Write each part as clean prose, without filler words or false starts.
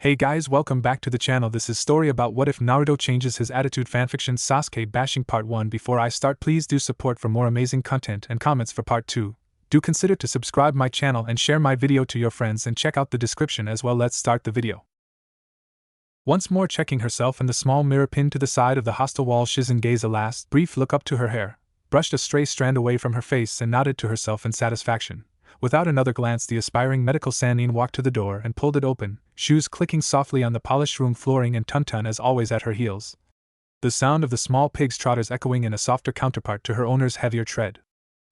Hey guys, welcome back to the channel. This is story about what if Naruto changes his attitude fanfiction Sasuke bashing part 1. Before I start, please do support for more amazing content and comments for part 2. Do consider to subscribe my channel and share my video to your friends and check out the description as well. Let's start the video. Once more checking herself in the small mirror pinned to the side of the hostel wall, Shizen gazed a last brief look up to her hair, brushed a stray strand away from her face and nodded to herself in satisfaction. Without another glance, the aspiring medical Sannin walked to the door and pulled it open, shoes clicking softly on the polished room flooring and Tuntun as always at her heels. The sound of the small pig's trotters echoing in a softer counterpart to her owner's heavier tread.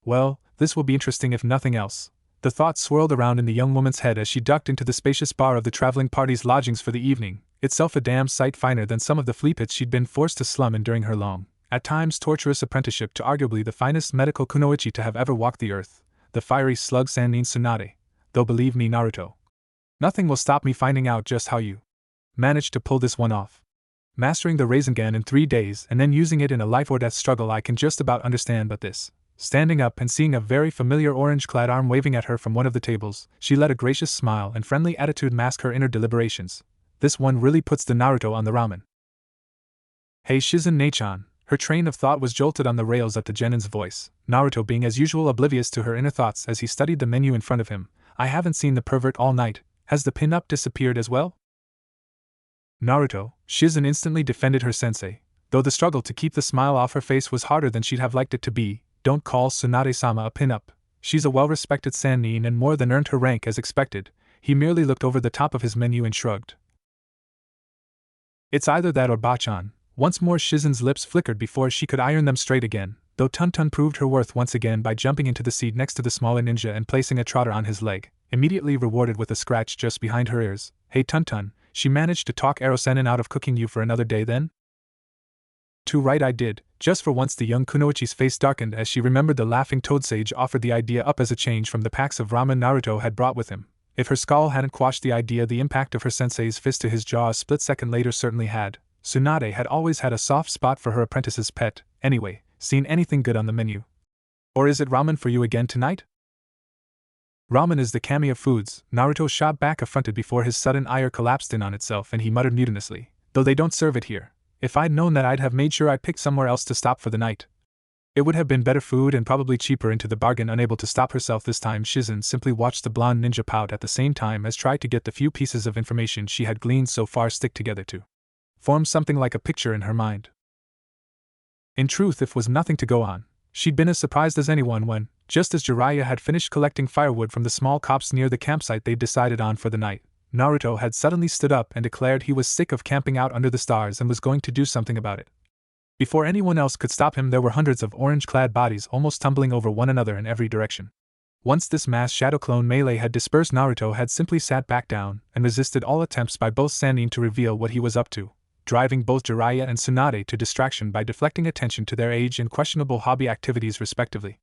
Well, this will be interesting if nothing else. The thought swirled around in the young woman's head as she ducked into the spacious bar of the traveling party's lodgings for the evening, itself a damn sight finer than some of the flea pits she'd been forced to slum in during her long, at times torturous apprenticeship to arguably the finest medical kunoichi to have ever walked the earth. The fiery slug Sannin Tsunade. Though believe me, Naruto, nothing will stop me finding out just how you managed to pull this one off. Mastering the Rasengan in 3 days and then using it in a life or death struggle, I can just about understand. But this, standing up and seeing a very familiar orange-clad arm waving at her from one of the tables, she let a gracious smile and friendly attitude mask her inner deliberations. This one really puts the Naruto on the ramen. Hey Shizen Nei-chan. Her train of thought was jolted on the rails at the genin's voice, Naruto being as usual oblivious to her inner thoughts as he studied the menu in front of him. I haven't seen the pervert all night. Has the pin-up disappeared as well? Naruto, Shizen instantly defended her sensei, though the struggle to keep the smile off her face was harder than she'd have liked it to be. Don't call Tsunade-sama a pin-up. She's a well-respected Sannin and more than earned her rank as expected. He merely looked over the top of his menu and shrugged. It's either that or Bachan. Once more Shizen's lips flickered before she could iron them straight again, though Tuntun proved her worth once again by jumping into the seat next to the smaller ninja and placing a trotter on his leg, immediately rewarded with a scratch just behind her ears. Hey Tuntun, she managed to talk Erosenin out of cooking you for another day then? Too right I did. Just for once the young kunoichi's face darkened as she remembered the laughing toad sage offered the idea up as a change from the packs of ramen Naruto had brought with him. If her scowl hadn't quashed the idea, the impact of her sensei's fist to his jaw a split second later certainly had. Tsunade had always had a soft spot for her apprentice's pet. Anyway, seen anything good on the menu? Or is it ramen for you again tonight? Ramen is the kami of foods, Naruto shot back affronted before his sudden ire collapsed in on itself, and he muttered mutinously, though they don't serve it here. If I'd known that, I'd have made sure I picked somewhere else to stop for the night. It would have been better food and probably cheaper into the bargain. Unable to stop herself this time, Shizen simply watched the blonde ninja pout at the same time as tried to get the few pieces of information she had gleaned so far stick together to form something like a picture in her mind. In truth, if was nothing to go on, she'd been as surprised as anyone when, just as Jiraiya had finished collecting firewood from the small copse near the campsite they'd decided on for the night, Naruto had suddenly stood up and declared he was sick of camping out under the stars and was going to do something about it. Before anyone else could stop him, there were hundreds of orange-clad bodies almost tumbling over one another in every direction. Once this mass shadow clone melee had dispersed, Naruto had simply sat back down and resisted all attempts by both Sannin to reveal what he was up to, driving both Jiraiya and Tsunade to distraction by deflecting attention to their age and questionable hobby activities respectively.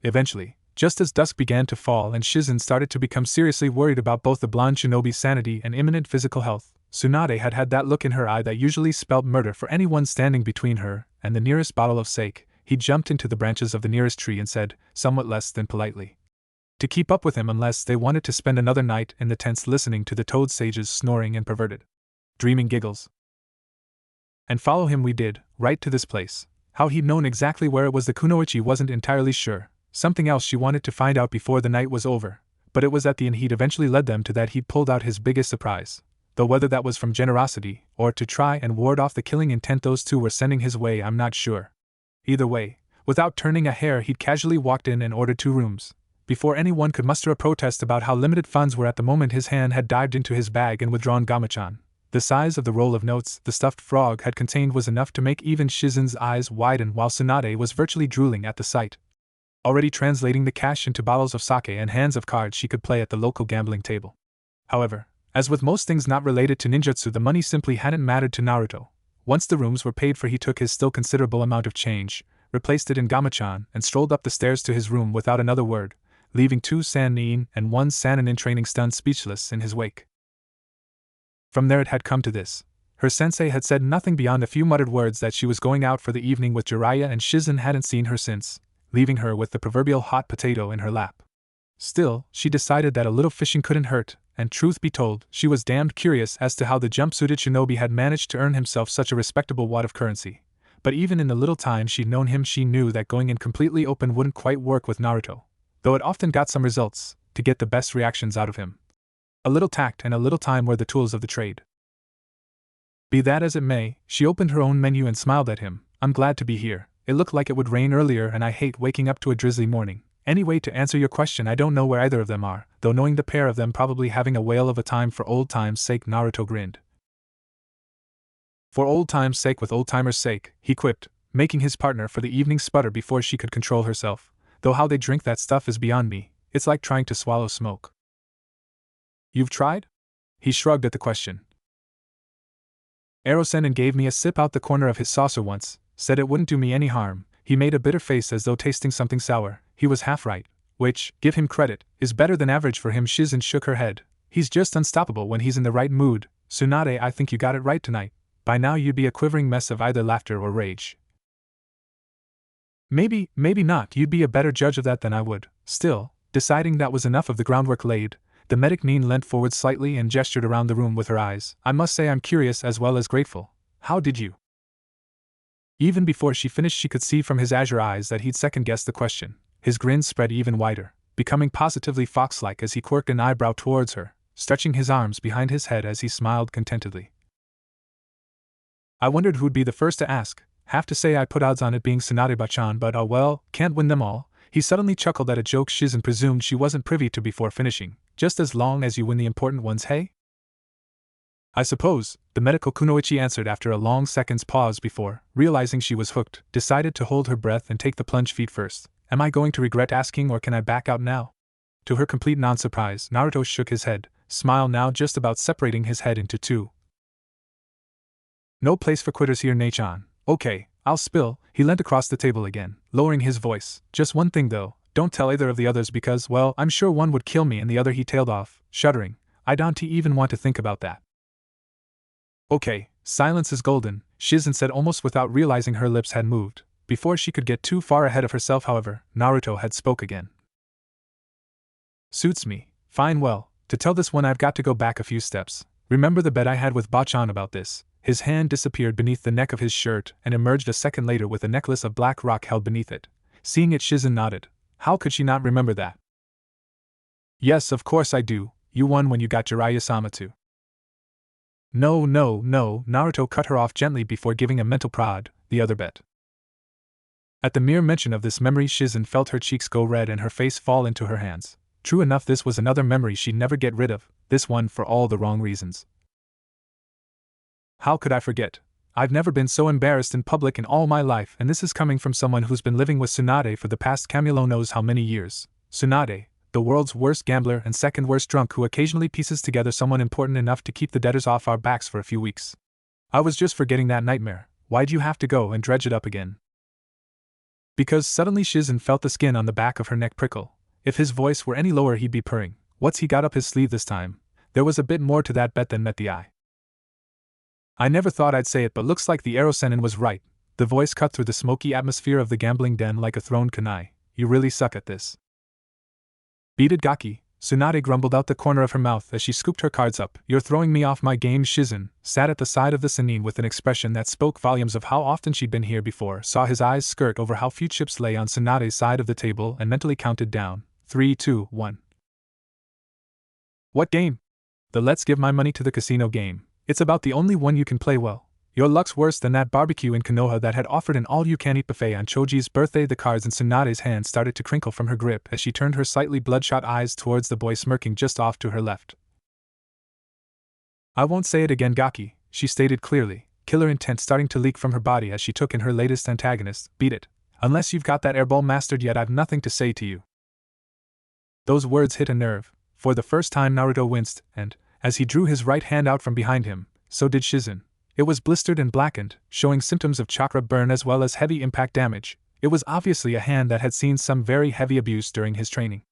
Eventually, just as dusk began to fall and Shizen started to become seriously worried about both the blonde shinobi's sanity and imminent physical health, Tsunade had had that look in her eye that usually spelt murder for anyone standing between her and the nearest bottle of sake. He jumped into the branches of the nearest tree and said, somewhat less than politely, to keep up with him unless they wanted to spend another night in the tents listening to the toad sage's snoring and perverted, dreaming giggles. And follow him we did, right to this place. How he'd known exactly where it was the kunoichi wasn't entirely sure. Something else she wanted to find out before the night was over, but it was at the inn he'd eventually led them to that he'd pulled out his biggest surprise. Though whether that was from generosity or to try and ward off the killing intent those two were sending his way, I'm not sure. Either way, without turning a hair, he'd casually walked in and ordered 2 rooms. Before anyone could muster a protest about how limited funds were at the moment, his hand had dived into his bag and withdrawn Gamachan. The size of the roll of notes the stuffed frog had contained was enough to make even Shizen's eyes widen, while Tsunade was virtually drooling at the sight. Already translating the cash into bottles of sake and hands of cards she could play at the local gambling table. However, as with most things not related to ninjutsu, the money simply hadn't mattered to Naruto. Once the rooms were paid for, he took his still considerable amount of change, replaced it in Gamachan, and strolled up the stairs to his room without another word, leaving 2 Sannin and 1 Sannin in training stunned speechless in his wake. From there it had come to this. Her sensei had said nothing beyond a few muttered words that she was going out for the evening with Jiraiya, and Shizen hadn't seen her since, leaving her with the proverbial hot potato in her lap. Still, she decided that a little fishing couldn't hurt, and truth be told, she was damned curious as to how the jumpsuited shinobi had managed to earn himself such a respectable wad of currency. But even in the little time she'd known him, she knew that going in completely open wouldn't quite work with Naruto, though it often got some results, to get the best reactions out of him. A little tact and a little time were the tools of the trade. Be that as it may, she opened her own menu and smiled at him. I'm glad to be here. It looked like it would rain earlier and I hate waking up to a drizzly morning. Anyway, to answer your question, I don't know where either of them are, though knowing the pair of them probably having a whale of a time for old time's sake. Naruto grinned. For old time's sake, with old timer's sake, he quipped, making his partner for the evening sputter before she could control herself. Though how they drink that stuff is beyond me. It's like trying to swallow smoke. You've tried? He shrugged at the question. Ero-sennin gave me a sip out the corner of his saucer once, said it wouldn't do me any harm. He made a bitter face as though tasting something sour. He was half right, which, give him credit, is better than average for him. Shizen shook her head. He's just unstoppable when he's in the right mood. Tsunade, I think you got it right tonight. By now you'd be a quivering mess of either laughter or rage. Maybe not. You'd be a better judge of that than I would. Still, deciding that was enough of the groundwork laid, the medic Nin leant forward slightly and gestured around the room with her eyes. I must say I'm curious as well as grateful. How did you? Even before she finished, she could see from his azure eyes that he'd second-guessed the question. His grin spread even wider, becoming positively fox-like as he quirked an eyebrow towards her, stretching his arms behind his head as he smiled contentedly. I wondered who'd be the first to ask. Have to say I put odds on it being Tsunade-bachan, but oh well, can't win them all. He suddenly chuckled at a joke Shizen presumed she wasn't privy to before finishing. Just as long as you win the important ones, hey? I suppose, the medical kunoichi answered after a long second's pause before, realizing she was hooked, decided to hold her breath and take the plunge feet first. Am I going to regret asking, or can I back out now? To her complete non-surprise, Naruto shook his head, smile now just about separating his head into two. No place for quitters here, Nei-chan. Okay, I'll spill. He leant across the table again, lowering his voice. Just one thing though, don't tell either of the others because, well, I'm sure one would kill me and the other. He tailed off, shuddering. I don't even want to think about that. Okay, silence is golden, Shizen said almost without realizing her lips had moved. Before she could get too far ahead of herself, however, Naruto had spoke again. Suits me. Fine, well, to tell this one I've got to go back a few steps. Remember the bet I had with Bachan about this? His hand disappeared beneath the neck of his shirt and emerged a second later with a necklace of black rock held beneath it. Seeing it, Shizen nodded. How could she not remember that? Yes, of course I do. You won when you got Jiraiya-sama too. No, Naruto cut her off gently before giving a mental prod. The other bet. At the mere mention of this memory, Shizen felt her cheeks go red and her face fall into her hands. True enough, this was another memory she'd never get rid of, this one for all the wrong reasons. How could I forget? I've never been so embarrassed in public in all my life, and this is coming from someone who's been living with Tsunade for the past Camilo knows how many years. Tsunade, the world's worst gambler and second worst drunk who occasionally pieces together someone important enough to keep the debtors off our backs for a few weeks. I was just forgetting that nightmare. Why'd you have to go and dredge it up again? Because suddenly Shizen felt the skin on the back of her neck prickle. If his voice were any lower he'd be purring. What's he got up his sleeve this time? There was a bit more to that bet than met the eye. I never thought I'd say it, but looks like the Ero-sennin was right. The voice cut through the smoky atmosphere of the gambling den like a thrown kunai. You really suck at this. Beat it, Gaki, Tsunade grumbled out the corner of her mouth as she scooped her cards up. You're throwing me off my game. Shizen sat at the side of the Sennin with an expression that spoke volumes of how often she'd been here before, saw his eyes skirt over how few chips lay on Tsunade's side of the table and mentally counted down. 3, 2, 1. What game? The let's give my money to the casino game. It's about the only one you can play well. Your luck's worse than that barbecue in Konoha that had offered an all-you-can-eat buffet on Choji's birthday. The cards in Tsunade's hand started to crinkle from her grip as she turned her slightly bloodshot eyes towards the boy smirking just off to her left. I won't say it again, Gaki, she stated clearly, killer intent starting to leak from her body as she took in her latest antagonist. Beat it. Unless you've got that airball mastered yet, I've nothing to say to you. Those words hit a nerve. For the first time Naruto winced, and, as he drew his right hand out from behind him, so did Shizen. It was blistered and blackened, showing symptoms of chakra burn as well as heavy impact damage. It was obviously a hand that had seen some very heavy abuse during his training.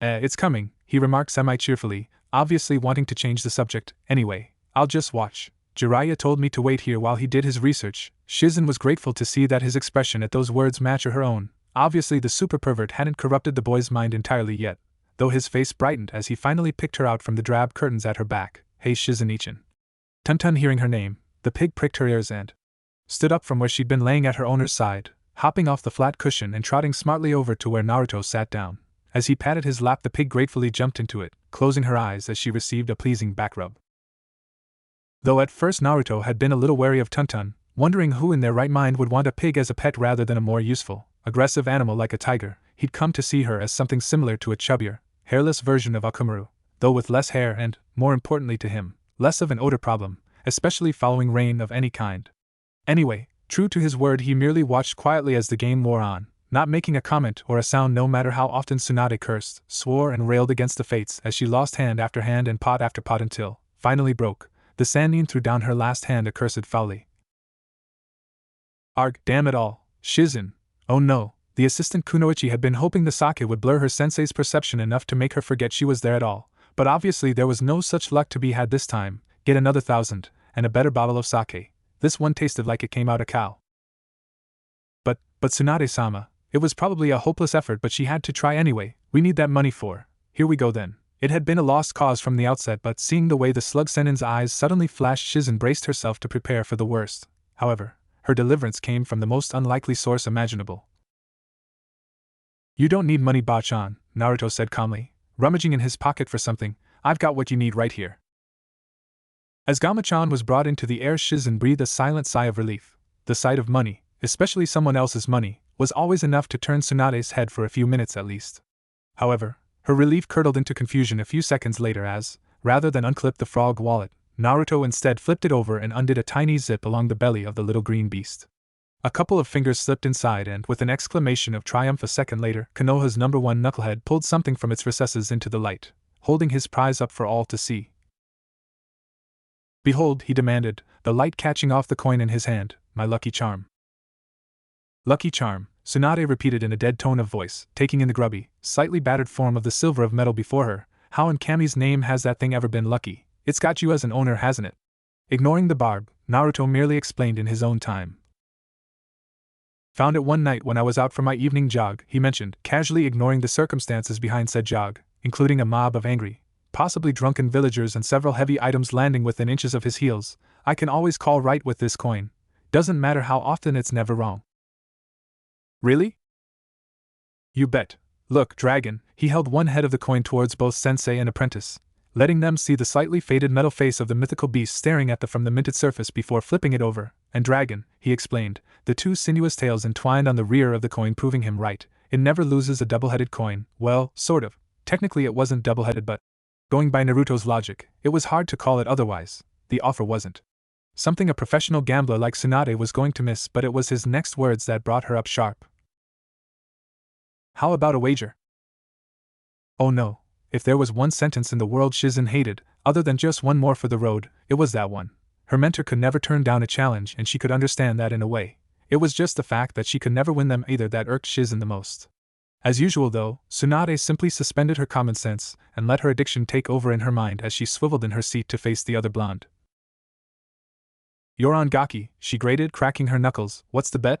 It's coming, he remarked semi-cheerfully, obviously wanting to change the subject. Anyway, I'll just watch. Jiraiya told me to wait here while he did his research. Shizen was grateful to see that his expression at those words matched her own. Obviously the super pervert hadn't corrupted the boy's mind entirely yet. though his face brightened as he finally picked her out from the drab curtains at her back. Hey Shizen-ichan. Tun-Tun, hearing her name, the pig pricked her ears and stood up from where she'd been laying at her owner's side, hopping off the flat cushion and trotting smartly over to where Naruto sat down. As he patted his lap, the pig gratefully jumped into it, closing her eyes as she received a pleasing back rub. Though at first Naruto had been a little wary of Tun-Tun, wondering who in their right mind would want a pig as a pet rather than a more useful, aggressive animal like a tiger, he'd come to see her as something similar to a chubbier, hairless version of Akamaru, though with less hair and, more importantly to him, less of an odor problem, especially following rain of any kind. Anyway, true to his word, he merely watched quietly as the game wore on, not making a comment or a sound no matter how often Tsunade cursed, swore and railed against the fates as she lost hand after hand and pot after pot until, finally broke, the Sannin threw down her last hand accursed foully. Arg, damn it all, Shizen. Oh no, the assistant Kunoichi had been hoping the sake would blur her sensei's perception enough to make her forget she was there at all, but obviously there was no such luck to be had this time. Get another 1,000, and a better bottle of sake. This one tasted like it came out a cow. But Tsunade-sama, it was probably a hopeless effort, but she had to try anyway. We need that money for. Here we go then. It had been a lost cause from the outset, but seeing the way the slug Sennin's eyes suddenly flashed, Shizen braced herself to prepare for the worst. However, her deliverance came from the most unlikely source imaginable. You don't need money, Ba-chan, Naruto said calmly, rummaging in his pocket for something. I've got what you need right here. As Gama-chan was brought into the air, Shizen breathed a silent sigh of relief. The sight of money, especially someone else's money, was always enough to turn Tsunade's head for a few minutes at least. However, her relief curdled into confusion a few seconds later as, rather than unclip the frog wallet, Naruto instead flipped it over and undid a tiny zip along the belly of the little green beast. A couple of fingers slipped inside and, with an exclamation of triumph a second later, Konoha's #1 knucklehead pulled something from its recesses into the light, holding his prize up for all to see. Behold, he demanded, the light catching off the coin in his hand, my lucky charm. Lucky charm, Tsunade repeated in a dead tone of voice, taking in the grubby, slightly battered form of the silver of metal before her. How in Kami's name has that thing ever been lucky? It's got you as an owner, hasn't it? Ignoring the barb, Naruto merely explained in his own time. Found it one night when I was out for my evening jog, he mentioned, casually ignoring the circumstances behind said jog, including a mob of angry, possibly drunken villagers and several heavy items landing within inches of his heels. I can always call right with this coin. Doesn't matter how often, it's never wrong. Really? You bet. Look, dragon, he held one head of the coin towards both sensei and apprentice, letting them see the slightly faded metal face of the mythical beast staring at them from the minted surface before flipping it over. And dragon, he explained, the two sinuous tails entwined on the rear of the coin, proving him right. It never loses a double-headed coin. Well, sort of. Technically it wasn't double-headed, but going by Naruto's logic, it was hard to call it otherwise. The offer wasn't something a professional gambler like Tsunade was going to miss, but it was his next words that brought her up sharp. How about a wager? Oh no, if there was one sentence in the world Shizen hated, other than just one more for the road, it was that one. Her mentor could never turn down a challenge, and she could understand that in a way. It was just the fact that she could never win them either that irked Shizen the most. As usual though, Tsunade simply suspended her common sense, and let her addiction take over in her mind as she swiveled in her seat to face the other blonde. You're on Gaki, she grated, cracking her knuckles. What's the bet?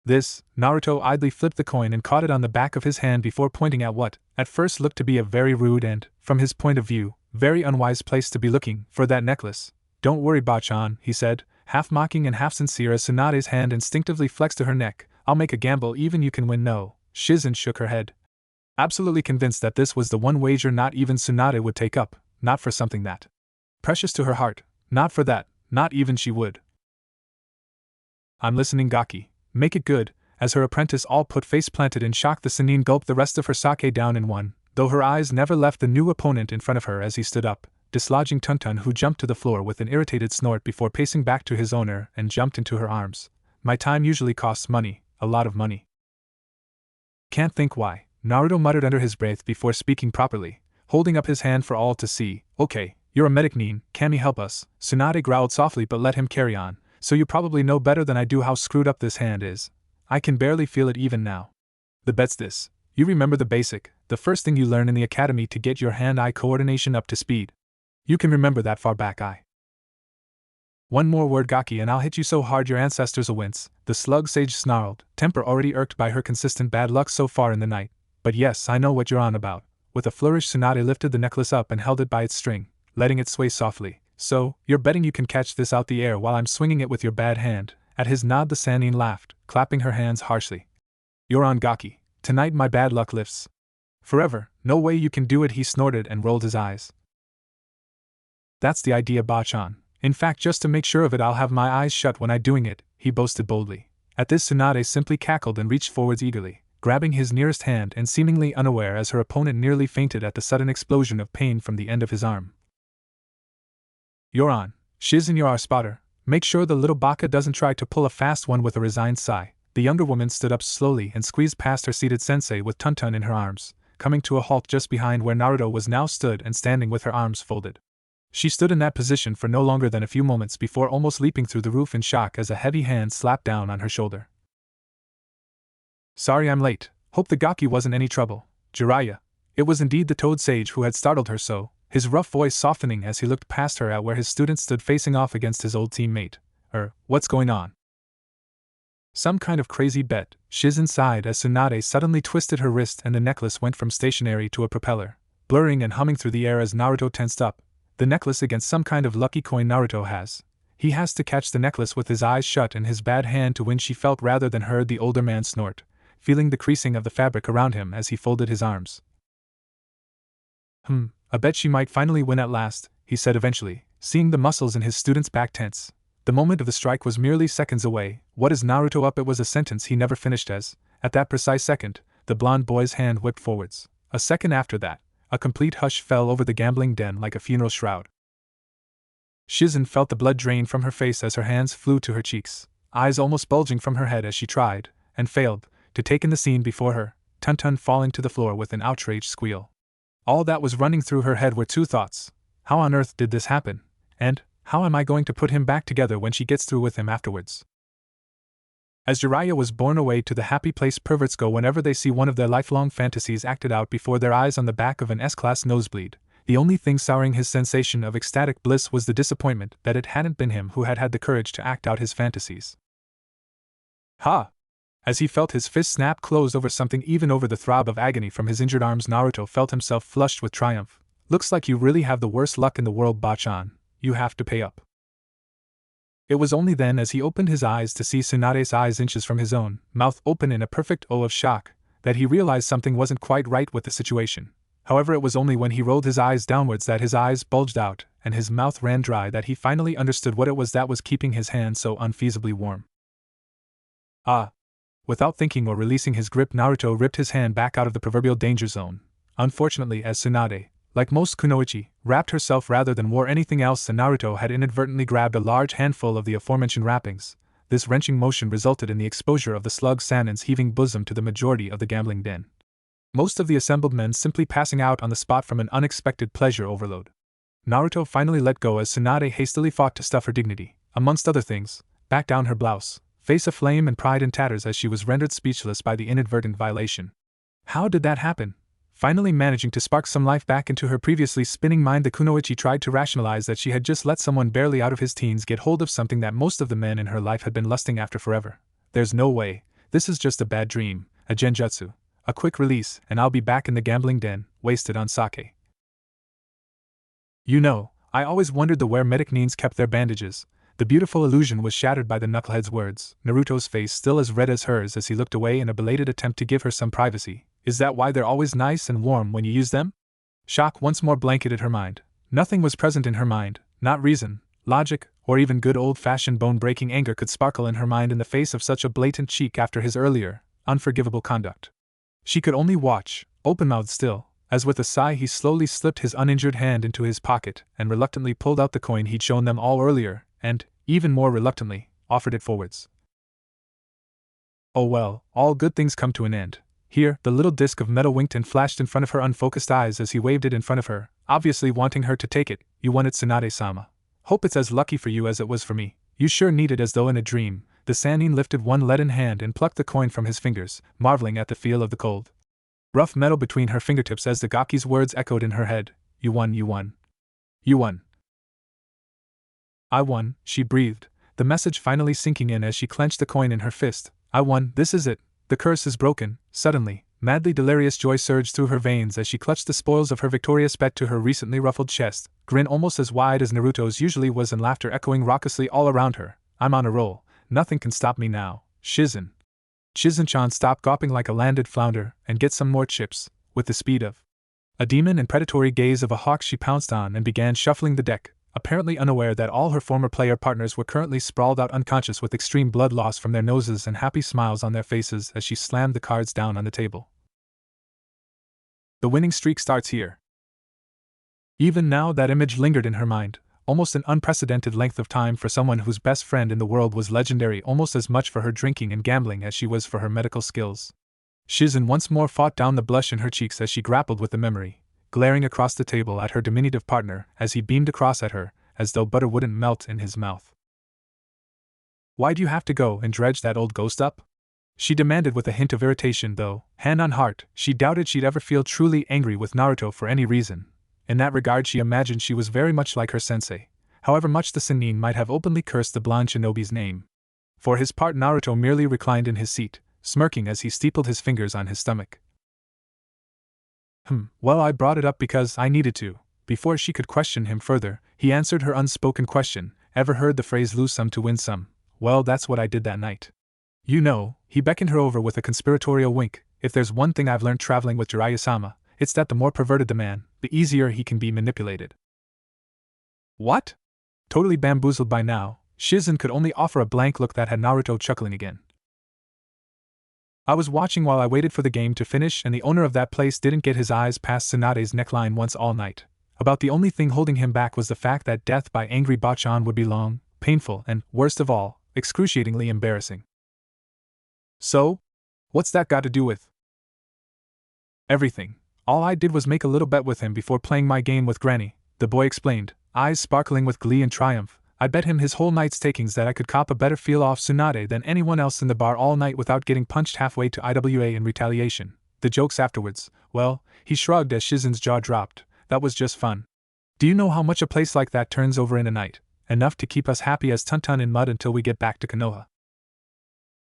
This, Naruto idly flipped the coin and caught it on the back of his hand before pointing at what, at first looked to be a very rude and, from his point of view, very unwise place to be looking for that necklace. Don't worry, Ba-chan, he said, half mocking and half sincere as Tsunade's hand instinctively flexed to her neck. I'll make a gamble, even you can win. No. Shizen shook her head, absolutely convinced that this was the one wager not even Tsunade would take up, not for something that precious to her heart, not for that, not even she would. I'm listening, Gaki. Make it good. As her apprentice all put face planted in shock, the Sannin gulped the rest of her sake down in one, though her eyes never left the new opponent in front of her as he stood up, dislodging Tun-Tun, who jumped to the floor with an irritated snort before pacing back to his owner and jumped into her arms. My time usually costs money, a lot of money. Can't think why, Naruto muttered under his breath before speaking properly, holding up his hand for all to see. Okay, you're a medic, Nin, Kami help us. Tsunade growled softly but let him carry on. So you probably know better than I do how screwed up this hand is. I can barely feel it even now. The bet's this. You remember the first thing you learn in the academy to get your hand-eye coordination up to speed. You can remember that far back, One more word, Gaki, and I'll hit you so hard your ancestors will wince, the slug sage snarled, temper already irked by her consistent bad luck so far in the night. But yes, I know what you're on about. With a flourish, Tsunade lifted the necklace up and held it by its string, letting it sway softly. So, you're betting you can catch this out the air while I'm swinging it with your bad hand? At his nod, the Sannin laughed, clapping her hands harshly. You're on Gaki. Tonight my bad luck lifts. Forever, no way you can do it, he snorted and rolled his eyes. That's the idea, Bachan. In fact, just to make sure of it, I'll have my eyes shut when I'm doing it, he boasted boldly. At this, Tsunade simply cackled and reached forwards eagerly, grabbing his nearest hand and seemingly unaware as her opponent nearly fainted at the sudden explosion of pain from the end of his arm. You're on. Shiz, and you're our spotter. Make sure the little baka doesn't try to pull a fast one. With a resigned sigh, the younger woman stood up slowly and squeezed past her seated sensei with Tuntun in her arms, coming to a halt just behind where Naruto was now stood and standing with her arms folded. She stood in that position for no longer than a few moments before almost leaping through the roof in shock as a heavy hand slapped down on her shoulder. Sorry I'm late. Hope the Gaki wasn't any trouble. Jiraiya. It was indeed the Toad Sage who had startled her so, his rough voice softening as he looked past her at where his student stood facing off against his old teammate. What's going on? Some kind of crazy bet, Shizen sighed as Tsunade suddenly twisted her wrist and the necklace went from stationary to a propeller, blurring and humming through the air as Naruto tensed up. The necklace against some kind of lucky coin Naruto has. He has to catch the necklace with his eyes shut and his bad hand to win, she felt rather than heard the older man snort, feeling the creasing of the fabric around him as he folded his arms. I bet she might finally win at last, he said eventually, seeing the muscles in his student's back tense. The moment of the strike was merely seconds away. What is Naruto up? It was a sentence he never finished as, at that precise second, the blonde boy's hand whipped forwards. A second after that, a complete hush fell over the gambling den like a funeral shroud. Shizen felt the blood drain from her face as her hands flew to her cheeks, eyes almost bulging from her head as she tried, and failed, to take in the scene before her, Tuntun falling to the floor with an outraged squeal. All that was running through her head were two thoughts. How on earth did this happen? And, how am I going to put him back together when she gets through with him afterwards? As Jiraiya was borne away to the happy place perverts go whenever they see one of their lifelong fantasies acted out before their eyes on the back of an S-class nosebleed, the only thing souring his sensation of ecstatic bliss was the disappointment that it hadn't been him who had had the courage to act out his fantasies. Ha! As he felt his fist snap closed over something, even over the throb of agony from his injured arms, Naruto felt himself flushed with triumph. Looks like you really have the worst luck in the world, Bachan. You have to pay up. It was only then, as he opened his eyes to see Tsunade's eyes inches from his own, mouth open in a perfect O of shock, that he realized something wasn't quite right with the situation. However, it was only when he rolled his eyes downwards that his eyes bulged out and his mouth ran dry that he finally understood what it was that was keeping his hand so unfeasibly warm. Ah! Without thinking or releasing his grip, Naruto ripped his hand back out of the proverbial danger zone. Unfortunately, as Tsunade, like most kunoichi, wrapped herself rather than wore anything else, and Naruto had inadvertently grabbed a large handful of the aforementioned wrappings, this wrenching motion resulted in the exposure of the slug Sannin's heaving bosom to the majority of the gambling den. Most of the assembled men simply passing out on the spot from an unexpected pleasure overload. Naruto finally let go as Tsunade hastily fought to stuff her dignity, amongst other things, back down her blouse, face aflame and pride in tatters as she was rendered speechless by the inadvertent violation. How did that happen? Finally managing to spark some life back into her previously spinning mind, the kunoichi tried to rationalize that she had just let someone barely out of his teens get hold of something that most of the men in her life had been lusting after forever. There's no way. This is just a bad dream, a genjutsu, a quick release, and I'll be back in the gambling den, wasted on sake. You know, I always wondered where medic neens kept their bandages. The beautiful illusion was shattered by the knucklehead's words, Naruto's face still as red as hers as he looked away in a belated attempt to give her some privacy. Is that why they're always nice and warm when you use them? Shock once more blanketed her mind. Nothing was present in her mind, not reason, logic, or even good old-fashioned bone-breaking anger could sparkle in her mind in the face of such a blatant cheek after his earlier, unforgivable conduct. She could only watch, open-mouthed still, as with a sigh he slowly slipped his uninjured hand into his pocket and reluctantly pulled out the coin he'd shown them all earlier, and, even more reluctantly, offered it forwards. Oh well, all good things come to an end. Here, the little disc of metal winked and flashed in front of her unfocused eyes as he waved it in front of her, obviously wanting her to take it. You won it, Tsunade-sama. Hope it's as lucky for you as it was for me. You sure need it. As though in a dream, the Sannin lifted one leaden hand and plucked the coin from his fingers, marveling at the feel of the cold, rough metal between her fingertips as the Gaki's words echoed in her head. You won, you won. You won. I won, she breathed, the message finally sinking in as she clenched the coin in her fist. I won, this is it. The curse is broken. Suddenly, Madly delirious joy surged through her veins as she clutched the spoils of her victorious bet to her recently ruffled chest, grin almost as wide as Naruto's usually was and laughter echoing raucously all around her. I'm on a roll, nothing can stop me now, Shizen. Shizen-chan stopped gawping like a landed flounder and get some more chips. With the speed of a demon and predatory gaze of a hawk she pounced on and began shuffling the deck, apparently unaware that all her former player partners were currently sprawled out unconscious with extreme blood loss from their noses and happy smiles on their faces as she slammed the cards down on the table. The winning streak starts here. Even now that image lingered in her mind, almost an unprecedented length of time for someone whose best friend in the world was legendary almost as much for her drinking and gambling as she was for her medical skills. Shizen once more fought down the blush in her cheeks as she grappled with the memory, glaring across the table at her diminutive partner as he beamed across at her, as though butter wouldn't melt in his mouth. Why do you have to go and dredge that old ghost up? She demanded with a hint of irritation, though, hand on heart, she doubted she'd ever feel truly angry with Naruto for any reason. In that regard she imagined she was very much like her sensei, however much the Sannin might have openly cursed the blonde shinobi's name. For his part Naruto merely reclined in his seat, smirking as he steepled his fingers on his stomach. Well, I brought it up because I needed to. Before she could question him further, he answered her unspoken question. Ever heard the phrase lose some to win some? Well, that's what I did that night. You know, he beckoned her over with a conspiratorial wink. If there's one thing I've learned traveling with Jiraiya-sama, it's that the more perverted the man, the easier he can be manipulated. What? Totally bamboozled by now, Shizen could only offer a blank look that had Naruto chuckling again. I was watching while I waited for the game to finish, and the owner of that place didn't get his eyes past Tsunade's neckline once all night. About the only thing holding him back was the fact that death by angry Bachan would be long, painful, and, worst of all, excruciatingly embarrassing. So? What's that got to do with? Everything. All I did was make a little bet with him before playing my game with Granny, the boy explained, eyes sparkling with glee and triumph. I bet him his whole night's takings that I could cop a better feel off Tsunade than anyone else in the bar all night without getting punched halfway to IWA in retaliation. The jokes afterwards, well, he shrugged as Shizen's jaw dropped. That was just fun. Do you know how much a place like that turns over in a night? Enough to keep us happy as Tuntun in mud until we get back to Konoha.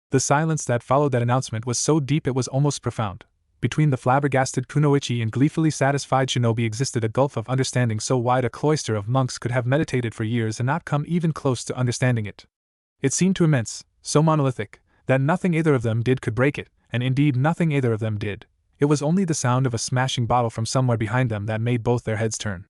The silence that followed that announcement was so deep it was almost profound. Between the flabbergasted Kunoichi and gleefully satisfied shinobi existed a gulf of understanding so wide a cloister of monks could have meditated for years and not come even close to understanding it. It seemed too immense, so monolithic, that nothing either of them did could break it, and indeed nothing either of them did. It was only the sound of a smashing bottle from somewhere behind them that made both their heads turn.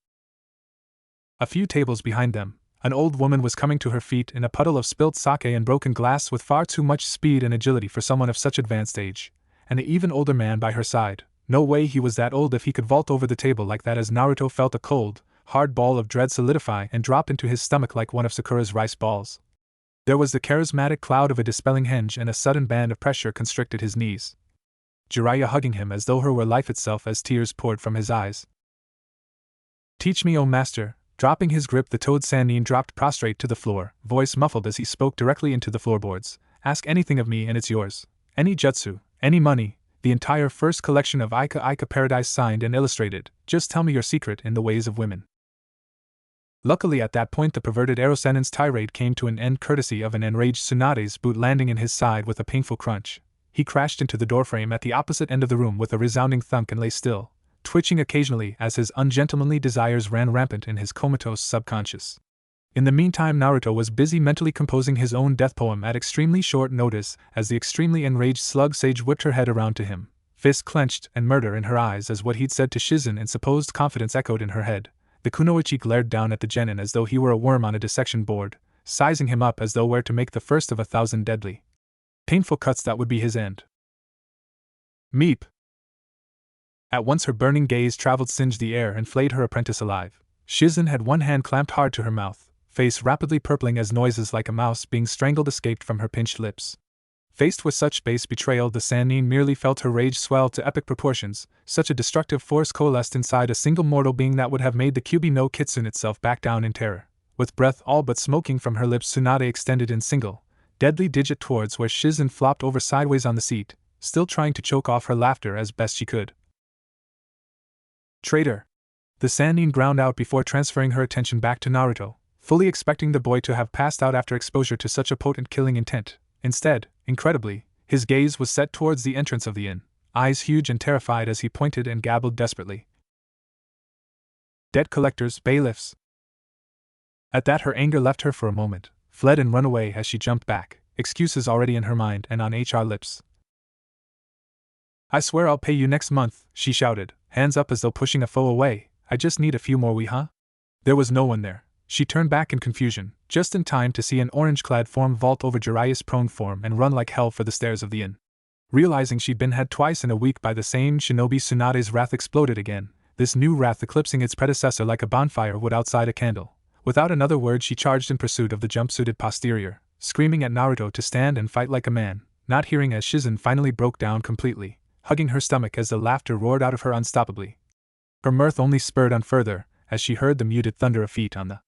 A few tables behind them, an old woman was coming to her feet in a puddle of spilt sake and broken glass with far too much speed and agility for someone of such advanced age, and an even older man by her side. No way he was that old if he could vault over the table like that, as Naruto felt a cold, hard ball of dread solidify and drop into his stomach like one of Sakura's rice balls. There was the charismatic cloud of a dispelling henge, and a sudden band of pressure constricted his knees. Jiraiya hugging him as though her were life itself as tears poured from his eyes. Teach me, O master. Dropping his grip, the toad Sannin dropped prostrate to the floor, voice muffled as he spoke directly into the floorboards. Ask anything of me and it's yours. Any jutsu, any money, the entire first collection of Ika Ika Paradise signed and illustrated. Just tell me your secret in the ways of women. Luckily at that point the perverted Erosenin's tirade came to an end courtesy of an enraged Tsunade's boot landing in his side with a painful crunch. He crashed into the doorframe at the opposite end of the room with a resounding thunk and lay still, twitching occasionally as his ungentlemanly desires ran rampant in his comatose subconscious. In the meantime Naruto was busy mentally composing his own death poem at extremely short notice as the extremely enraged slug sage whipped her head around to him, fist clenched and murder in her eyes as what he'd said to Shizen in supposed confidence echoed in her head. The kunoichi glared down at the genin as though he were a worm on a dissection board, sizing him up as though were to make the first of 1,000 deadly, painful cuts that would be his end. Meep! At once her burning gaze traveled, singed the air, and flayed her apprentice alive. Shizen had one hand clamped hard to her mouth, face rapidly purpling as noises like a mouse being strangled escaped from her pinched lips. Faced with such base betrayal, the Sannin merely felt her rage swell to epic proportions. Such a destructive force coalesced inside a single mortal being that would have made the Kyuubi no Kitsune itself back down in terror. With breath all but smoking from her lips, Tsunade extended in single, deadly digit towards where Shizen flopped over sideways on the seat, still trying to choke off her laughter as best she could. Traitor! The Sannin ground out before transferring her attention back to Naruto, fully expecting the boy to have passed out after exposure to such a potent killing intent. Instead, incredibly, his gaze was set towards the entrance of the inn, eyes huge and terrified as he pointed and gabbled desperately. Debt collectors, bailiffs. At that her anger left her for a moment, fled and run away as she jumped back, excuses already in her mind and on HR lips. I swear I'll pay you next month, she shouted, hands up as though pushing a foe away. I just need a few more huh? There was no one there. She turned back in confusion, just in time to see an orange-clad form vault over Jiraiya's prone form and run like hell for the stairs of the inn. Realizing she'd been had twice in a week by the same shinobi, Tsunade's wrath exploded again, this new wrath eclipsing its predecessor like a bonfire would outside a candle. Without another word she charged in pursuit of the jumpsuited posterior, screaming at Naruto to stand and fight like a man, not hearing as Shizen finally broke down completely, hugging her stomach as the laughter roared out of her unstoppably. Her mirth only spurred on further, as she heard the muted thunder of feet on the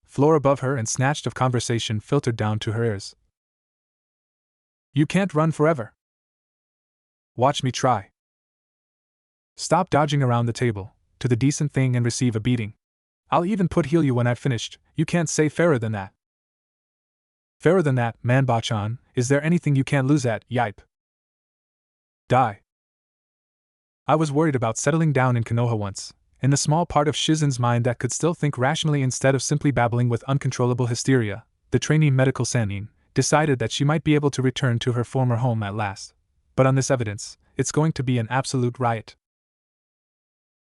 floor above her and snatched of conversation filtered down to her ears. You can't run forever. Watch me try. Stop dodging around the table, do the decent thing and receive a beating. I'll even heal you when I've finished, you can't say fairer than that. Fairer than that, Manba-chan, is there anything you can't lose at, yipe? Die. I was worried about settling down in Konoha once, in the small part of Shizen's mind that could still think rationally instead of simply babbling with uncontrollable hysteria. The trainee medical Sannin decided that she might be able to return to her former home at last. But on this evidence, it's going to be an absolute riot.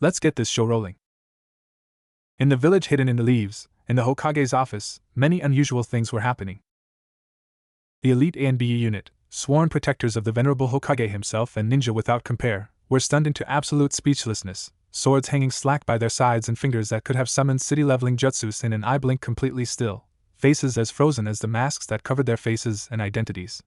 Let's get this show rolling. In the village hidden in the leaves, in the Hokage's office, many unusual things were happening. The elite ANBU unit, sworn protectors of the venerable Hokage himself and ninja without compare, were stunned into absolute speechlessness, swords hanging slack by their sides and fingers that could have summoned city-leveling jutsus in an eye blink completely still, faces as frozen as the masks that covered their faces and identities.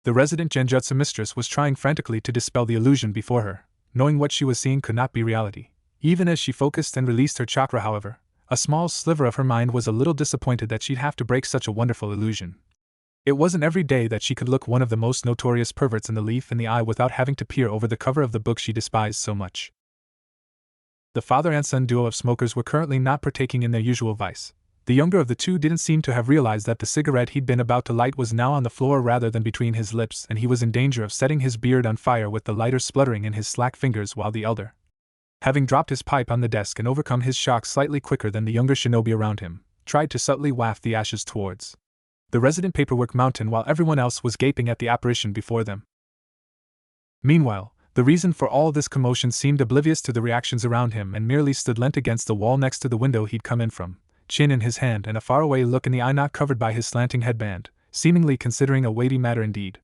The resident genjutsu mistress was trying frantically to dispel the illusion before her, knowing what she was seeing could not be reality. Even as she focused and released her chakra, however, a small sliver of her mind was a little disappointed that she'd have to break such a wonderful illusion. It wasn't every day that she could look one of the most notorious perverts in the leaf in the eye without having to peer over the cover of the book she despised so much. The father and son duo of smokers were currently not partaking in their usual vice. The younger of the two didn't seem to have realized that the cigarette he'd been about to light was now on the floor rather than between his lips, and he was in danger of setting his beard on fire with the lighter spluttering in his slack fingers, while the elder, having dropped his pipe on the desk and overcome his shock slightly quicker than the younger shinobi around him, tried to subtly waft the ashes towards the resident paperwork mountain while everyone else was gaping at the apparition before them. Meanwhile, the reason for all this commotion seemed oblivious to the reactions around him and merely stood leant against the wall next to the window he'd come in from, chin in his hand and a faraway look in the eye not covered by his slanting headband, seemingly considering a weighty matter indeed.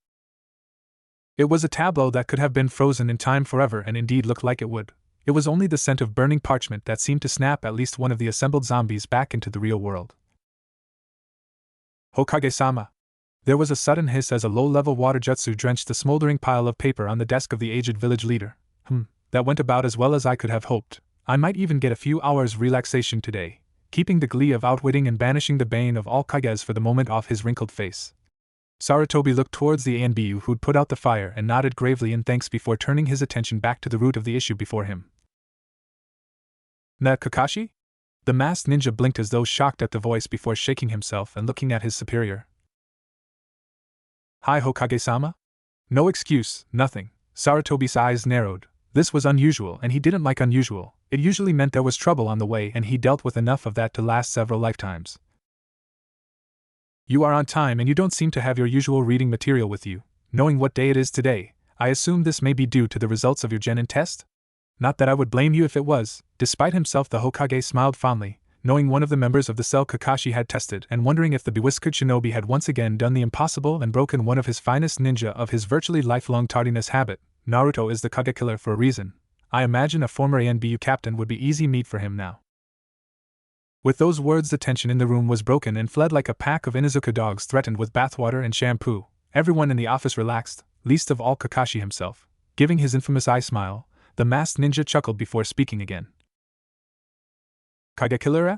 It was a tableau that could have been frozen in time forever and indeed looked like it would. It was only the scent of burning parchment that seemed to snap at least one of the assembled zombies back into the real world. Hokage-sama. There was a sudden hiss as a low-level water jutsu drenched the smoldering pile of paper on the desk of the aged village leader. That went about as well as I could have hoped. I might even get a few hours relaxation today, keeping the glee of outwitting and banishing the bane of all Kages for the moment off his wrinkled face. Sarutobi looked towards the ANBU who'd put out the fire and nodded gravely in thanks before turning his attention back to the root of the issue before him. Na Kakashi? The masked ninja blinked as though shocked at the voice before shaking himself and looking at his superior. Hi Hokage-sama? No excuse, nothing. Sarutobi's eyes narrowed. This was unusual and he didn't like unusual. It usually meant there was trouble on the way and he dealt with enough of that to last several lifetimes. You are on time and you don't seem to have your usual reading material with you. Knowing what day it is today, I assume this may be due to the results of your genin test? Not that I would blame you if it was. Despite himself, the Hokage smiled fondly, knowing one of the members of the cell Kakashi had tested and wondering if the bewhiskered shinobi had once again done the impossible and broken one of his finest ninja of his virtually lifelong tardiness habit. Naruto is the Kage killer for a reason. I imagine a former ANBU captain would be easy meat for him now. With those words, the tension in the room was broken and fled like a pack of Inuzuka dogs threatened with bathwater and shampoo. Everyone in the office relaxed, least of all Kakashi himself. Giving his infamous eye smile, the masked ninja chuckled before speaking again. Kage killer, eh?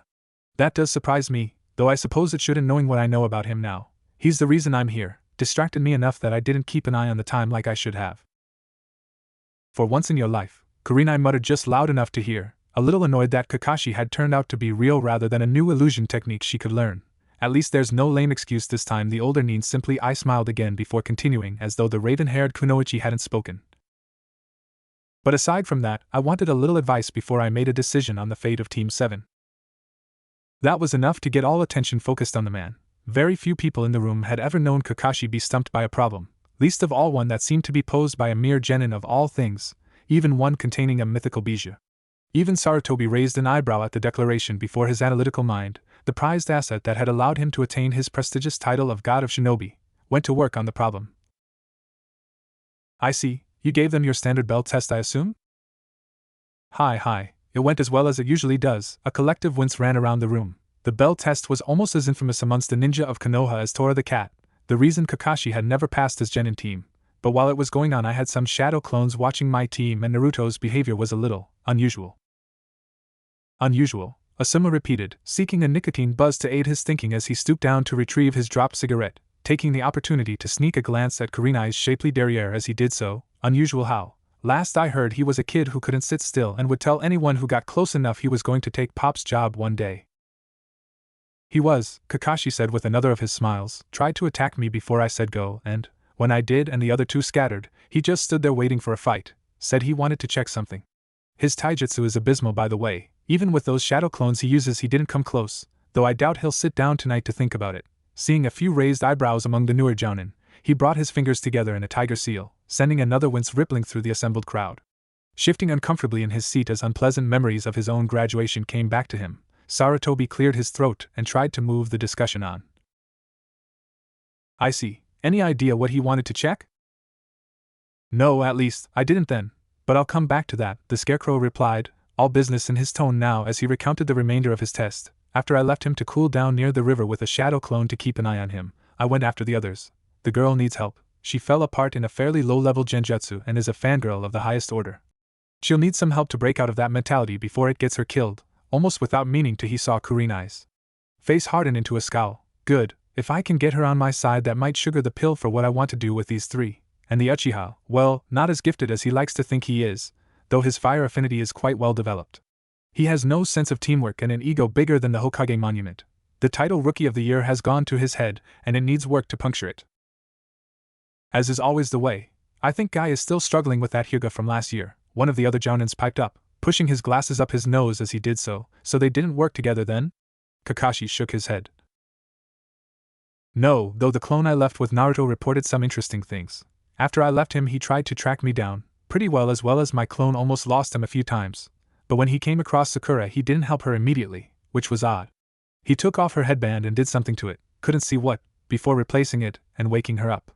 That does surprise me, though I suppose it shouldn't knowing what I know about him now. He's the reason I'm here, distracted me enough that I didn't keep an eye on the time like I should have. For once in your life, Kurenai muttered just loud enough to hear, a little annoyed that Kakashi had turned out to be real rather than a new illusion technique she could learn. At least there's no lame excuse this time, the older nin simply eye smiled again before continuing as though the raven-haired kunoichi hadn't spoken. But aside from that, I wanted a little advice before I made a decision on the fate of Team 7. That was enough to get all attention focused on the man. Very few people in the room had ever known Kakashi be stumped by a problem, least of all one that seemed to be posed by a mere genin of all things, even one containing a mythical bijou. Even Sarutobi raised an eyebrow at the declaration before his analytical mind, the prized asset that had allowed him to attain his prestigious title of God of Shinobi, went to work on the problem. I see, you gave them your standard bell test, I assume? Hi, it went as well as it usually does. A collective wince ran around the room. The bell test was almost as infamous amongst the ninja of Konoha as Tora the cat, the reason Kakashi had never passed his genin team. But while it was going on, I had some shadow clones watching my team, and Naruto's behavior was a little unusual. Unusual, Asuma repeated, seeking a nicotine buzz to aid his thinking as he stooped down to retrieve his dropped cigarette, taking the opportunity to sneak a glance at Kurenai's shapely derriere as he did so. Unusual how? Last I heard he was a kid who couldn't sit still and would tell anyone who got close enough he was going to take Pop's job one day. He was, Kakashi said with another of his smiles, tried to attack me before I said go, and, when I did and the other two scattered, he just stood there waiting for a fight, said he wanted to check something. His taijutsu is abysmal, by the way. Even with those shadow clones he uses he didn't come close, though I doubt he'll sit down tonight to think about it. Seeing a few raised eyebrows among the newer jounin, he brought his fingers together in a tiger seal, sending another wince rippling through the assembled crowd. Shifting uncomfortably in his seat as unpleasant memories of his own graduation came back to him, Sarutobi cleared his throat and tried to move the discussion on. I see. Any idea what he wanted to check? No, at least, I didn't then. But I'll come back to that, the Scarecrow replied, all business in his tone now as he recounted the remainder of his test. After I left him to cool down near the river with a shadow clone to keep an eye on him, I went after the others. The girl needs help. She fell apart in a fairly low-level genjutsu and is a fangirl of the highest order. She'll need some help to break out of that mentality before it gets her killed. Almost without meaning to, he saw Kurenai's face harden into a scowl. Good, if I can get her on my side that might sugar the pill for what I want to do with these three. And the Uchiha, well, not as gifted as he likes to think he is, though his fire affinity is quite well developed. He has no sense of teamwork and an ego bigger than the Hokage monument. The title Rookie of the Year has gone to his head, and it needs work to puncture it. As is always the way, I think Guy is still struggling with that Hyuga from last year, one of the other jounins piped up, pushing his glasses up his nose as he did so they didn't work together then? Kakashi shook his head. No, though the clone I left with Naruto reported some interesting things. After I left him he tried to track me down, pretty well as my clone almost lost him a few times. But when he came across Sakura he didn't help her immediately, which was odd. He took off her headband and did something to it, couldn't see what, before replacing it and waking her up.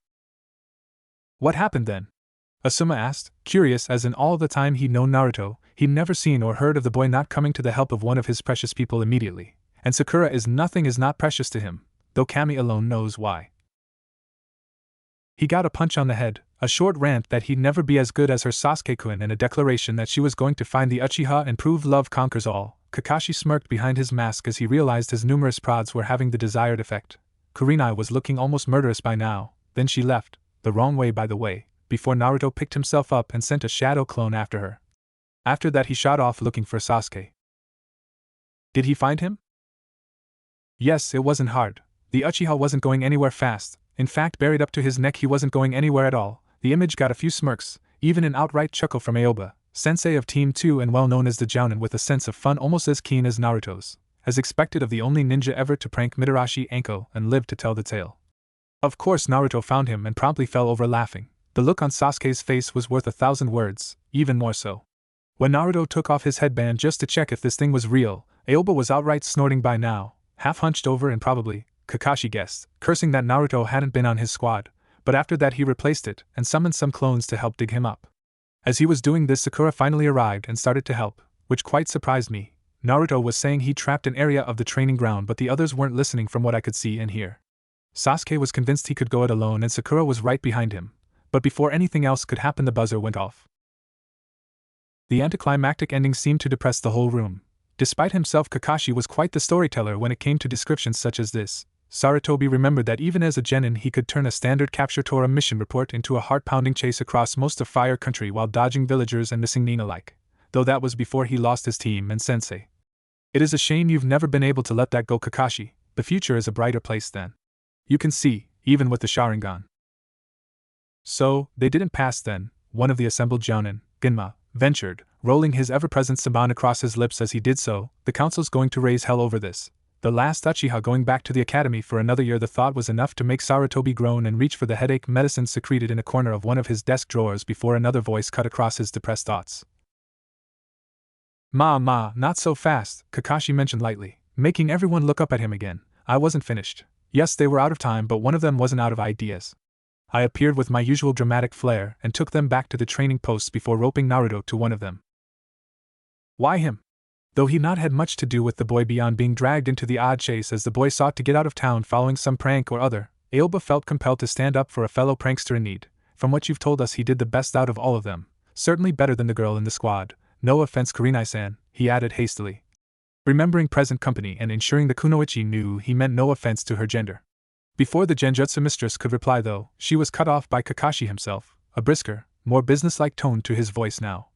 What happened then? Asuma asked, curious as in all the time he'd known Naruto, he'd never seen or heard of the boy not coming to the help of one of his precious people immediately. And Sakura is not precious to him, though Kami alone knows why. He got a punch on the head, a short rant that he'd never be as good as her Sasuke-kun and a declaration that she was going to find the Uchiha and prove love conquers all. Kakashi smirked behind his mask as he realized his numerous prods were having the desired effect. Kurenai was looking almost murderous by now, then she left, the wrong way by the way, before Naruto picked himself up and sent a shadow clone after her. After that he shot off looking for Sasuke. Did he find him? Yes, it wasn't hard. The Uchiha wasn't going anywhere fast, in fact buried up to his neck he wasn't going anywhere at all. The image got a few smirks, even an outright chuckle from Aoba, sensei of Team 2 and well known as the Jounin with a sense of fun almost as keen as Naruto's, as expected of the only ninja ever to prank Mitarashi Anko and live to tell the tale. Of course Naruto found him and promptly fell over laughing. The look on Sasuke's face was worth 1,000 words, even more so. When Naruto took off his headband just to check if this thing was real, Aoba was outright snorting by now, half hunched over and probably, Kakashi guessed, cursing that Naruto hadn't been on his squad, but after that he replaced it and summoned some clones to help dig him up. As he was doing this Sakura finally arrived and started to help, which quite surprised me. Naruto was saying he trapped an area of the training ground but the others weren't listening from what I could see and hear. Sasuke was convinced he could go it alone and Sakura was right behind him, but before anything else could happen the buzzer went off. The anticlimactic ending seemed to depress the whole room. Despite himself Kakashi was quite the storyteller when it came to descriptions such as this. Sarutobi remembered that even as a genin he could turn a standard capture Tora mission report into a heart-pounding chase across most of Fire Country while dodging villagers and missing Nin alike, though that was before he lost his team and sensei. It is a shame you've never been able to let that go, Kakashi. The future is a brighter place then. You can see, even with the Sharingan. So, they didn't pass then, one of the assembled Jounin, Ginma, ventured, rolling his ever-present saban across his lips as he did so. The council's going to raise hell over this. The last Uchiha going back to the academy for another year. The thought was enough to make Sarutobi groan and reach for the headache medicine secreted in a corner of one of his desk drawers before another voice cut across his depressed thoughts. Ma, not so fast, Kakashi mentioned lightly, making everyone look up at him again. I wasn't finished. Yes, they were out of time, but one of them wasn't out of ideas. I appeared with my usual dramatic flair and took them back to the training posts before roping Naruto to one of them. Why him? Though he not had much to do with the boy beyond being dragged into the odd chase as the boy sought to get out of town following some prank or other, Aoba felt compelled to stand up for a fellow prankster in need. From what you've told us, he did the best out of all of them. Certainly better than the girl in the squad. No offense, Kurenai-san, he added hastily, remembering present company and ensuring the kunoichi knew he meant no offense to her gender. Before the genjutsu mistress could reply, though, she was cut off by Kakashi himself, a brisker, more businesslike tone to his voice now.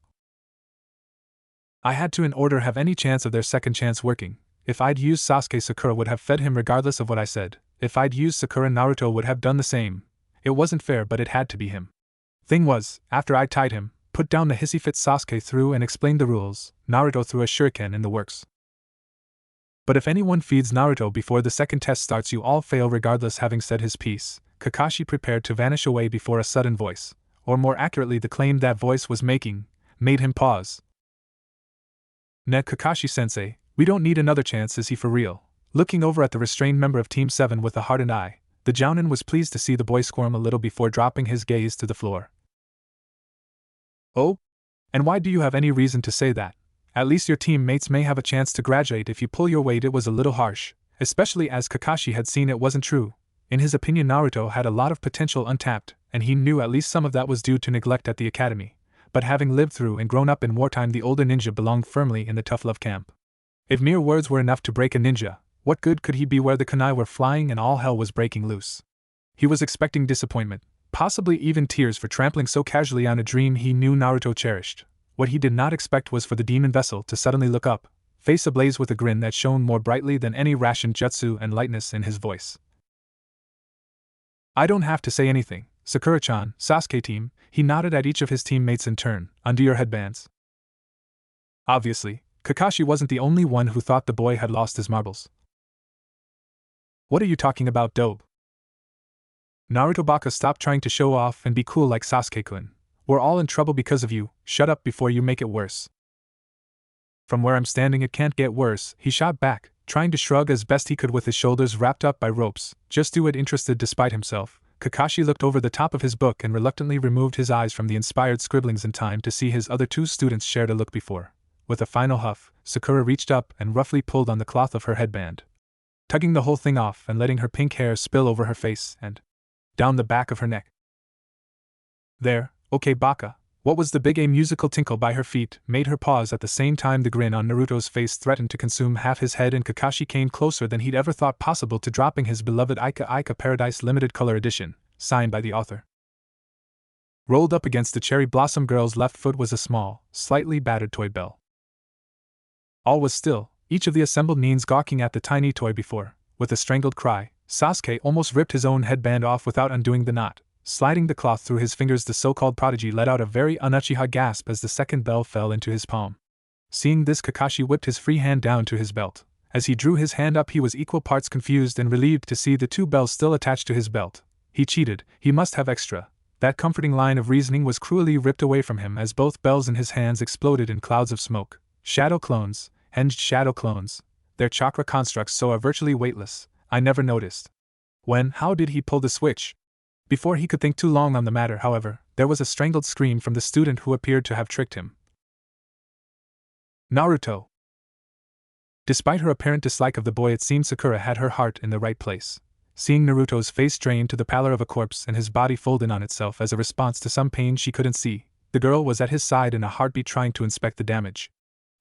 I had to in order have any chance of their second chance working. If I'd used Sasuke, Sakura would have fed him regardless of what I said. If I'd used Sakura, Naruto would have done the same. It wasn't fair, but it had to be him. Thing was, after I tied him, put down the hissy fit Sasuke threw and explained the rules, Naruto threw a shuriken in the works. But if anyone feeds Naruto before the second test starts, you all fail regardless. Having said his piece, Kakashi prepared to vanish away before a sudden voice, or more accurately the claim that voice was making, made him pause. Ne, Kakashi-sensei, we don't need another chance, is he for real? Looking over at the restrained member of Team 7 with a hardened eye, the Jounin was pleased to see the boy squirm a little before dropping his gaze to the floor. Oh? And why do you have any reason to say that? At least your teammates may have a chance to graduate if you pull your weight. It was a little harsh, especially as Kakashi had seen it wasn't true. In his opinion, Naruto had a lot of potential untapped, and he knew at least some of that was due to neglect at the academy. But having lived through and grown up in wartime, the older ninja belonged firmly in the tough love camp. If mere words were enough to break a ninja, what good could he be where the kunai were flying and all hell was breaking loose? He was expecting disappointment, possibly even tears for trampling so casually on a dream he knew Naruto cherished. What he did not expect was for the demon vessel to suddenly look up, face ablaze with a grin that shone more brightly than any rationed jutsu and lightness in his voice. I don't have to say anything, Sakura-chan, Sasuke team, he nodded at each of his teammates in turn, undo your headbands. Obviously, Kakashi wasn't the only one who thought the boy had lost his marbles. What are you talking about, Dobe? Naruto Baka, stop trying to show off and be cool like Sasuke-kun. We're all in trouble because of you. Shut up before you make it worse. From where I'm standing it can't get worse, he shot back, trying to shrug as best he could with his shoulders wrapped up by ropes. Just do it. Interested despite himself, Kakashi looked over the top of his book and reluctantly removed his eyes from the inspired scribblings in time to see his other two students shared a look before. With a final huff, Sakura reached up and roughly pulled on the cloth of her headband, tugging the whole thing off and letting her pink hair spill over her face and down the back of her neck. There, okay Baka, what was the big? A musical tinkle by her feet made her pause. At the same time the grin on Naruto's face threatened to consume half his head, and Kakashi came closer than he'd ever thought possible to dropping his beloved Ica Ica Paradise Limited Color Edition, signed by the author. Rolled up against the Cherry Blossom girl's left foot was a small, slightly battered toy bell. All was still, each of the assembled neens gawking at the tiny toy before. With a strangled cry, Sasuke almost ripped his own headband off without undoing the knot. Sliding the cloth through his fingers, the so-called prodigy let out a very un-Uchiha gasp as the second bell fell into his palm. Seeing this, Kakashi whipped his free hand down to his belt. As he drew his hand up, he was equal parts confused and relieved to see the two bells still attached to his belt. He cheated, he must have extra. That comforting line of reasoning was cruelly ripped away from him as both bells in his hands exploded in clouds of smoke. Shadow clones, hinged shadow clones. Their chakra constructs so are virtually weightless. I never noticed. How did he pull the switch? Before he could think too long on the matter, however, there was a strangled scream from the student who appeared to have tricked him. Naruto! Despite her apparent dislike of the boy, it seemed Sakura had her heart in the right place. Seeing Naruto's face drain to the pallor of a corpse and his body fold in on itself as a response to some pain she couldn't see, the girl was at his side in a heartbeat trying to inspect the damage.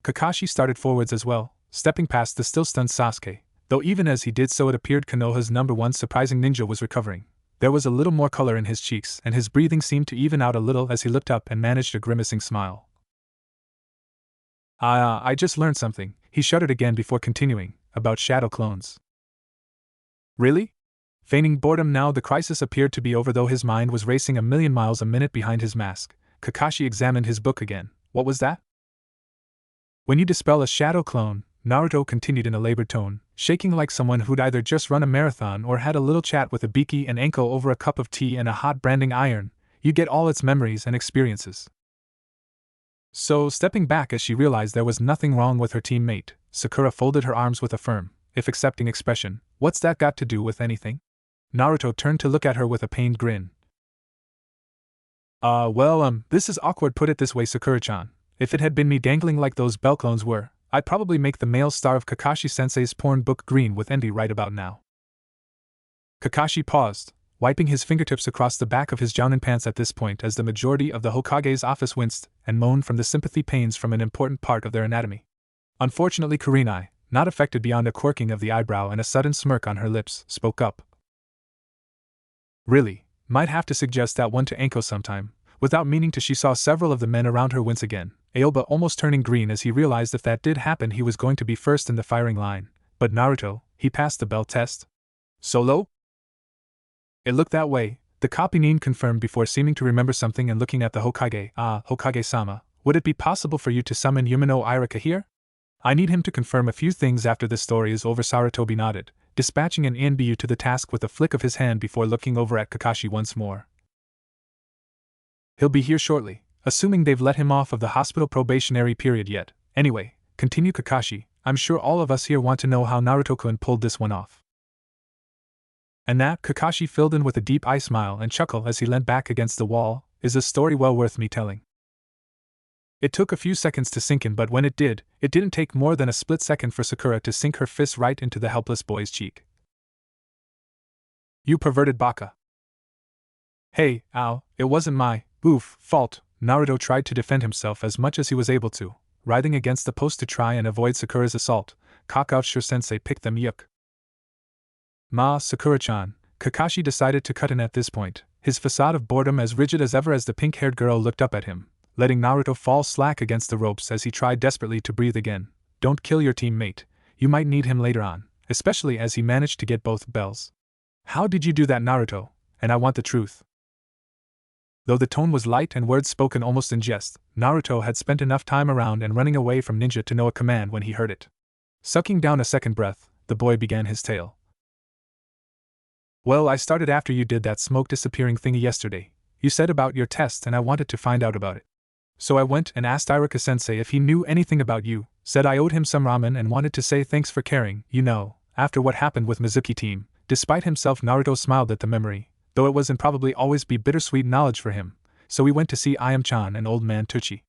Kakashi started forwards as well, stepping past the still stunned Sasuke, though even as he did so it appeared Konoha's #1 surprising ninja was recovering. There was a little more color in his cheeks and his breathing seemed to even out a little as he looked up and managed a grimacing smile. I just learned something, he shuddered again before continuing, about shadow clones. Really? Feigning boredom now the crisis appeared to be over, though his mind was racing a million miles a minute behind his mask. Kakashi examined his book again, What was that? When you dispel a shadow clone, Naruto continued in a labored tone, shaking like someone who'd either just run a marathon or had a little chat with a Biki and Enko over a cup of tea and a hot branding iron, you get all its memories and experiences. So, stepping back as she realized there was nothing wrong with her teammate, Sakura folded her arms with a firm, if accepting expression. What's that got to do with anything? Naruto turned to look at her with a pained grin. This is awkward. Put it this way, Sakura-chan. If it had been me dangling like those bell clones were, I'd probably make the male star of Kakashi-sensei's porn book green with envy right about now. Kakashi paused, wiping his fingertips across the back of his jounin pants at this point as the majority of the Hokage's office winced and moaned from the sympathy pains from an important part of their anatomy. Unfortunately, Kurenai, not affected beyond a quirking of the eyebrow and a sudden smirk on her lips, spoke up. Really, might have to suggest that one to Anko sometime. Without meaning to, she saw several of the men around her wince again, Aoba almost turning green as he realized if that did happen he was going to be first in the firing line. But Naruto, he passed the bell test? Solo? It looked that way, the Kopinin confirmed before seeming to remember something and looking at the Hokage. Hokage-sama, would it be possible for you to summon Yumino Irika here? I need him to confirm a few things after this story is over. Sarutobi nodded, dispatching an Inbyu to the task with a flick of his hand before looking over at Kakashi once more. He'll be here shortly, assuming they've let him off of the hospital probationary period yet. Anyway, continue Kakashi, I'm sure all of us here want to know how Naruto-kun pulled this one off. And that, Kakashi filled in with a deep eye smile and chuckle as he leant back against the wall, is a story well worth me telling. It took a few seconds to sink in, but when it did, it didn't take more than a split second for Sakura to sink her fist right into the helpless boy's cheek. You perverted baka. Hey, ow, it wasn't my fault. Naruto tried to defend himself as much as he was able to, writhing against the post to try and avoid Sakura's assault. Kakashi-sensei picked them yuck. Sakura-chan, Kakashi decided to cut in at this point, his facade of boredom as rigid as ever as the pink-haired girl looked up at him, letting Naruto fall slack against the ropes as he tried desperately to breathe again. Don't kill your teammate, you might need him later on, especially as he managed to get both bells. How did you do that, Naruto? And I want the truth. Though the tone was light and words spoken almost in jest, Naruto had spent enough time around and running away from ninja to know a command when he heard it. Sucking down a second breath, the boy began his tale. Well, I started after you did that smoke disappearing thingy yesterday. You said about your test and I wanted to find out about it. So I went and asked Irika-sensei if he knew anything about you, said I owed him some ramen and wanted to say thanks for caring, after what happened with Mizuki team. Despite himself, Naruto smiled at the memory, though it was and probably always be bittersweet knowledge for him, so we went to see Ayam-chan and old man Tucci.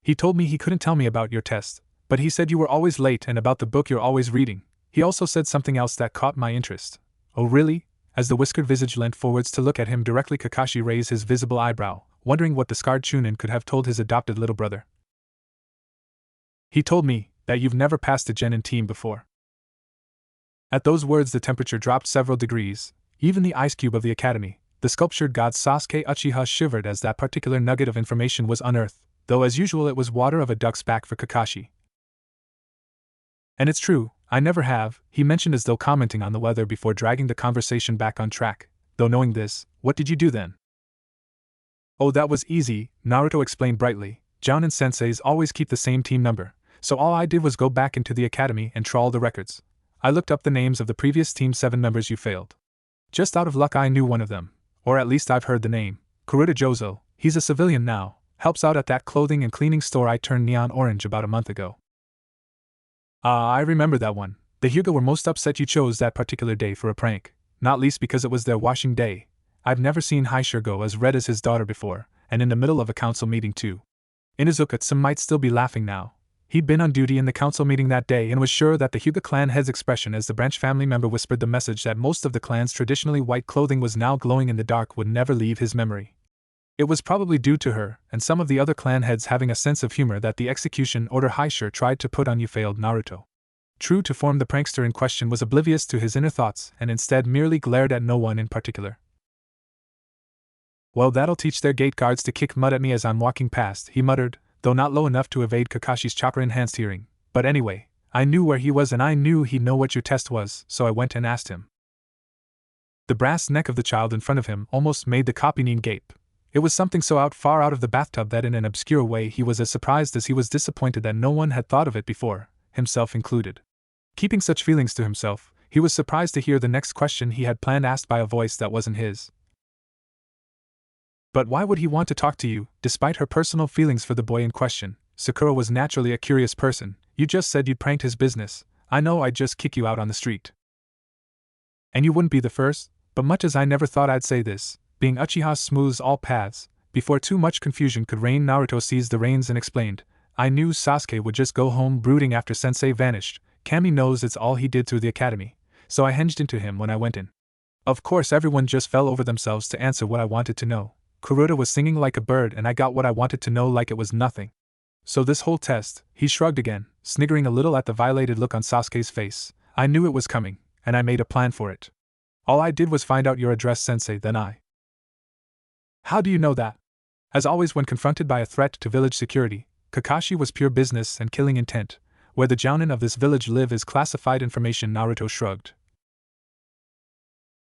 He told me he couldn't tell me about your test, but he said you were always late and about the book you're always reading. He also said something else that caught my interest. Oh really? As the whiskered visage leant forwards to look at him directly, Kakashi raised his visible eyebrow, wondering what the scarred Chunin could have told his adopted little brother. He told me that you've never passed a genin team before. At those words the temperature dropped several degrees. Even the ice cube of the academy, the sculptured god Sasuke Uchiha, shivered as that particular nugget of information was unearthed, though as usual it was water of a duck's back for Kakashi. And it's true, I never have, he mentioned as though commenting on the weather before dragging the conversation back on track. Though knowing this, what did you do then? Oh, that was easy, Naruto explained brightly. Jounin senseis always keep the same team number, so all I did was go back into the academy and trawl the records. I looked up the names of the previous Team 7 members you failed. Just out of luck I knew one of them, or at least I've heard the name, Kuruta Jozo. He's a civilian now, helps out at that clothing and cleaning store I turned neon orange about a month ago. I remember that one. The Hyuga were most upset you chose that particular day for a prank, not least because it was their washing day. I've never seen Haishir go as red as his daughter before, and in the middle of a council meeting too. Inuzuka-san might still be laughing now. He'd been on duty in the council meeting that day and was sure that the Hyuga clan head's expression as the branch family member whispered the message that most of the clan's traditionally white clothing was now glowing in the dark would never leave his memory. It was probably due to her and some of the other clan heads having a sense of humor that the execution order Haishir tried to put on you failed Naruto. True to form, the prankster in question was oblivious to his inner thoughts and instead merely glared at no one in particular. Well, that'll teach their gate guards to kick mud at me as I'm walking past, he muttered, though not low enough to evade Kakashi's chakra-enhanced hearing. But anyway, I knew where he was and I knew he'd know what your test was, so I went and asked him. The brass neck of the child in front of him almost made the Kopinin gape. It was something so far out of the bathtub that in an obscure way he was as surprised as he was disappointed that no one had thought of it before, himself included. Keeping such feelings to himself, he was surprised to hear the next question he had planned asked by a voice that wasn't his. But why would he want to talk to you, despite her personal feelings for the boy in question? Sakura was naturally a curious person. You just said you'd pranked his business. I know I'd just kick you out on the street. And you wouldn't be the first, but much as I never thought I'd say this, being Uchiha smooths all paths, before too much confusion could reign, Naruto seized the reins and explained, I knew Sasuke would just go home brooding after Sensei vanished. Kami knows it's all he did through the academy, so I hinged into him when I went in. Of course everyone just fell over themselves to answer what I wanted to know. Kuruta was singing like a bird and I got what I wanted to know like it was nothing. So this whole test, he shrugged again, sniggering a little at the violated look on Sasuke's face. I knew it was coming, and I made a plan for it. All I did was find out your address, Sensei, then I. How do you know that? As always when confronted by a threat to village security, Kakashi was pure business and killing intent. Where the jounin of this village live is classified information. Naruto shrugged.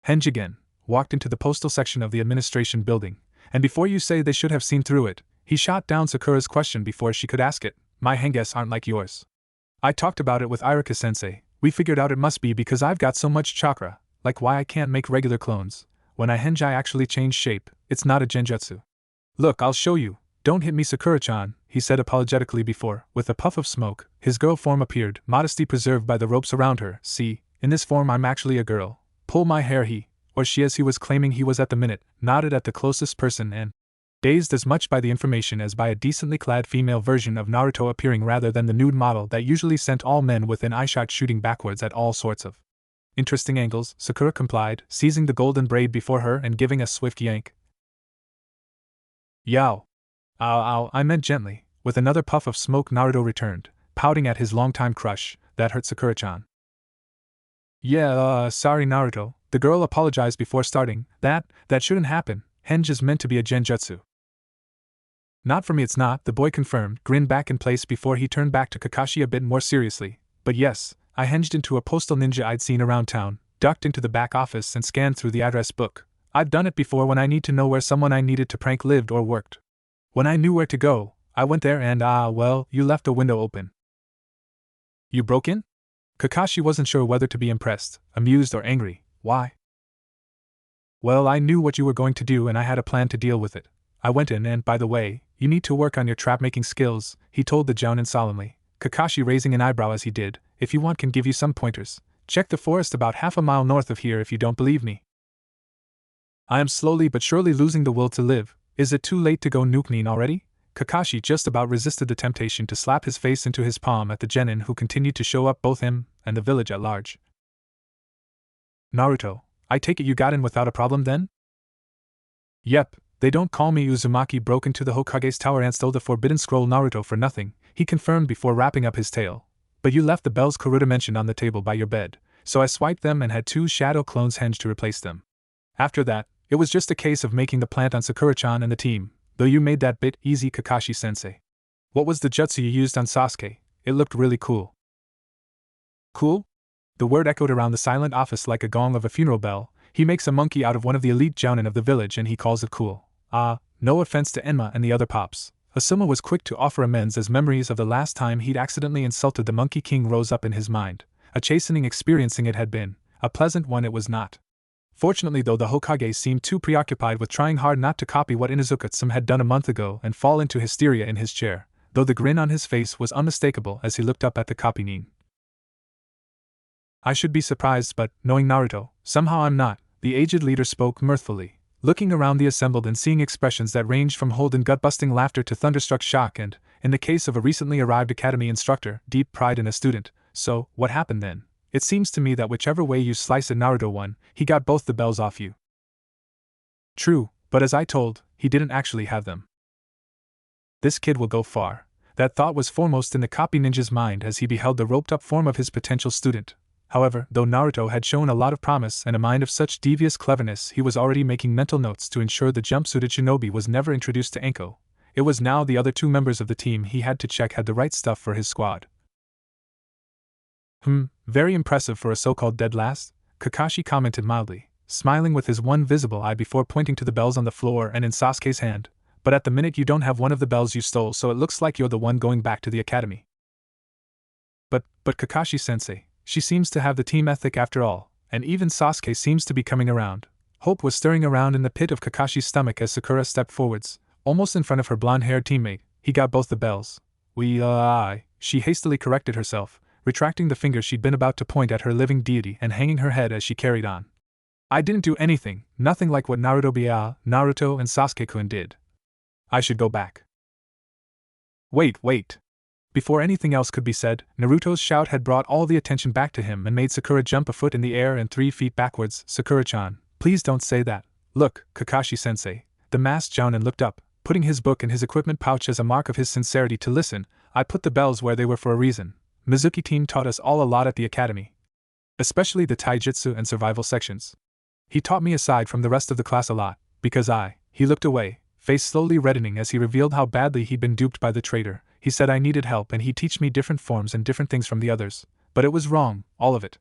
Henge again walked into the postal section of the administration building, and before you say they should have seen through it, he shot down Sakura's question before she could ask it. My henges aren't like yours. I talked about it with Iruka-sensei. We figured out it must be because I've got so much chakra, like why I can't make regular clones. When I henge I actually change shape, it's not a genjutsu. Look, I'll show you. Don't hit me, Sakura-chan, he said apologetically before, with a puff of smoke, his girl form appeared, modesty preserved by the ropes around her. See, in this form I'm actually a girl. Pull my hair. He, or she as he was claiming he was at the minute, nodded at the closest person and, dazed as much by the information as by a decently clad female version of Naruto appearing rather than the nude model that usually sent all men within eyeshot shooting backwards at all sorts of interesting angles, Sakura complied, seizing the golden braid before her and giving a swift yank. Yow. Ow, I meant gently. With another puff of smoke, Naruto returned, pouting at his longtime crush. That hurt, Sakura-chan. Yeah, sorry, Naruto. The girl apologized before starting. That shouldn't happen. Henge is meant to be a genjutsu. Not for me, it's not, the boy confirmed, grinned back in place before he turned back to Kakashi a bit more seriously. But yes, I henged into a postal ninja I'd seen around town, ducked into the back office and scanned through the address book. I've done it before when I need to know where someone I needed to prank lived or worked. When I knew where to go, I went there and well, you left a window open. You broke in? Kakashi wasn't sure whether to be impressed, amused or angry. Why? Well, I knew what you were going to do and I had a plan to deal with it. I went in and, by the way, you need to work on your trap-making skills, he told the jounin solemnly, Kakashi raising an eyebrow as he did. If you want, can give you some pointers. Check the forest about half a mile north of here if you don't believe me. I am slowly but surely losing the will to live. Is it too late to go nuke-nin already? Kakashi just about resisted the temptation to slap his face into his palm at the genin who continued to show up, both him and the village at large. Naruto, I take it you got in without a problem then? Yep, they don't call me Uzumaki. Broke into the Hokage's tower and stole the forbidden scroll, Naruto, for nothing, he confirmed before wrapping up his tale. But you left the bells Kuruta mentioned on the table by your bed, so I swiped them and had 2 shadow clones henge to replace them. After that, it was just a case of making the plant on Sakura-chan and the team, though you made that bit easy, Kakashi-sensei. What was the jutsu you used on Sasuke? It looked really cool. Cool? The word echoed around the silent office like a gong of a funeral bell. He makes a monkey out of one of the elite jounin of the village and he calls it cool. No offense to Enma and the other pops. Asuma was quick to offer amends as memories of the last time he'd accidentally insulted the Monkey King rose up in his mind. A chastening experiencing it had been. A pleasant one it was not. Fortunately though, the Hokage seemed too preoccupied with trying hard not to copy what Inuzuka-tsum had done a month ago and fall into hysteria in his chair, though the grin on his face was unmistakable as he looked up at the copy-nin. I should be surprised, but, knowing Naruto, somehow I'm not, the aged leader spoke mirthfully, looking around the assembled and seeing expressions that ranged from holden gut-busting laughter to thunderstruck shock and, in the case of a recently arrived academy instructor, deep pride in a student. So, what happened then? It seems to me that whichever way you slice it, Naruto won. He got both the bells off you. True, but as I told, he didn't actually have them. This kid will go far. That thought was foremost in the copy ninja's mind as he beheld the roped-up form of his potential student. However, though Naruto had shown a lot of promise and a mind of such devious cleverness, he was already making mental notes to ensure the jumpsuited shinobi was never introduced to Anko. It was now the other 2 members of the team he had to check had the right stuff for his squad. Very impressive for a so-called dead last, Kakashi commented mildly. smiling with his one visible eye before pointing to the bells on the floor and in Sasuke's hand. But at the minute you don't have one of the bells you stole, so it looks like you're the one going back to the academy. But Kakashi-sensei, she seems to have the team ethic after all, and even Sasuke seems to be coming around. Hope was stirring around in the pit of Kakashi's stomach as Sakura stepped forwards, almost in front of her blonde-haired teammate. He got both the bells. She hastily corrected herself, retracting the finger she'd been about to point at her living deity and hanging her head as she carried on. I didn't do anything, nothing like what Naruto and Sasuke-kun did. I should go back. Wait. Before anything else could be said, Naruto's shout had brought all the attention back to him and made Sakura jump a foot in the air and 3 feet backwards. Sakura-chan, please don't say that. Look, Kakashi-sensei. The masked jounin looked up, putting his book in his equipment pouch as a mark of his sincerity to listen. I put the bells where they were for a reason. Mizuki-team taught us all a lot at the academy. Especially the taijutsu and survival sections. He taught me aside from the rest of the class a lot, because he looked away, face slowly reddening as he revealed how badly he'd been duped by the traitor. He said I needed help and he'd teach me different forms and different things from the others. But it was wrong, all of it.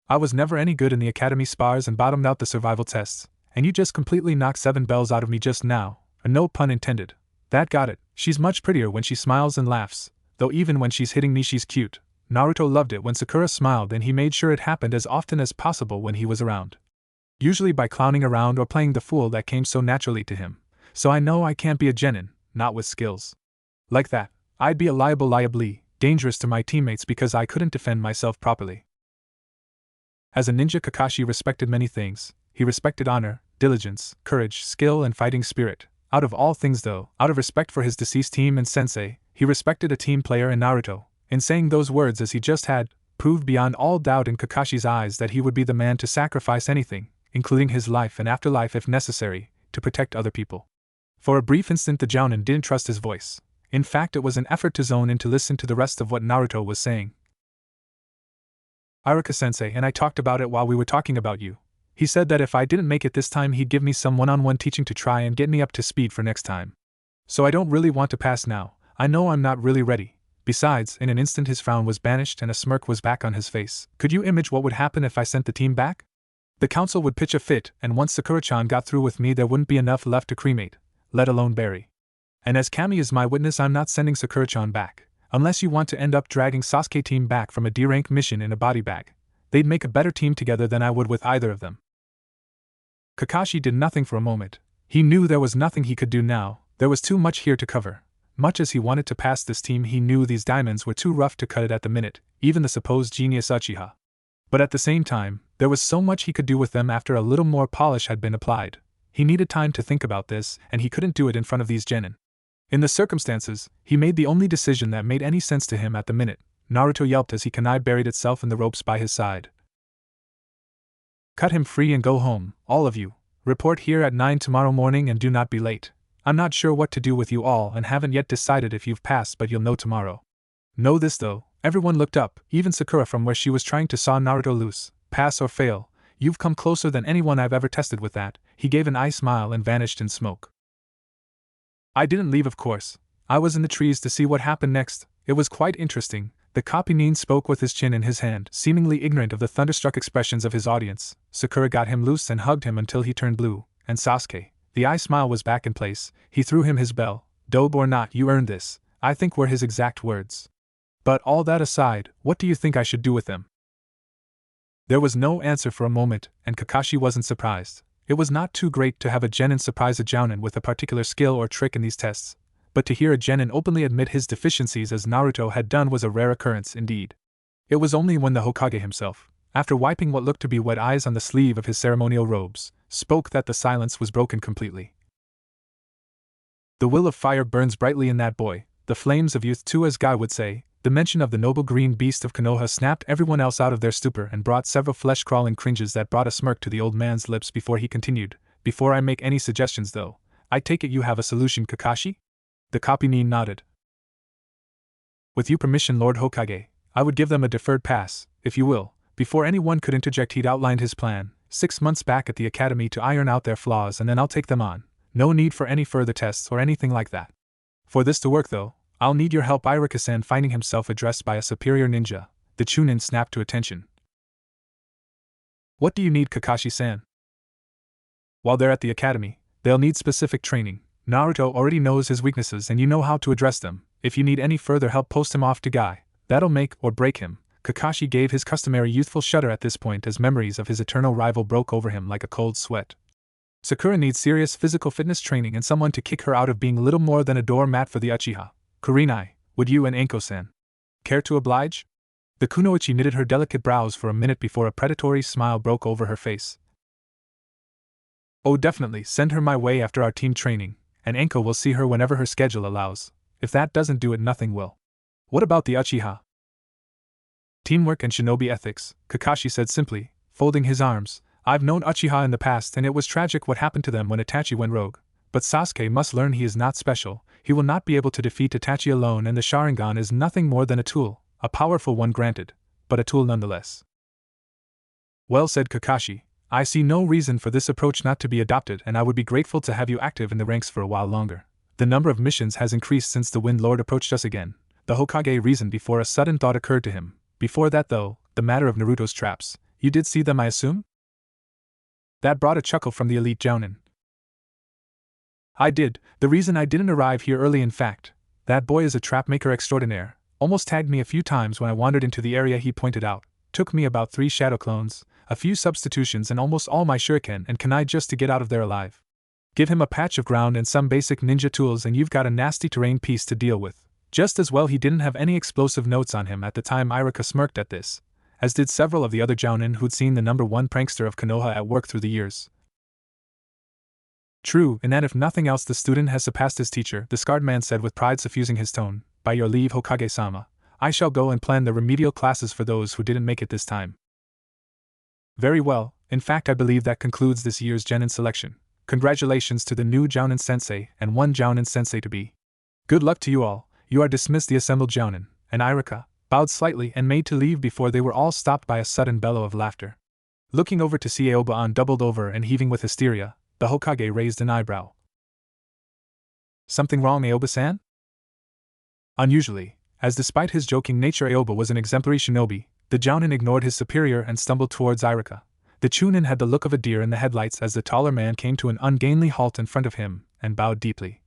I was never any good in the academy spars and bottomed out the survival tests, and you just completely knocked 7 bells out of me just now, a no pun intended. That got it. She's much prettier when she smiles and laughs, though even when she's hitting me she's cute. Naruto loved it when Sakura smiled and he made sure it happened as often as possible when he was around. Usually by clowning around or playing the fool that came so naturally to him. So I know I can't be a genin, not with skills like that. I'd be a liably dangerous to my teammates because I couldn't defend myself properly. As a ninja, Kakashi respected many things. He respected honor, diligence, courage, skill, and fighting spirit. Out of all things though, out of respect for his deceased team and sensei, he respected a team player in Naruto. In saying those words as he just had, proved beyond all doubt in Kakashi's eyes that he would be the man to sacrifice anything, including his life and afterlife if necessary, to protect other people. For a brief instant the jounin didn't trust his voice. In fact, it was an effort to zone in to listen to the rest of what Naruto was saying. Iruka-sensei and I talked about it while we were talking about you. He said that if I didn't make it this time he'd give me some one-on-one teaching to try and get me up to speed for next time. So I don't really want to pass now. I know I'm not really ready. Besides, in an instant his frown was banished and a smirk was back on his face. Could you imagine what would happen if I sent the team back? The council would pitch a fit, and once Sakura-chan got through with me there wouldn't be enough left to cremate, let alone bury. And as Kami is my witness, I'm not sending Sakura-chan back, unless you want to end up dragging Sasuke team back from a D-rank mission in a body bag. They'd make a better team together than I would with either of them. Kakashi did nothing for a moment. He knew there was nothing he could do now. There was too much here to cover. Much as he wanted to pass this team, he knew these diamonds were too rough to cut it at the minute, even the supposed genius Uchiha. But at the same time, there was so much he could do with them after a little more polish had been applied. He needed time to think about this, and he couldn't do it in front of these genin. In the circumstances, he made the only decision that made any sense to him at the minute. Naruto yelped as his kunai buried itself in the ropes by his side. Cut him free and go home, all of you. Report here at 9 tomorrow morning and do not be late. I'm not sure what to do with you all and haven't yet decided if you've passed, but you'll know tomorrow. Know this though, everyone looked up, even Sakura from where she was trying to saw Naruto loose. Pass or fail, you've come closer than anyone I've ever tested with that. He gave an eye smile and vanished in smoke. I didn't leave, of course. I was in the trees to see what happened next. It was quite interesting. The Kopinin spoke with his chin in his hand, seemingly ignorant of the thunderstruck expressions of his audience. Sakura got him loose and hugged him until he turned blue, and Sasuke, the eye smile was back in place. He threw him his bell. Dope or not, you earned this, I think were his exact words. But all that aside, what do you think I should do with them? There was no answer for a moment, and Kakashi wasn't surprised. It was not too great to have a genin surprise a jounin with a particular skill or trick in these tests, but to hear a genin openly admit his deficiencies as Naruto had done was a rare occurrence indeed. It was only when the Hokage himself, after wiping what looked to be wet eyes on the sleeve of his ceremonial robes, spoke that the silence was broken completely. The will of fire burns brightly in that boy, the flames of youth too, as Guy would say. The mention of the noble green beast of Konoha snapped everyone else out of their stupor and brought several flesh-crawling cringes that brought a smirk to the old man's lips before he continued. Before I make any suggestions though, I take it you have a solution, Kakashi? The Kopinin nodded. With your permission, Lord Hokage, I would give them a deferred pass, if you will. Before anyone could interject, he'd outlined his plan, 6 months back at the academy, to iron out their flaws, and then I'll take them on. No need for any further tests or anything like that. For this to work though, I'll need your help. Iruka-san, finding himself addressed by a superior ninja, the Chunin snapped to attention. What do you need, Kakashi-san? While they're at the academy, they'll need specific training. Naruto already knows his weaknesses and you know how to address them. If you need any further help, post him off to Guy. That'll make or break him. Kakashi gave his customary youthful shudder at this point as memories of his eternal rival broke over him like a cold sweat. Sakura needs serious physical fitness training and someone to kick her out of being little more than a doormat for the Uchiha. Kurenai, would you and Anko-san care to oblige? The kunoichi knitted her delicate brows for a minute before a predatory smile broke over her face. Oh, definitely, send her my way after our team training, and Anko will see her whenever her schedule allows. If that doesn't do it, nothing will. What about the Uchiha? Teamwork and shinobi ethics, Kakashi said simply, folding his arms. I've known Uchiha in the past and it was tragic what happened to them when Itachi went rogue. But Sasuke must learn he is not special, he will not be able to defeat Itachi alone, and the Sharingan is nothing more than a tool, a powerful one granted, but a tool nonetheless. Well said, Kakashi. I see no reason for this approach not to be adopted, and I would be grateful to have you active in the ranks for a while longer. The number of missions has increased since the Wind Lord approached us again. The Hokage reasoned before a sudden thought occurred to him. Before that though, the matter of Naruto's traps, you did see them, I assume? That brought a chuckle from the elite Jounin. I did. The reason I didn't arrive here early, in fact. That boy is a trap maker extraordinaire. Almost tagged me a few times when I wandered into the area he pointed out. Took me about 3 shadow clones, a few substitutions and almost all my shuriken and kunai just to get out of there alive. Give him a patch of ground and some basic ninja tools and you've got a nasty terrain piece to deal with. Just as well he didn't have any explosive notes on him at the time. Irika smirked at this, as did several of the other Jounin who'd seen the #1 prankster of Konoha at work through the years. True, in that if nothing else the student has surpassed his teacher, the scarred man said with pride suffusing his tone. By your leave, Hokage-sama, I shall go and plan the remedial classes for those who didn't make it this time. Very well, in fact I believe that concludes this year's Genin selection. Congratulations to the new Jounin sensei and one Jounin sensei to be. Good luck to you all, you are dismissed. The assembled Jounin, and Irika, bowed slightly and made to leave before they were all stopped by a sudden bellow of laughter. Looking over to see Aoba doubled over and heaving with hysteria, the Hokage raised an eyebrow. Something wrong, Aoba-san? Unusually, as despite his joking nature Aoba was an exemplary shinobi, the Jounin ignored his superior and stumbled towards Irika. The Chunin had the look of a deer in the headlights as the taller man came to an ungainly halt in front of him and bowed deeply.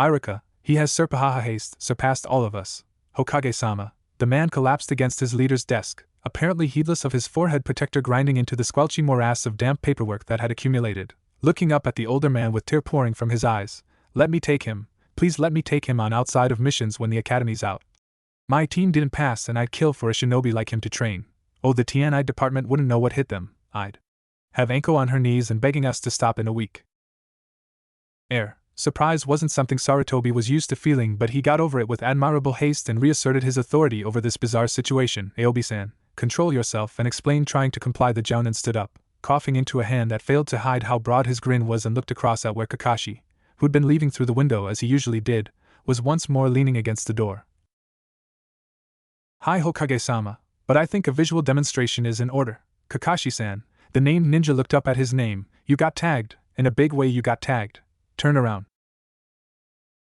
Irika, he has surpassed all of us. Hokage-sama. The man collapsed against his leader's desk, apparently heedless of his forehead protector grinding into the squelchy morass of damp paperwork that had accumulated. Looking up at the older man with tear pouring from his eyes. Let me take him. Please let me take him on outside of missions when the academy's out. My team didn't pass and I'd kill for a shinobi like him to train. Oh, the TNI department wouldn't know what hit them. I'd have Anko on her knees and begging us to stop in a week. Surprise wasn't something Sarutobi was used to feeling, but he got over it with admirable haste and reasserted his authority over this bizarre situation. Aobi-san, control yourself and explain. Trying to comply, the Jounin stood up, coughing into a hand that failed to hide how broad his grin was, and looked across at where Kakashi, who'd been leaving through the window as he usually did, was once more leaning against the door. Hi Hokage-sama, but I think a visual demonstration is in order. Kakashi-san, the named ninja looked up at his name. You got tagged, in a big way you got tagged. Turn around.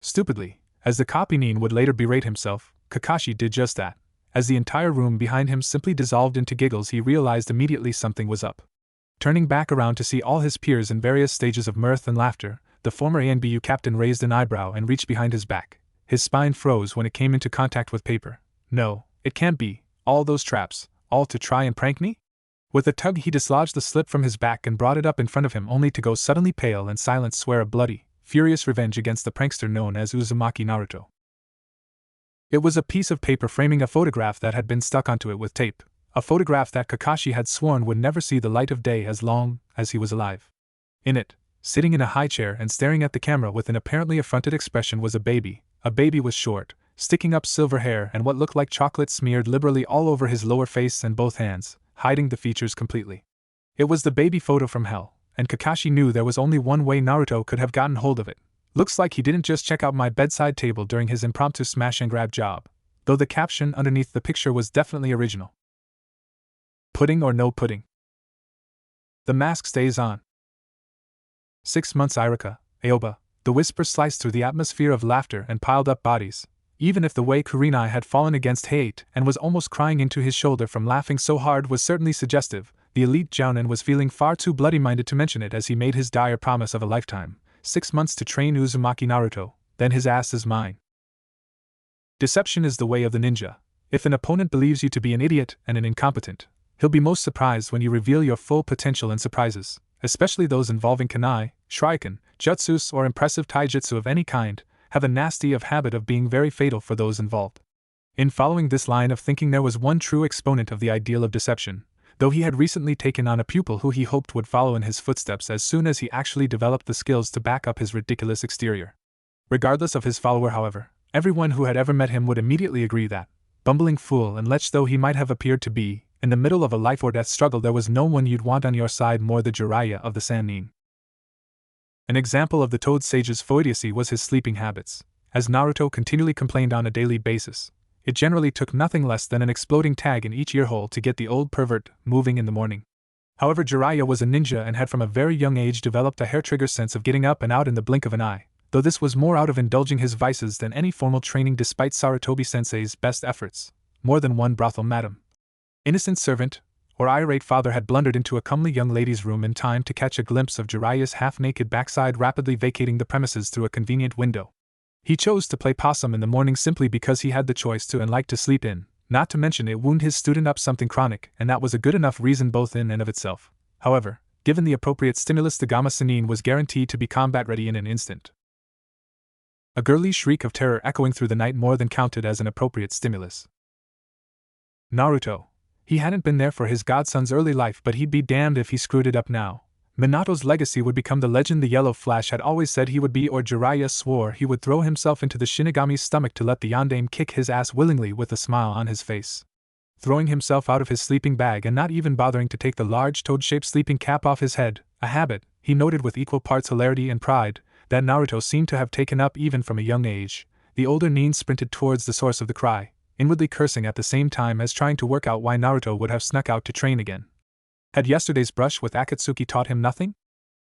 Stupidly, as the copy-nin would later berate himself, Kakashi did just that. As the entire room behind him simply dissolved into giggles, he realized immediately something was up. Turning back around to see all his peers in various stages of mirth and laughter, the former ANBU captain raised an eyebrow and reached behind his back. His spine froze when it came into contact with paper. No, it can't be. All those traps, all to try and prank me? With a tug he dislodged the slip from his back and brought it up in front of him, only to go suddenly pale and silent, swear a bloody, furious revenge against the prankster known as Uzumaki Naruto. It was a piece of paper framing a photograph that had been stuck onto it with tape, a photograph that Kakashi had sworn would never see the light of day as long as he was alive. In it, sitting in a high chair and staring at the camera with an apparently affronted expression, was a baby with short, sticking up silver hair and what looked like chocolate smeared liberally all over his lower face and both hands, hiding the features completely. It was the baby photo from hell, and Kakashi knew there was only one way Naruto could have gotten hold of it. Looks like he didn't just check out my bedside table during his impromptu smash and grab job, though the caption underneath the picture was definitely original. Pudding or no pudding? The mask stays on. 6 months. Irika, Aoba, the whisper sliced through the atmosphere of laughter and piled up bodies. Even if the way Kurenai had fallen against Hate and was almost crying into his shoulder from laughing so hard was certainly suggestive, the elite Jounin was feeling far too bloody-minded to mention it as he made his dire promise of a lifetime, 6 months to train Uzumaki Naruto, then his ass is mine. Deception is the way of the ninja. If an opponent believes you to be an idiot and an incompetent, he'll be most surprised when you reveal your full potential and surprises, especially those involving kanai, shuriken, jutsus or impressive taijutsu of any kind, have a nasty habit of being very fatal for those involved. In following this line of thinking there was one true exponent of the ideal of deception, though he had recently taken on a pupil who he hoped would follow in his footsteps as soon as he actually developed the skills to back up his ridiculous exterior. Regardless of his follower, however, everyone who had ever met him would immediately agree that, bumbling fool and lech though he might have appeared to be, in the middle of a life-or-death struggle there was no one you'd want on your side more the Jiraiya of the Sannin. An example of the Toad Sage's foidiacy was his sleeping habits. As Naruto continually complained on a daily basis, it generally took nothing less than an exploding tag in each earhole to get the old pervert moving in the morning. However, Jiraiya was a ninja and had from a very young age developed a hair-trigger sense of getting up and out in the blink of an eye, though this was more out of indulging his vices than any formal training despite Sarutobi-sensei's best efforts. More than one brothel madam, innocent servant, or irate father had blundered into a comely young lady's room in time to catch a glimpse of Jiraiya's half-naked backside rapidly vacating the premises through a convenient window. He chose to play possum in the morning simply because he had the choice to and liked to sleep in, not to mention it wound his student up something chronic, and that was a good enough reason both in and of itself. However, given the appropriate stimulus, the Gamma Sannin was guaranteed to be combat-ready in an instant. A girlish shriek of terror echoing through the night more than counted as an appropriate stimulus. Naruto. He hadn't been there for his godson's early life, but he'd be damned if he screwed it up now. Minato's legacy would become the legend the Yellow Flash had always said he would be, or Jiraiya swore he would throw himself into the Shinigami's stomach to let the Yondaime kick his ass willingly with a smile on his face. Throwing himself out of his sleeping bag and not even bothering to take the large toad-shaped sleeping cap off his head, a habit, he noted with equal parts hilarity and pride, that Naruto seemed to have taken up even from a young age, the older Nin sprinted towards the source of the cry, inwardly cursing at the same time as trying to work out why Naruto would have snuck out to train again. Had yesterday's brush with Akatsuki taught him nothing?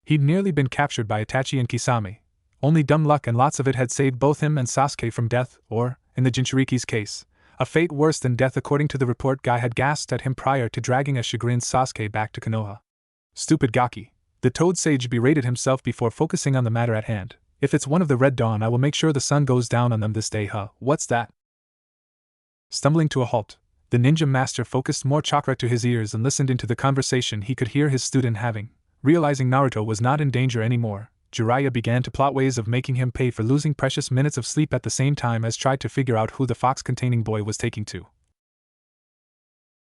He'd nearly been captured by Itachi and Kisame. Only dumb luck and lots of it had saved both him and Sasuke from death, or, in the Jinchuriki's case, a fate worse than death according to the report Guy had gasped at him prior to dragging a chagrined Sasuke back to Konoha. Stupid Gaki. The Toad Sage berated himself before focusing on the matter at hand. If it's one of the Red Dawn, I will make sure the sun goes down on them this day, huh? What's that? Stumbling to a halt, the ninja master focused more chakra to his ears and listened into the conversation he could hear his student having. Realizing Naruto was not in danger anymore, Jiraiya began to plot ways of making him pay for losing precious minutes of sleep at the same time as tried to figure out who the fox-containing boy was taking to.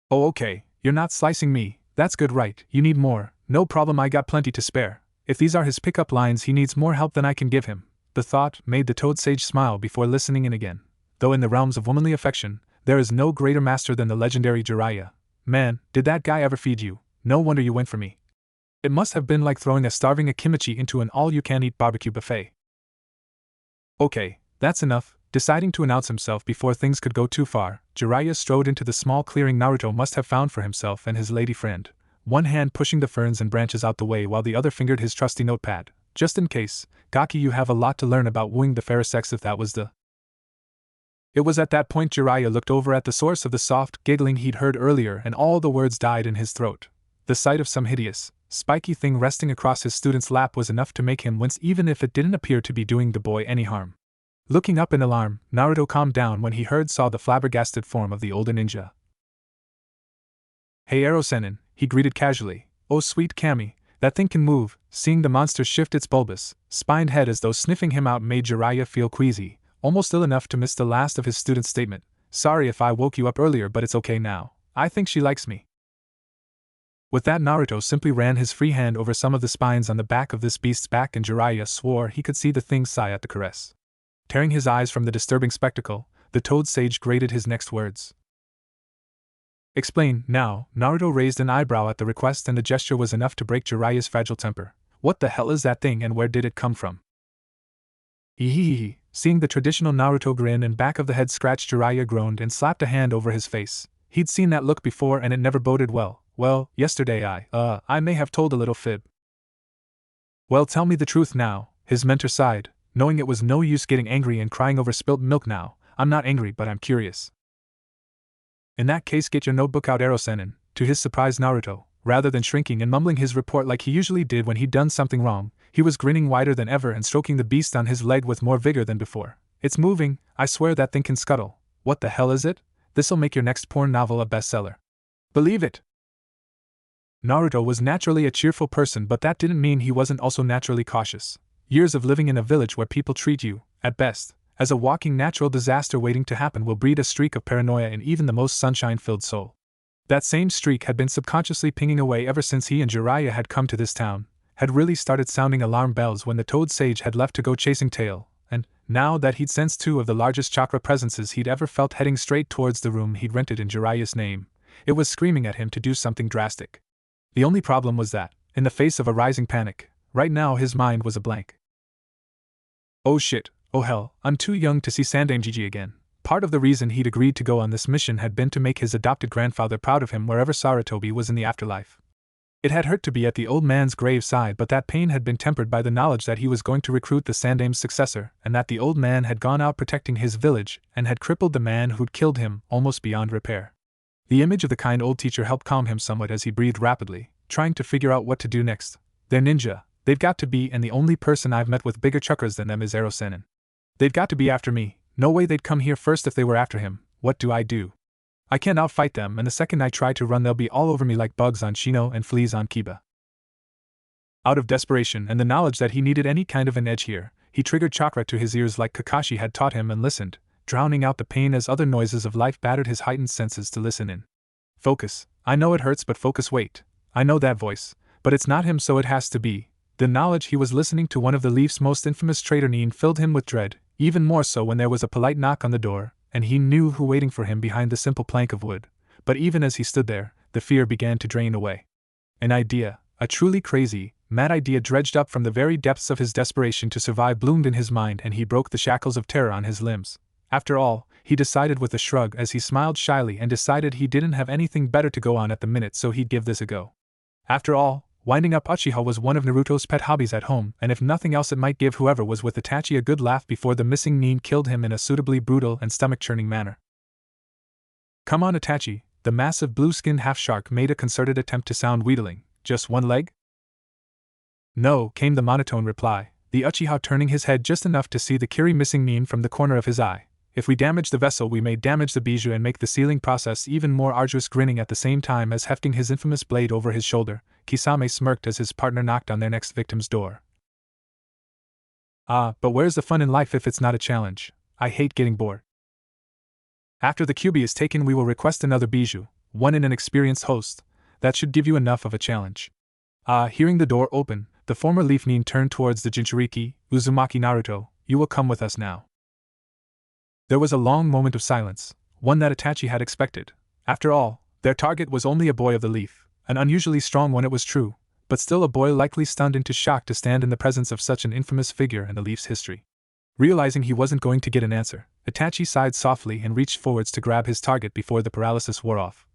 Oh, okay, you're not slicing me, that's good, right? You need more. No problem, I got plenty to spare. If these are his pickup lines, he needs more help than I can give him. The thought made the Toad Sage smile before listening in again. Though in the realms of womanly affection, there is no greater master than the legendary Jiraiya. Man, did that guy ever feed you? No wonder you went for me. It must have been like throwing a starving Akimichi into an all-you-can-eat barbecue buffet. Okay, that's enough. Deciding to announce himself before things could go too far, Jiraiya strode into the small clearing Naruto must have found for himself and his lady friend, one hand pushing the ferns and branches out the way while the other fingered his trusty notepad. Just in case, Gaki, you have a lot to learn about wooing the fair sex if that was the... It was at that point Jiraiya looked over at the source of the soft giggling he'd heard earlier and all the words died in his throat. The sight of some hideous, spiky thing resting across his student's lap was enough to make him wince even if it didn't appear to be doing the boy any harm. Looking up in alarm, Naruto calmed down when he saw the flabbergasted form of the older ninja. Hey Ero-sennin, he greeted casually. Oh sweet Kami, that thing can move. Seeing the monster shift its bulbous, spined head as though sniffing him out made Jiraiya feel queasy, almost ill enough to miss the last of his student's statement. Sorry if I woke you up earlier, but it's okay now. I think she likes me. With that, Naruto simply ran his free hand over some of the spines on the back of this beast's back, and Jiraiya swore he could see the thing sigh at the caress. Tearing his eyes from the disturbing spectacle, the Toad Sage grated his next words. Explain, now. Naruto raised an eyebrow at the request, and the gesture was enough to break Jiraiya's fragile temper. What the hell is that thing and where did it come from? Hehehe. Seeing the traditional Naruto grin and back of the head scratch, Jiraiya groaned and slapped a hand over his face. He'd seen that look before and it never boded well. Well, yesterday I may have told a little fib. Well, tell me the truth now, his mentor sighed, knowing it was no use getting angry and crying over spilt milk now. I'm not angry, but I'm curious. In that case, get your notebook out, Ero-sennin. To his surprise, Naruto, rather than shrinking and mumbling his report like he usually did when he'd done something wrong, he was grinning wider than ever and stroking the beast on his leg with more vigor than before. "It's moving, I swear that thing can scuttle. What the hell is it? This'll make your next porn novel a bestseller." "Believe it!" Naruto was naturally a cheerful person, but that didn't mean he wasn't also naturally cautious. Years of living in a village where people treat you, at best, as a walking natural disaster waiting to happen will breed a streak of paranoia in even the most sunshine-filled soul. That same streak had been subconsciously pinging away ever since he and Jiraiya had come to this town, had really started sounding alarm bells when the Toad Sage had left to go chasing tail, and, now that he'd sensed two of the largest chakra presences he'd ever felt heading straight towards the room he'd rented in Jiraiya's name, it was screaming at him to do something drastic. The only problem was that, in the face of a rising panic, right now his mind was a blank. "Oh shit, oh hell, I'm too young to see Sandangiji again." Part of the reason he'd agreed to go on this mission had been to make his adopted grandfather proud of him wherever Sarutobi was in the afterlife. It had hurt to be at the old man's graveside, but that pain had been tempered by the knowledge that he was going to recruit the Sandame's successor, and that the old man had gone out protecting his village and had crippled the man who'd killed him almost beyond repair. The image of the kind old teacher helped calm him somewhat as he breathed rapidly, trying to figure out what to do next. "They're ninja, they've got to be, and the only person I've met with bigger chakras than them is Erosenin. They've got to be after me. No way they'd come here first if they were after him. What do? I can't outfight them, and the second I try to run they'll be all over me like bugs on Shino and fleas on Kiba." Out of desperation and the knowledge that he needed any kind of an edge here, he triggered chakra to his ears like Kakashi had taught him and listened, drowning out the pain as other noises of life battered his heightened senses to listen in. "Focus. I know it hurts, but focus. Wait. I know that voice, but it's not him, so it has to be." The knowledge he was listening to one of the Leaf's most infamous traitor Nin filled him with dread, even more so when there was a polite knock on the door, and he knew who waiting for him behind the simple plank of wood. But even as he stood there, the fear began to drain away. An idea, a truly crazy, mad idea dredged up from the very depths of his desperation to survive bloomed in his mind, and he broke the shackles of terror on his limbs. After all, he decided with a shrug as he smiled shyly and decided he didn't have anything better to go on at the minute, so he'd give this a go. After all, winding up Uchiha was one of Naruto's pet hobbies at home, and if nothing else it might give whoever was with Itachi a good laugh before the missing Nin killed him in a suitably brutal and stomach-churning manner. "Come on, Itachi," the massive blue-skinned half-shark made a concerted attempt to sound wheedling. "Just one leg?" "No," came the monotone reply, the Uchiha turning his head just enough to see the Kiri missing Nin from the corner of his eye. "If we damage the vessel we may damage the bijou and make the sealing process even more arduous." Grinning at the same time as hefting his infamous blade over his shoulder, Kisame smirked as his partner knocked on their next victim's door. "Ah, but where's the fun in life if it's not a challenge? I hate getting bored." "After the Kyuubi is taken we will request another bijou, one in an experienced host. That should give you enough of a challenge." Hearing the door open, the former Leaf Nin turned towards the Jinchuriki. "Uzumaki Naruto, you will come with us now." There was a long moment of silence, one that Itachi had expected. After all, their target was only a boy of the Leaf, an unusually strong one it was true, but still a boy likely stunned into shock to stand in the presence of such an infamous figure in the Leaf's history. Realizing he wasn't going to get an answer, Itachi sighed softly and reached forwards to grab his target before the paralysis wore off.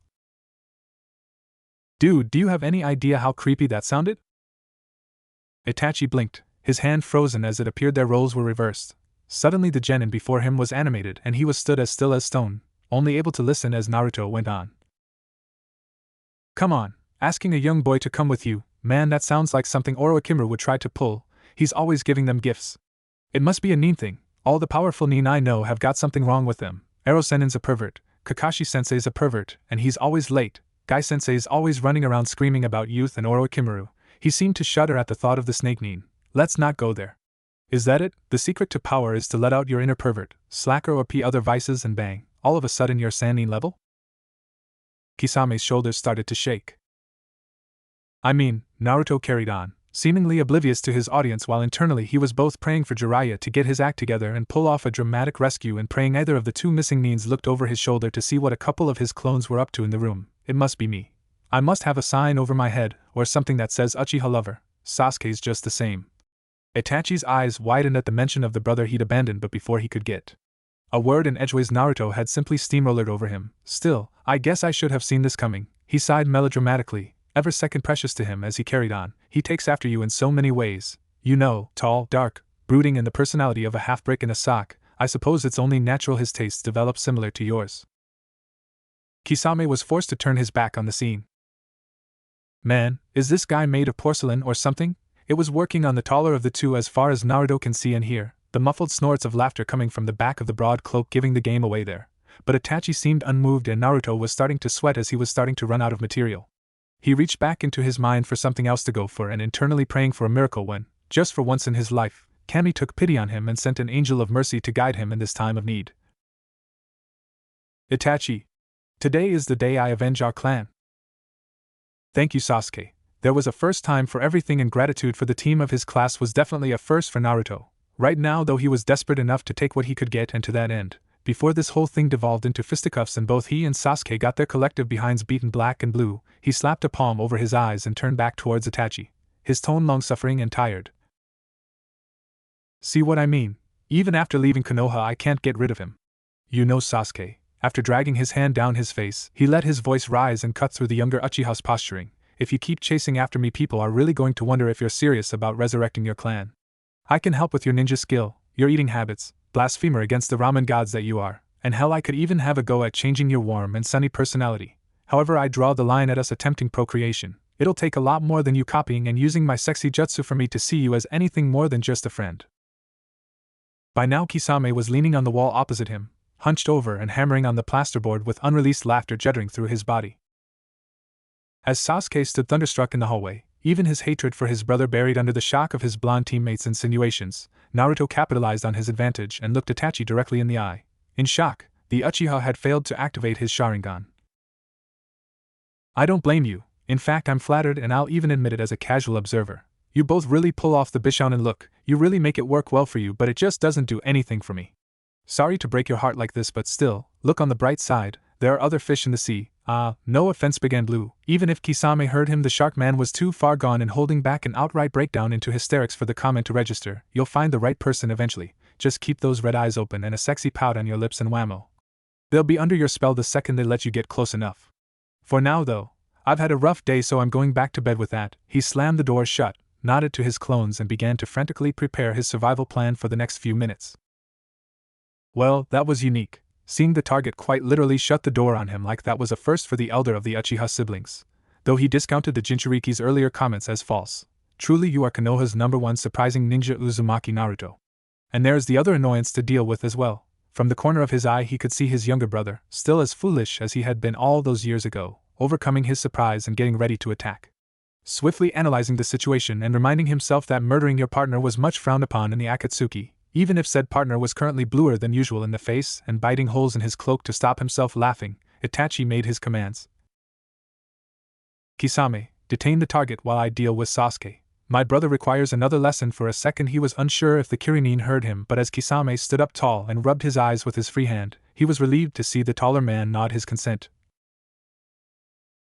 "Dude, do you have any idea how creepy that sounded?" Itachi blinked, his hand frozen as it appeared their roles were reversed. Suddenly the genin before him was animated and he was stood as still as stone, only able to listen as Naruto went on. "Come on, asking a young boy to come with you, man, that sounds like something Orochimaru would try to pull. He's always giving them gifts. It must be a Nin thing. All the powerful Nin I know have got something wrong with them. Erosenin's a pervert, Kakashi-sensei's a pervert, and he's always late. Gai-sensei's always running around screaming about youth and Orochimaru." He seemed to shudder at the thought of the snake Nin. "Let's not go there. Is that it? The secret to power is to let out your inner pervert, slacker or other vices and bang, all of a sudden you're Sannin level?" Kisame's shoulders started to shake. "I mean," Naruto carried on, seemingly oblivious to his audience while internally he was both praying for Jiraiya to get his act together and pull off a dramatic rescue and praying either of the two missing Nins looked over his shoulder to see what a couple of his clones were up to in the room. "It must be me. I must have a sign over my head, or something that says Uchiha lover. Sasuke's just the same." Itachi's eyes widened at the mention of the brother he'd abandoned, but before he could get a word in edgeways Naruto had simply steamrollered over him. "Still, I guess I should have seen this coming," he sighed melodramatically, every second precious to him as he carried on. "He takes after you in so many ways. You know, tall, dark, brooding and the personality of a half-brick in a sock. I suppose it's only natural his tastes develop similar to yours." Kisame was forced to turn his back on the scene. Man, is this guy made of porcelain or something? It was working on the taller of the two as far as Naruto can see and hear, the muffled snorts of laughter coming from the back of the broad cloak giving the game away there. But Itachi seemed unmoved and Naruto was starting to sweat as he was starting to run out of material. He reached back into his mind for something else to go for and internally praying for a miracle when, just for once in his life, Kami took pity on him and sent an angel of mercy to guide him in this time of need. Itachi. Today is the day I avenge our clan. Thank you, Sasuke. There was a first time for everything, and gratitude for the team of his class was definitely a first for Naruto. Right now, though, he was desperate enough to take what he could get, and to that end, before this whole thing devolved into fisticuffs and both he and Sasuke got their collective behinds beaten black and blue, he slapped a palm over his eyes and turned back towards Itachi, his tone long-suffering and tired. See what I mean? Even after leaving Konoha, I can't get rid of him. You know, Sasuke. After dragging his hand down his face, he let his voice rise and cut through the younger Uchiha's posturing. If you keep chasing after me, people are really going to wonder if you're serious about resurrecting your clan. I can help with your ninja skill, your eating habits, blasphemer against the ramen gods that you are, and hell, I could even have a go at changing your warm and sunny personality. However, I draw the line at us attempting procreation. It'll take a lot more than you copying and using my sexy jutsu for me to see you as anything more than just a friend. By now Kisame was leaning on the wall opposite him, hunched over and hammering on the plasterboard with unreleased laughter juddering through his body. As Sasuke stood thunderstruck in the hallway, even his hatred for his brother buried under the shock of his blonde teammates' insinuations, Naruto capitalized on his advantage and looked Itachi directly in the eye. In shock, the Uchiha had failed to activate his Sharingan. I don't blame you. In fact, I'm flattered, and I'll even admit it as a casual observer. You both really pull off the Bishonen look. You really make it work well for you, but it just doesn't do anything for me. Sorry to break your heart like this, but still, look on the bright side. There are other fish in the sea. No offense, began Blue. Even if Kisame heard him, the shark man was too far gone in holding back an outright breakdown into hysterics for the comment to register. You'll find the right person eventually. Just keep those red eyes open and a sexy pout on your lips and whammo. They'll be under your spell the second they let you get close enough. For now, though, I've had a rough day, so I'm going back to bed with that. He slammed the door shut, nodded to his clones, and began to frantically prepare his survival plan for the next few minutes. Well, that was unique. Seeing the target quite literally shut the door on him like that was a first for the elder of the Uchiha siblings, though he discounted the Jinchuriki's earlier comments as false. Truly, you are Konoha's #1 surprising ninja, Uzumaki Naruto. And there is the other annoyance to deal with as well. From the corner of his eye he could see his younger brother, still as foolish as he had been all those years ago, overcoming his surprise and getting ready to attack. Swiftly analyzing the situation and reminding himself that murdering your partner was much frowned upon in the Akatsuki, even if said partner was currently bluer than usual in the face and biting holes in his cloak to stop himself laughing, Itachi made his commands. Kisame, detain the target while I deal with Sasuke. My brother requires another lesson. For a second he was unsure if the Kirinin heard him, but as Kisame stood up tall and rubbed his eyes with his free hand, he was relieved to see the taller man nod his consent.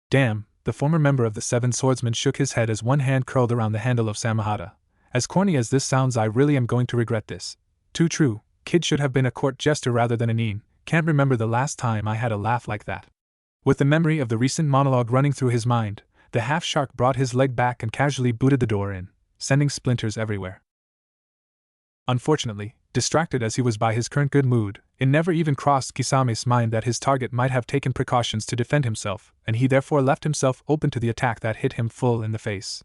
Damn, the former member of the Seven Swordsmen shook his head as one hand curled around the handle of Samahata. As corny as this sounds, I really am going to regret this. Too true, kid should have been a court jester rather than a nin. Can't remember the last time I had a laugh like that. With the memory of the recent monologue running through his mind, the half-shark brought his leg back and casually booted the door in, sending splinters everywhere. Unfortunately, distracted as he was by his current good mood, it never even crossed Kisame's mind that his target might have taken precautions to defend himself, and he therefore left himself open to the attack that hit him full in the face.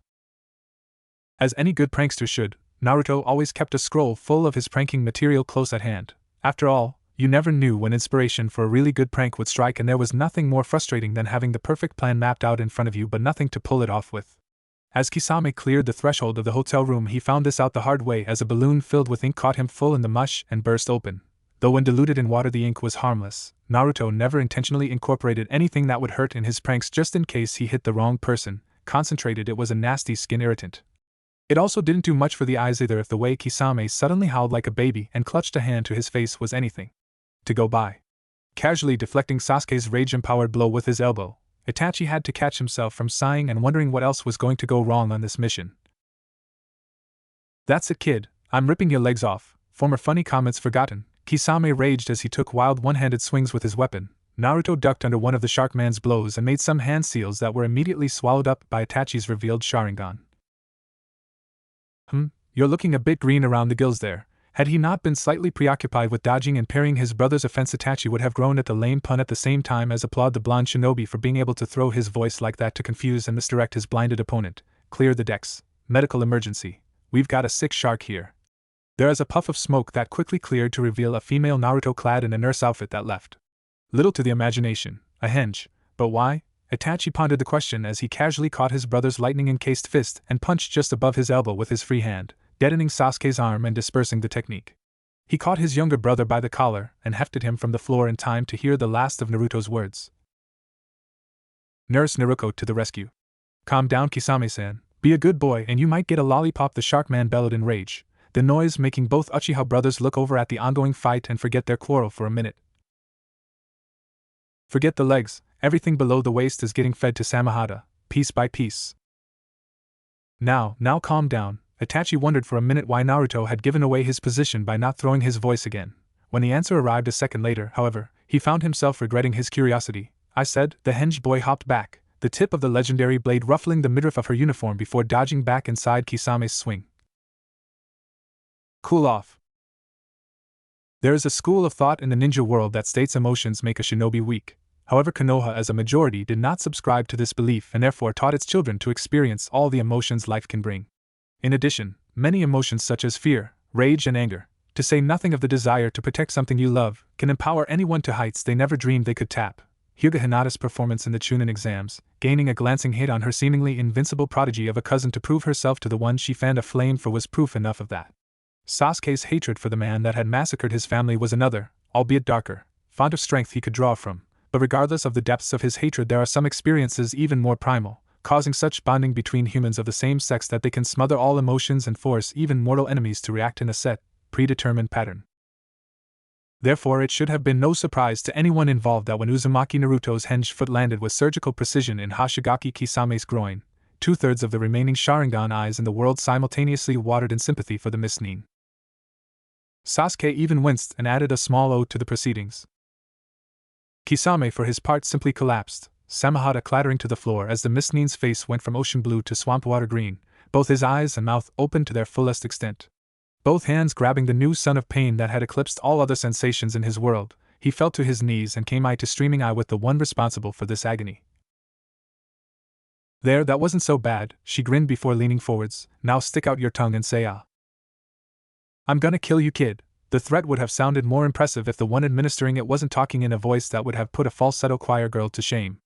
As any good prankster should, Naruto always kept a scroll full of his pranking material close at hand. After all, you never knew when inspiration for a really good prank would strike, and there was nothing more frustrating than having the perfect plan mapped out in front of you but nothing to pull it off with. As Kisame cleared the threshold of the hotel room, he found this out the hard way as a balloon filled with ink caught him full in the mush and burst open. Though when diluted in water the ink was harmless, Naruto never intentionally incorporated anything that would hurt in his pranks just in case he hit the wrong person. Concentrated, it was a nasty skin irritant. It also didn't do much for the eyes either if the way Kisame suddenly howled like a baby and clutched a hand to his face was anything to go by. Casually deflecting Sasuke's rage-empowered blow with his elbow, Itachi had to catch himself from sighing and wondering what else was going to go wrong on this mission. That's it, kid, I'm ripping your legs off. Former funny comments forgotten, Kisame raged as he took wild one-handed swings with his weapon. Naruto ducked under one of the Sharkman's blows and made some hand seals that were immediately swallowed up by Itachi's revealed Sharingan. You're looking a bit green around the gills there. Had he not been slightly preoccupied with dodging and parrying his brother's offense, Itachi would have groaned at the lame pun at the same time as applaud the blonde shinobi for being able to throw his voice like that to confuse and misdirect his blinded opponent. Clear the decks. Medical emergency. We've got a sick shark here. There is a puff of smoke that quickly cleared to reveal a female Naruto clad in a nurse outfit that left little to the imagination. A henge. But why? Itachi pondered the question as he casually caught his brother's lightning-encased fist and punched just above his elbow with his free hand, deadening Sasuke's arm and dispersing the technique. He caught his younger brother by the collar and hefted him from the floor in time to hear the last of Naruto's words. Nurse Naruto to the rescue. Calm down, Kisame-san. Be a good boy and you might get a lollipop, the shark man bellowed in rage, the noise making both Uchiha brothers look over at the ongoing fight and forget their quarrel for a minute. Forget the legs, everything below the waist is getting fed to Samahata, piece by piece. Now calm down. Itachi wondered for a minute why Naruto had given away his position by not throwing his voice again. When the answer arrived a second later, however, he found himself regretting his curiosity. I said, the henge boy hopped back, the tip of the legendary blade ruffling the midriff of her uniform before dodging back inside Kisame's swing. Cool off. There is a school of thought in the ninja world that states emotions make a shinobi weak. However, Konoha as a majority did not subscribe to this belief and therefore taught its children to experience all the emotions life can bring. In addition, many emotions such as fear, rage and anger, to say nothing of the desire to protect something you love, can empower anyone to heights they never dreamed they could tap. Hyuga Hinata's performance in the Chunin exams, gaining a glancing hit on her seemingly invincible prodigy of a cousin to prove herself to the one she fanned a flame for, was proof enough of that. Sasuke's hatred for the man that had massacred his family was another, albeit darker, font of strength he could draw from, but regardless of the depths of his hatred, there are some experiences even more primal, causing such bonding between humans of the same sex that they can smother all emotions and force even mortal enemies to react in a set, predetermined pattern. Therefore, it should have been no surprise to anyone involved that when Uzumaki Naruto's henge foot landed with surgical precision in Hoshigaki Kisame's groin, 2/3 of the remaining Sharingan eyes in the world simultaneously watered in sympathy for the misnin. Sasuke even winced and added a small ode to the proceedings. Kisame for his part simply collapsed, Samahata clattering to the floor as the misnin's face went from ocean blue to swamp water green, both his eyes and mouth open to their fullest extent. Both hands grabbing the new son of pain that had eclipsed all other sensations in his world, he fell to his knees and came eye to streaming eye with the one responsible for this agony. There, that wasn't so bad, she grinned before leaning forwards. Now stick out your tongue and say ah. I'm gonna kill you, kid. The threat would have sounded more impressive if the one administering it wasn't talking in a voice that would have put a falsetto choir girl to shame.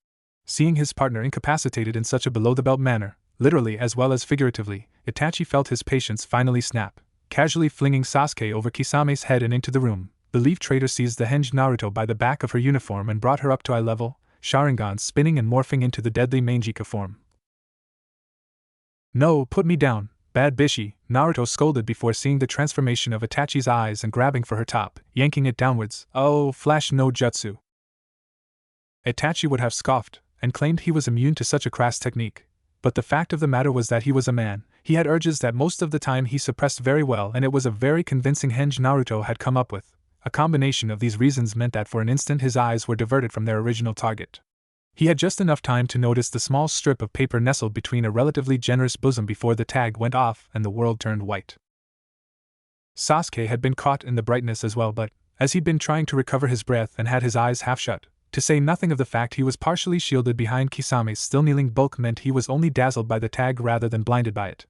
Seeing his partner incapacitated in such a below-the-belt manner, literally as well as figuratively, Itachi felt his patience finally snap. Casually flinging Sasuke over Kisame's head and into the room, the Leaf Trader seized the henge Naruto by the back of her uniform and brought her up to eye level, Sharingan spinning and morphing into the deadly Mangekyo form. No, put me down, bad bishi, Naruto scolded before seeing the transformation of Itachi's eyes and grabbing for her top, yanking it downwards. Oh, flash no jutsu. Itachi would have scoffed and claimed he was immune to such a crass technique, but the fact of the matter was that he was a man. He had urges that most of the time he suppressed very well, and it was a very convincing henge Naruto had come up with. A combination of these reasons meant that for an instant his eyes were diverted from their original target. He had just enough time to notice the small strip of paper nestled between a relatively generous bosom before the tag went off and the world turned white. Sasuke had been caught in the brightness as well, but, as he'd been trying to recover his breath and had his eyes half shut, to say nothing of the fact he was partially shielded behind Kisame's still kneeling bulk, meant he was only dazzled by the tag rather than blinded by it.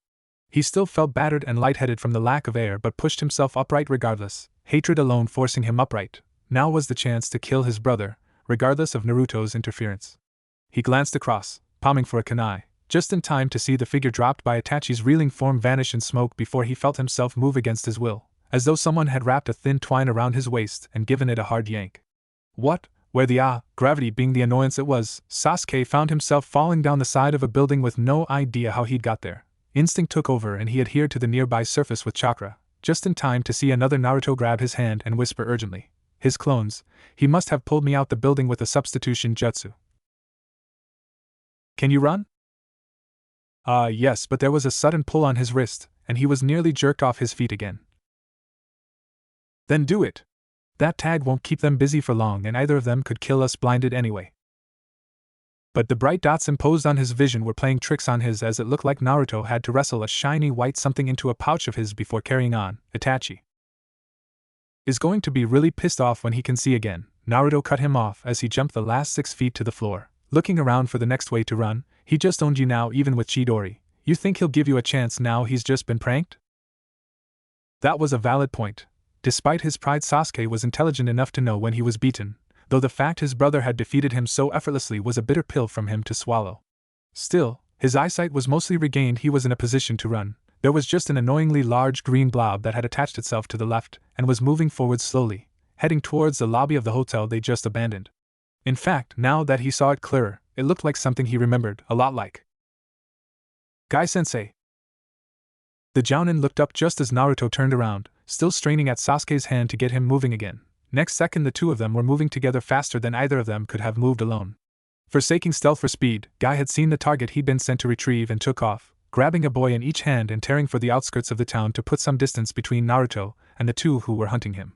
He still felt battered and lightheaded from the lack of air but pushed himself upright regardless, hatred alone forcing him upright. Now was the chance to kill his brother, regardless of Naruto's interference. He glanced across, palming for a kunai, just in time to see the figure dropped by Itachi's reeling form vanish in smoke before he felt himself move against his will, as though someone had wrapped a thin twine around his waist and given it a hard yank. What? Where the gravity being the annoyance it was, Sasuke found himself falling down the side of a building with no idea how he'd got there. Instinct took over and he adhered to the nearby surface with chakra, just in time to see another Naruto grab his hand and whisper urgently. His clones, he must have pulled me out the building with a substitution jutsu. Can you run? Yes, but there was a sudden pull on his wrist, and he was nearly jerked off his feet again. Then do it. That tag won't keep them busy for long and either of them could kill us blinded anyway. But the bright dots imposed on his vision were playing tricks on his, as it looked like Naruto had to wrestle a shiny white something into a pouch of his before carrying on. Itachi. is going to be really pissed off when he can see again. Naruto cut him off as he jumped the last 6 feet to the floor, looking around for the next way to run. He just owned you now, even with Chidori. You think he'll give you a chance now he's just been pranked? That was a valid point. Despite his pride, Sasuke was intelligent enough to know when he was beaten, though the fact his brother had defeated him so effortlessly was a bitter pill from him to swallow. Still, his eyesight was mostly regained. He was in a position to run. There was just an annoyingly large green blob that had attached itself to the left and was moving forward slowly, heading towards the lobby of the hotel they just abandoned. In fact, now that he saw it clearer, it looked like something he remembered, a lot like Guy-sensei. The Jounin looked up just as Naruto turned around, still straining at Sasuke's hand to get him moving again. Next second the two of them were moving together faster than either of them could have moved alone. Forsaking stealth for speed, Guy had seen the target he'd been sent to retrieve and took off, grabbing a boy in each hand and tearing for the outskirts of the town to put some distance between Naruto and the two who were hunting him.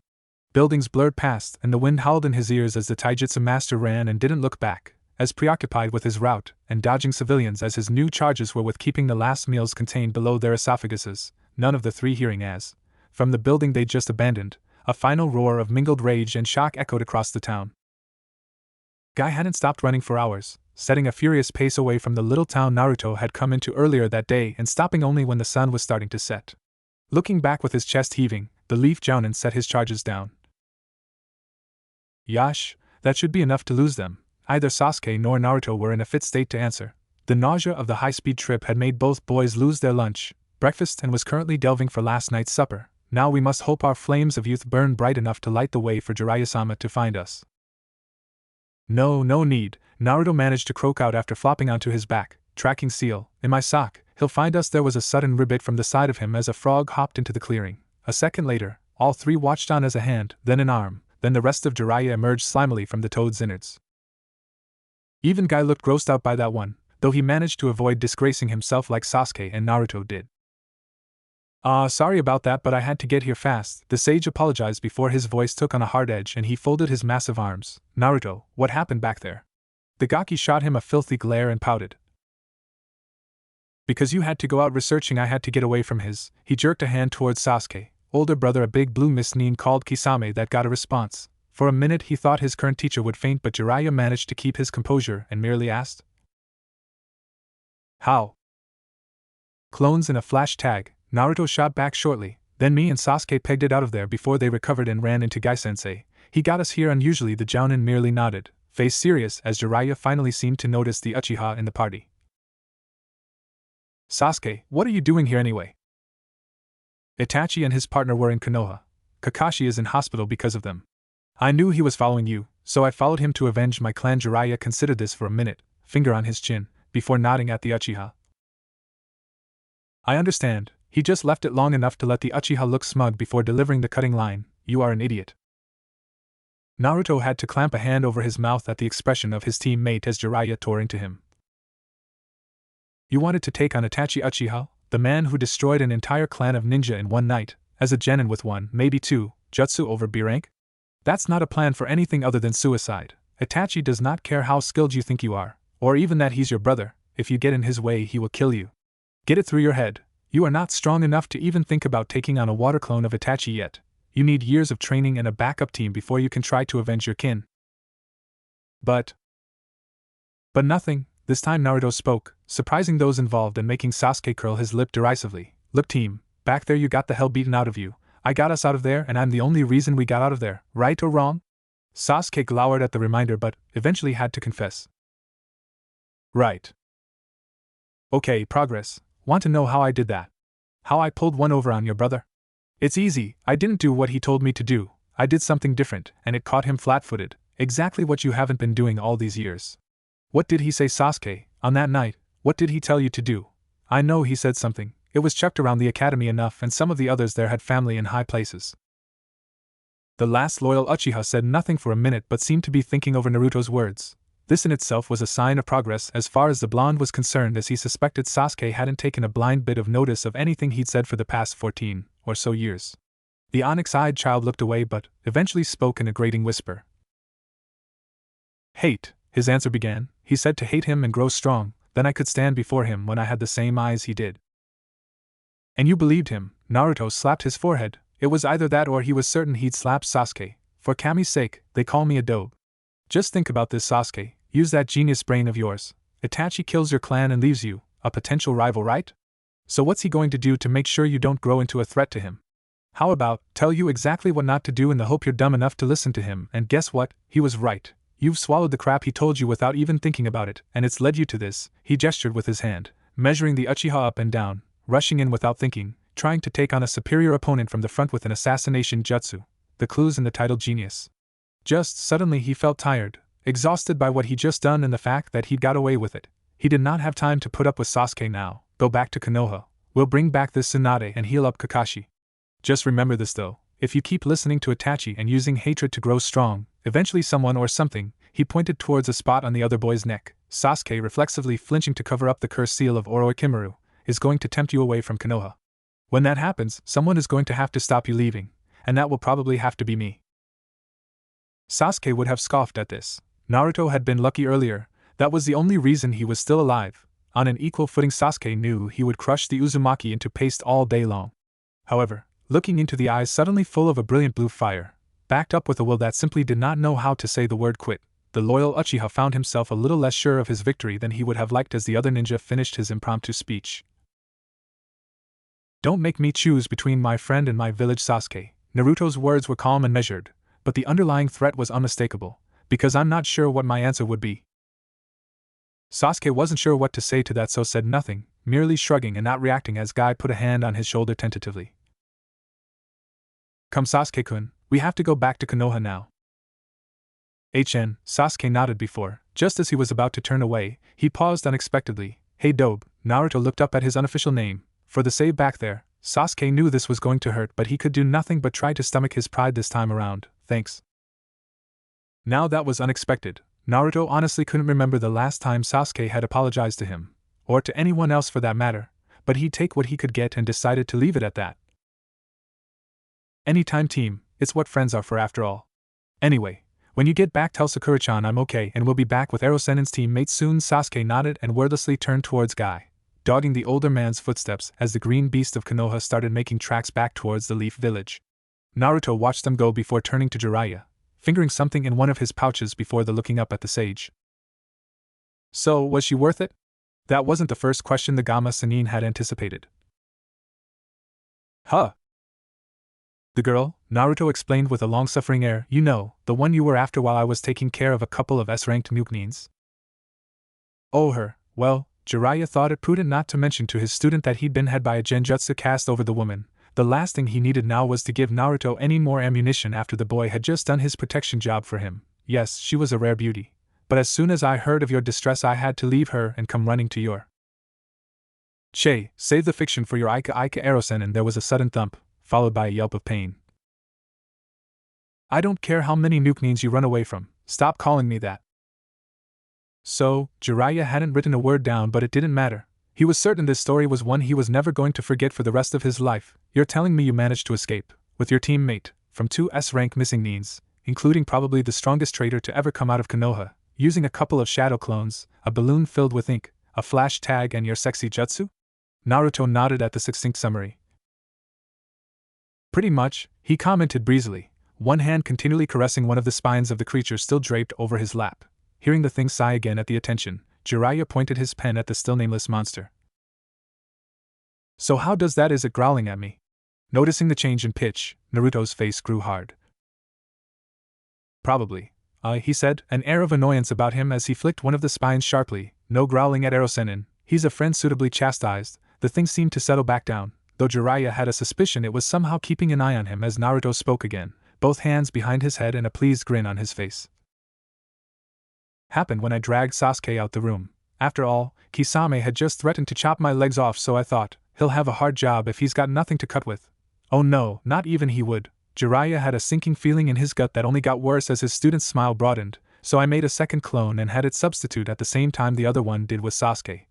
Buildings blurred past and the wind howled in his ears as the taijutsu master ran and didn't look back, as preoccupied with his route and dodging civilians as his new charges were with keeping the last meals contained below their esophaguses, none of the three hearing as, from the building they'd just abandoned, a final roar of mingled rage and shock echoed across the town. Guy hadn't stopped running for hours, setting a furious pace away from the little town Naruto had come into earlier that day and stopping only when the sun was starting to set. Looking back with his chest heaving, the Leaf Jounin set his charges down. Yash, that should be enough to lose them. Either Sasuke nor Naruto were in a fit state to answer. The nausea of the high-speed trip had made both boys lose their lunch, breakfast, and was currently delving for last night's supper. Now we must hope our flames of youth burn bright enough to light the way for Jiraiya-sama to find us. No need, Naruto managed to croak out after flopping onto his back. Tracking seal, in my sock, he'll find us. There was a sudden ribbit from the side of him as a frog hopped into the clearing. A second later, all three watched on as a hand, then an arm, then the rest of Jiraiya emerged slimily from the toad's innards. Even Guy looked grossed out by that one, though he managed to avoid disgracing himself like Sasuke and Naruto did. Sorry about that, but I had to get here fast, the sage apologized before his voice took on a hard edge and he folded his massive arms. Naruto, what happened back there? The Gaki shot him a filthy glare and pouted. Because you had to go out researching, I had to get away from his. He jerked a hand towards Sasuke, older brother, a big blue mist called Kisame that got a response. For a minute he thought his current teacher would faint, but Jiraiya managed to keep his composure and merely asked, how? Clones in a flash tag, Naruto shot back shortly, then me and Sasuke pegged it out of there before they recovered and ran into Guy-sensei. He got us here unusually. The Jounin merely nodded, face serious as Jiraiya finally seemed to notice the Uchiha in the party. Sasuke, what are you doing here anyway? Itachi and his partner were in Konoha. Kakashi is in hospital because of them. I knew he was following you, so I followed him to avenge my clan. Jiraiya considered this for a minute, finger on his chin, before nodding at the Uchiha. I understand, he just left it long enough to let the Uchiha look smug before delivering the cutting line, you are an idiot. Naruto had to clamp a hand over his mouth at the expression of his teammate as Jiraiya tore into him. You wanted to take on Itachi Uchiha, the man who destroyed an entire clan of ninja in one night, as a genin with one, maybe two, jutsu over B rank? That's not a plan for anything other than suicide. Itachi does not care how skilled you think you are, or even that he's your brother. If you get in his way, he will kill you. Get it through your head. You are not strong enough to even think about taking on a water clone of Itachi yet. You need years of training and a backup team before you can try to avenge your kin. But nothing. This time Naruto spoke, surprising those involved and making Sasuke curl his lip derisively. Look team, back there you got the hell beaten out of you. I got us out of there and I'm the only reason we got out of there, right or wrong? Sasuke glowered at the reminder but eventually had to confess. Right. Okay, progress. Want to know how I did that? How I pulled one over on your brother? It's easy, I didn't do what he told me to do. I did something different, and it caught him flat-footed. Exactly what you haven't been doing all these years. What did he say, Sasuke, on that night? What did he tell you to do? I know he said something. It was chucked around the academy enough, and some of the others there had family in high places. The last loyal Uchiha said nothing for a minute but seemed to be thinking over Naruto's words. This in itself was a sign of progress as far as the blonde was concerned, as he suspected Sasuke hadn't taken a blind bit of notice of anything he'd said for the past 14 or so years. The onyx-eyed child looked away but eventually spoke in a grating whisper. Hate, his answer began. He said to hate him and grow strong, then I could stand before him when I had the same eyes he did. And you believed him? Naruto slapped his forehead. It was either that or he was certain he'd slap Sasuke. For Kami's sake, they call me a dope. Just think about this, Sasuke. Use that genius brain of yours. Itachi kills your clan and leaves you, a potential rival, right? So what's he going to do to make sure you don't grow into a threat to him? How about, tell you exactly what not to do in the hope you're dumb enough to listen to him, and guess what? He was right. You've swallowed the crap he told you without even thinking about it, and it's led you to this. He gestured with his hand, measuring the Uchiha up and down, rushing in without thinking, trying to take on a superior opponent from the front with an assassination jutsu. The clues in the title genius. Just suddenly he felt tired, exhausted by what he'd just done and the fact that he'd got away with it. He did not have time to put up with Sasuke now. Go back to Konoha. We'll bring back this Tsunade and heal up Kakashi. Just remember this though, if you keep listening to Itachi and using hatred to grow strong, eventually someone or something, he pointed towards a spot on the other boy's neck, Sasuke reflexively flinching to cover up the cursed seal of Orochimaru, is going to tempt you away from Konoha. When that happens, someone is going to have to stop you leaving, and that will probably have to be me. Sasuke would have scoffed at this. Naruto had been lucky earlier, that was the only reason he was still alive. On an equal footing, Sasuke knew he would crush the Uzumaki into paste all day long. However, looking into the eyes suddenly full of a brilliant blue fire, backed up with a will that simply did not know how to say the word quit, the loyal Uchiha found himself a little less sure of his victory than he would have liked as the other ninja finished his impromptu speech. Don't make me choose between my friend and my village, Sasuke. Naruto's words were calm and measured, but the underlying threat was unmistakable, because I'm not sure what my answer would be. Sasuke wasn't sure what to say to that, so said nothing, merely shrugging and not reacting as Guy put a hand on his shoulder tentatively. Come, Sasuke-kun, we have to go back to Konoha now. Sasuke nodded before, just as he was about to turn away, he paused unexpectedly. Hey Dobe, Naruto looked up at his unofficial name. For the save back there, Sasuke knew this was going to hurt, but he could do nothing but try to stomach his pride this time around. Thanks. Now that was unexpected. Naruto honestly couldn't remember the last time Sasuke had apologized to him, or to anyone else for that matter, but he'd take what he could get and decided to leave it at that. Anytime, team, it's what friends are for after all. Anyway, when you get back, tell Sakura-chan I'm okay and we'll be back with Erosenen's teammates soon. Sasuke nodded and wordlessly turned towards Guy, dogging the older man's footsteps as the green beast of Konoha started making tracks back towards the Leaf Village. Naruto watched them go before turning to Jiraiya, fingering something in one of his pouches before looking up at the sage. So, was she worth it? That wasn't the first question the Gamma Sennin had anticipated. Huh? The girl, Naruto explained with a long-suffering air, you know, the one you were after while I was taking care of a couple of S-ranked Muknins. Oh, her, well, Jiraiya thought it prudent not to mention to his student that he'd been had by a genjutsu cast over the woman. The last thing he needed now was to give Naruto any more ammunition after the boy had just done his protection job for him. Yes, she was a rare beauty. But as soon as I heard of your distress I had to leave her and come running to your... Che, save the fiction for your Ika Erosen. And there was a sudden thump, followed by a yelp of pain. I don't care how many Muknins you run away from, stop calling me that. So, Jiraiya hadn't written a word down, but it didn't matter. He was certain this story was one he was never going to forget for the rest of his life. You're telling me you managed to escape, with your teammate, from 2 S-rank missing Nins, including probably the strongest traitor to ever come out of Konoha, using a couple of shadow clones, a balloon filled with ink, a flash tag and your sexy jutsu? Naruto nodded at the succinct summary. Pretty much, he commented breezily, one hand continually caressing one of the spines of the creature still draped over his lap. Hearing the thing sigh again at the attention, Jiraiya pointed his pen at the still nameless monster. So how does that? Is it growling at me? Noticing the change in pitch, Naruto's face grew hard. Probably, he said, an air of annoyance about him as he flicked one of the spines sharply. No growling at Erosenin, he's a friend suitably chastised. The thing seemed to settle back down, though Jiraiya had a suspicion it was somehow keeping an eye on him as Naruto spoke again, both hands behind his head and a pleased grin on his face. Happened when I dragged Sasuke out the room. After all, Kisame had just threatened to chop my legs off, so I thought, he'll have a hard job if he's got nothing to cut with. Oh no, not even he would. Jiraiya had a sinking feeling in his gut that only got worse as his student's smile broadened, so I made a second clone and had it substitute at the same time the other one did with Sasuke.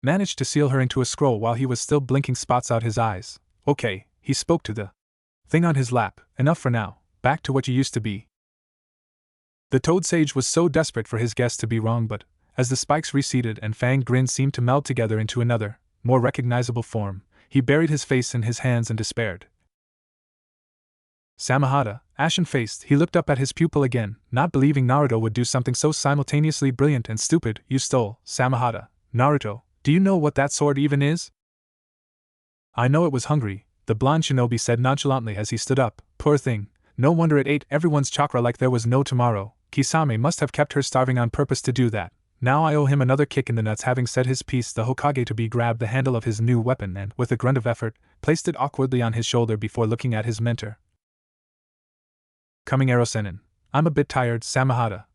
Managed to seal her into a scroll while he was still blinking spots out his eyes. Okay, he spoke to the thing on his lap. Enough for now, back to what you used to be. The Toad Sage was so desperate for his guess to be wrong, but, as the spikes receded and fanged grin seemed to meld together into another, more recognizable form, he buried his face in his hands and despaired. Samahata, ashen-faced, he looked up at his pupil again, not believing Naruto would do something so simultaneously brilliant and stupid. You stole, Samahata. Naruto, do you know what that sword even is? I know it was hungry, the blonde shinobi said nonchalantly as he stood up. Poor thing, no wonder it ate everyone's chakra like there was no tomorrow. Kisame must have kept her starving on purpose to do that. Now I owe him another kick in the nuts. Having said his piece, the Hokage-to-be grabbed the handle of his new weapon and, with a grunt of effort, placed it awkwardly on his shoulder before looking at his mentor. Coming Ero-sennin. I'm a bit tired, Samahata.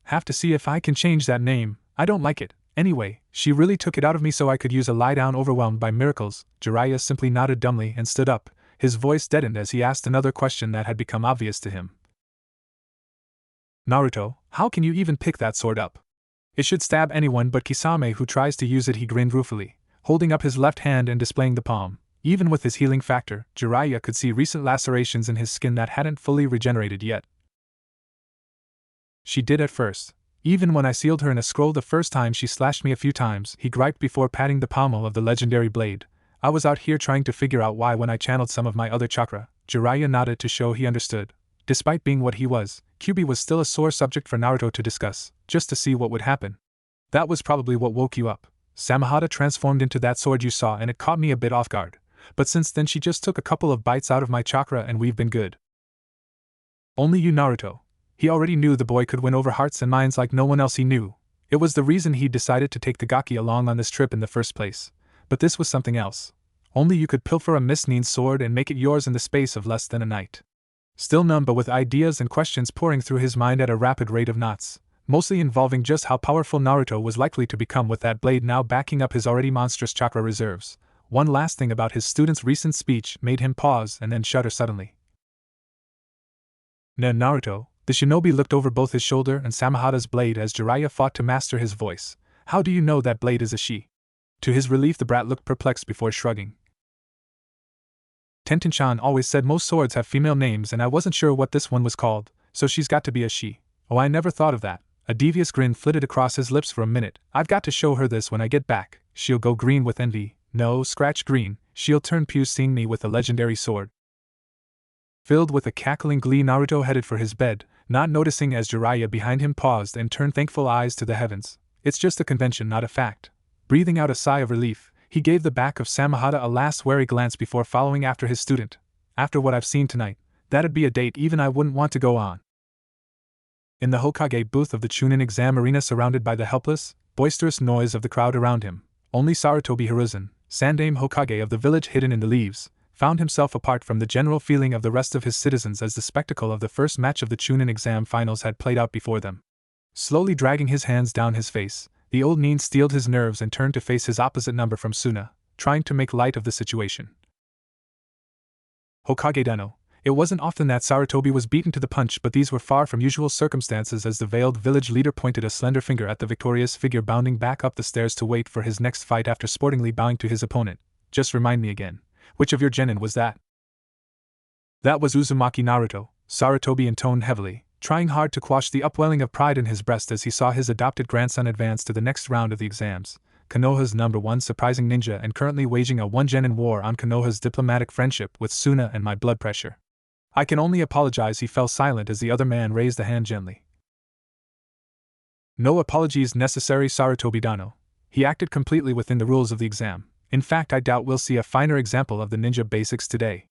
Have to see if I can change that name. I don't like it. Anyway, she really took it out of me so I could use a lie-down overwhelmed by miracles. Jiraiya simply nodded dumbly and stood up, his voice deadened as he asked another question that had become obvious to him. Naruto, how can you even pick that sword up? It should stab anyone but Kisame who tries to use it. He grinned ruefully, holding up his left hand and displaying the palm. Even with his healing factor, Jiraiya could see recent lacerations in his skin that hadn't fully regenerated yet. She did at first. Even when I sealed her in a scroll the first time, she slashed me a few times, he griped before patting the pommel of the legendary blade. I was out here trying to figure out why when I channeled some of my other chakra. Jiraiya nodded to show he understood. Despite being what he was, Kyuubi was still a sore subject for Naruto to discuss, just to see what would happen. That was probably what woke you up. Samahata transformed into that sword you saw and it caught me a bit off guard. But since then she just took a couple of bites out of my chakra and we've been good. Only you, Naruto. He already knew the boy could win over hearts and minds like no one else he knew. It was the reason he decided to take the Gaki along on this trip in the first place. But this was something else. Only you could pilfer a Mist-Nin's sword and make it yours in the space of less than a night. Still numb but with ideas and questions pouring through his mind at a rapid rate of knots, mostly involving just how powerful Naruto was likely to become with that blade now backing up his already monstrous chakra reserves. One last thing about his student's recent speech made him pause and then shudder suddenly. Naruto, the shinobi looked over both his shoulder and Samahata's blade as Jiraiya fought to master his voice. How do you know that blade is a she? To his relief the brat looked perplexed before shrugging. Tenten-chan always said most swords have female names and I wasn't sure what this one was called, so she's got to be a she. Oh, I never thought of that. A devious grin flitted across his lips for a minute. I've got to show her this when I get back. She'll go green with envy. No, scratch green. She'll turn puce seeing me with a legendary sword. Filled with a cackling glee, Naruto headed for his bed, not noticing as Jiraiya behind him paused and turned thankful eyes to the heavens. It's just a convention, not a fact. Breathing out a sigh of relief, he gave the back of Samahata a last wary glance before following after his student. After what I've seen tonight, that'd be a date even I wouldn't want to go on. In the Hokage booth of the Chunin exam arena, surrounded by the helpless, boisterous noise of the crowd around him, only Sarutobi Hiruzen, Sandaime Hokage of the village hidden in the leaves, found himself apart from the general feeling of the rest of his citizens as the spectacle of the first match of the Chunin exam finals had played out before them. Slowly dragging his hands down his face, the old nin steeled his nerves and turned to face his opposite number from Suna, trying to make light of the situation. Hokage Deno. It wasn't often that Sarutobi was beaten to the punch, but these were far from usual circumstances as the veiled village leader pointed a slender finger at the victorious figure bounding back up the stairs to wait for his next fight after sportingly bowing to his opponent. Just remind me again, which of your genin was that? That was Uzumaki Naruto, Sarutobi intoned heavily, trying hard to quash the upwelling of pride in his breast as he saw his adopted grandson advance to the next round of the exams. Konoha's #1 surprising ninja and currently waging a one-genin war on Konoha's diplomatic friendship with Suna and my blood pressure. I can only apologize. He fell silent as the other man raised a hand gently. No apologies necessary, Sarutobi Dano. He acted completely within the rules of the exam. In fact, I doubt we'll see a finer example of the ninja basics today.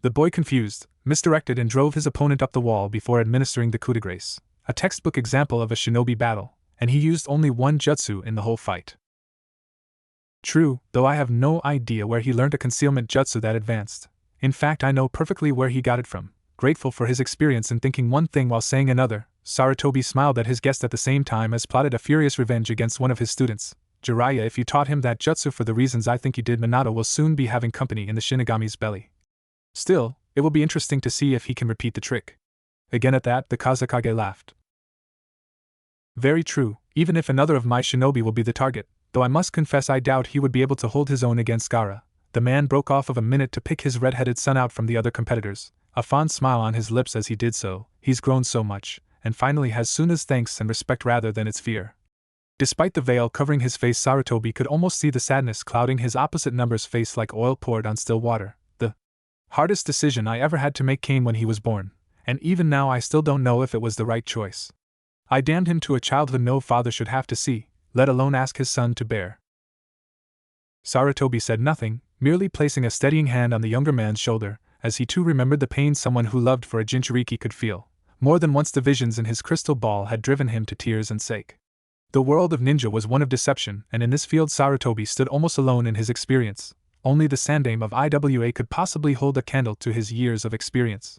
The boy confused, misdirected and drove his opponent up the wall before administering the coup de grace, a textbook example of a shinobi battle, and he used only one jutsu in the whole fight. True, though I have no idea where he learned a concealment jutsu that advanced. In fact, I know perfectly where he got it from. Grateful for his experience in thinking one thing while saying another, Sarutobi smiled at his guest at the same time as plotted a furious revenge against one of his students. Jiraiya, if you taught him that jutsu for the reasons I think you did, Minato will soon be having company in the Shinigami's belly. Still, it will be interesting to see if he can repeat the trick. Again at that, the Kazekage laughed. Very true, even if another of my shinobi will be the target, though I must confess I doubt he would be able to hold his own against Gaara. The man broke off of a minute to pick his red-headed son out from the other competitors, a fond smile on his lips as he did so. He's grown so much, and finally has Suna's thanks and respect rather than its fear. Despite the veil covering his face, Sarutobi could almost see the sadness clouding his opposite number's face like oil poured on still water. The Hardest decision I ever had to make came when he was born, and even now I still don't know if it was the right choice. I damned him to a childhood no father should have to see, let alone ask his son to bear." Sarutobi said nothing, merely placing a steadying hand on the younger man's shoulder, as he too remembered the pain someone who loved for a Jinchuriki could feel. More than once the visions in his crystal ball had driven him to tears and sake. The world of ninja was one of deception, and in this field Sarutobi stood almost alone in his experience. Only the Sandaime of IWA could possibly hold a candle to his years of experience.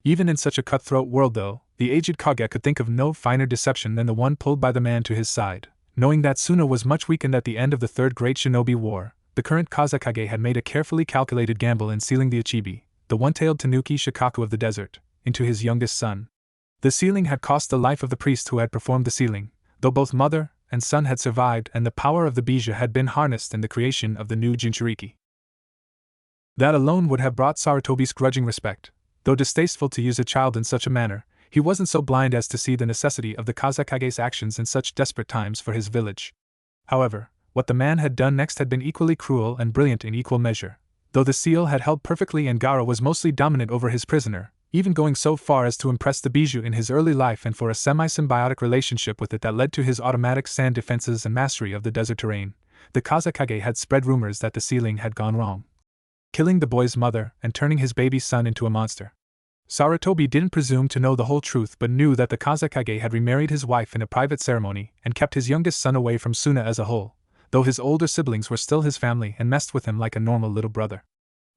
Even in such a cutthroat world though, the aged Kage could think of no finer deception than the one pulled by the man to his side. Knowing that Suna was much weakened at the end of the Third Great Shinobi War, the current Kazekage had made a carefully calculated gamble in sealing the Ichibi, the one-tailed Tanuki Shikaku of the desert, into his youngest son. The sealing had cost the life of the priest who had performed the sealing, though both mother and son had survived and the power of the Bija had been harnessed in the creation of the new Jinchuriki. That alone would have brought Sarutobi's grudging respect. Though distasteful to use a child in such a manner, he wasn't so blind as to see the necessity of the Kazekage's actions in such desperate times for his village. However, what the man had done next had been equally cruel and brilliant in equal measure. Though the seal had held perfectly and Gaara was mostly dominant over his prisoner, even going so far as to impress the Bijou in his early life and for a semi-symbiotic relationship with it that led to his automatic sand defenses and mastery of the desert terrain, the Kazekage had spread rumors that the sealing had gone wrong, killing the boy's mother and turning his baby son into a monster. Sarutobi didn't presume to know the whole truth but knew that the Kazekage had remarried his wife in a private ceremony and kept his youngest son away from Suna as a whole, though his older siblings were still his family and messed with him like a normal little brother.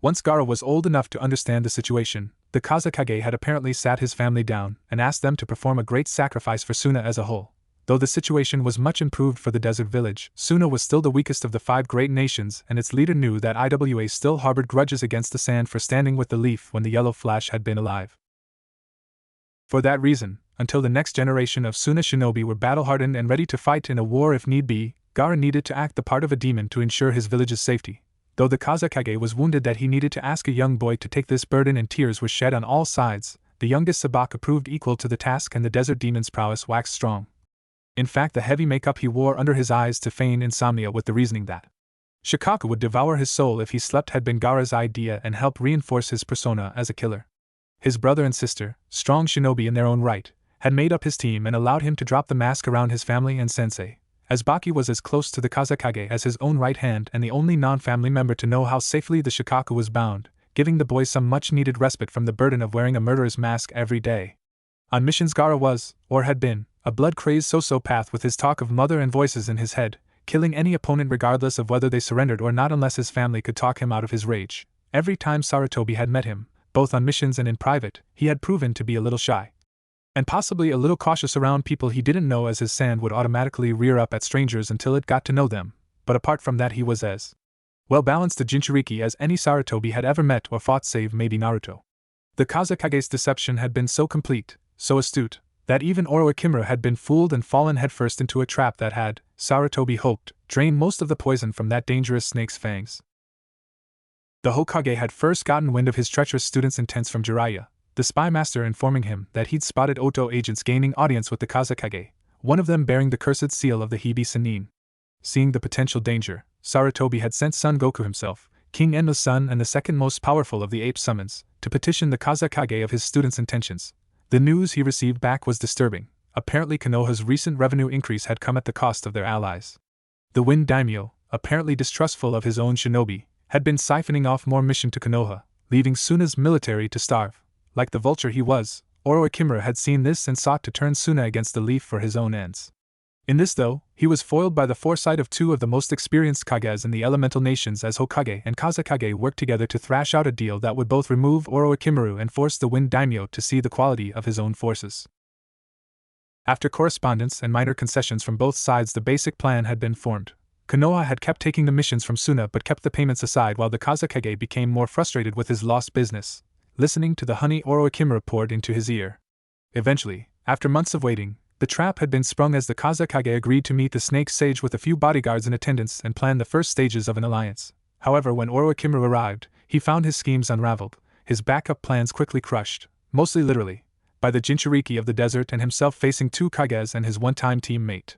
Once Gaara was old enough to understand the situation, the Kazekage had apparently sat his family down and asked them to perform a great sacrifice for Suna as a whole. Though the situation was much improved for the desert village, Suna was still the weakest of the 5 great nations and its leader knew that IWA still harbored grudges against the sand for standing with the leaf when the Yellow Flash had been alive. For that reason, until the next generation of Suna shinobi were battle-hardened and ready to fight in a war if need be, Gaara needed to act the part of a demon to ensure his village's safety. Though the Kazekage was wounded that he needed to ask a young boy to take this burden and tears were shed on all sides, the youngest Sabaka proved equal to the task and the desert demon's prowess waxed strong. In fact, the heavy makeup he wore under his eyes to feign insomnia with the reasoning that Shikaku would devour his soul if he slept had been Gaara's idea and helped reinforce his persona as a killer. His brother and sister, strong shinobi in their own right, had made up his team and allowed him to drop the mask around his family and sensei, as Baki was as close to the Kazekage as his own right hand and the only non-family member to know how safely the Shikaku was bound, giving the boy some much-needed respite from the burden of wearing a murderer's mask every day. On missions Gaara was, or had been, a blood-crazed sociopath with his talk of mother and voices in his head, killing any opponent regardless of whether they surrendered or not unless his family could talk him out of his rage. Every time Sarutobi had met him, both on missions and in private, he had proven to be a little shy. And possibly a little cautious around people he didn't know as his sand would automatically rear up at strangers until it got to know them, but apart from that he was as well-balanced a Jinchuriki as any Sarutobi had ever met or fought save maybe Naruto. The Kazekage's deception had been so complete, so astute, that even Orochimaru had been fooled and fallen headfirst into a trap that had, Sarutobi hoped, drained most of the poison from that dangerous snake's fangs. The Hokage had first gotten wind of his treacherous student's intents from Jiraiya, the spy master informing him that he'd spotted Oto agents gaining audience with the Kazekage, one of them bearing the cursed seal of the Hibi Sannin. Seeing the potential danger, Sarutobi had sent Son Goku himself, King Enma's son and the second most powerful of the ape summons, to petition the Kazekage of his student's intentions. The news he received back was disturbing. Apparently Konoha's recent revenue increase had come at the cost of their allies. The Wind Daimyo, apparently distrustful of his own shinobi, had been siphoning off more mission to Konoha, leaving Suna's military to starve. Like the vulture he was, Orochimaru had seen this and sought to turn Suna against the leaf for his own ends. In this though, he was foiled by the foresight of 2 of the most experienced Kages in the elemental nations as Hokage and Kazekage worked together to thrash out a deal that would both remove Orochimaru and force the Wind Daimyo to see the quality of his own forces. After correspondence and minor concessions from both sides, the basic plan had been formed. Konoha had kept taking the missions from Suna but kept the payments aside while the Kazekage became more frustrated with his lost business, listening to the honey Orochimaru poured into his ear. Eventually, after months of waiting, the trap had been sprung as the Kazekage agreed to meet the Snake Sage with a few bodyguards in attendance and plan the first stages of an alliance. However, when Orochimaru arrived, he found his schemes unraveled, his backup plans quickly crushed, mostly literally, by the Jinchuriki of the desert and himself facing 2 Kages and his one-time teammate.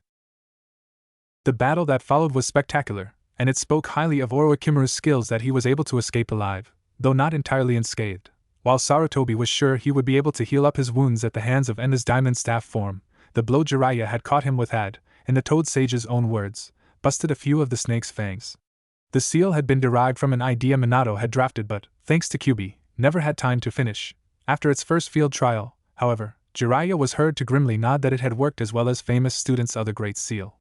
The battle that followed was spectacular, and it spoke highly of Orochimaru's skills that he was able to escape alive. though not entirely unscathed. While Sarutobi was sure he would be able to heal up his wounds at the hands of Enna's diamond staff form, the blow Jiraiya had caught him with had, in the Toad Sage's own words, busted a few of the snake's fangs. The seal had been derived from an idea Minato had drafted but, thanks to Kyuubi, never had time to finish. After its first field trial, however, Jiraiya was heard to grimly nod that it had worked as well as famous students' other great seal.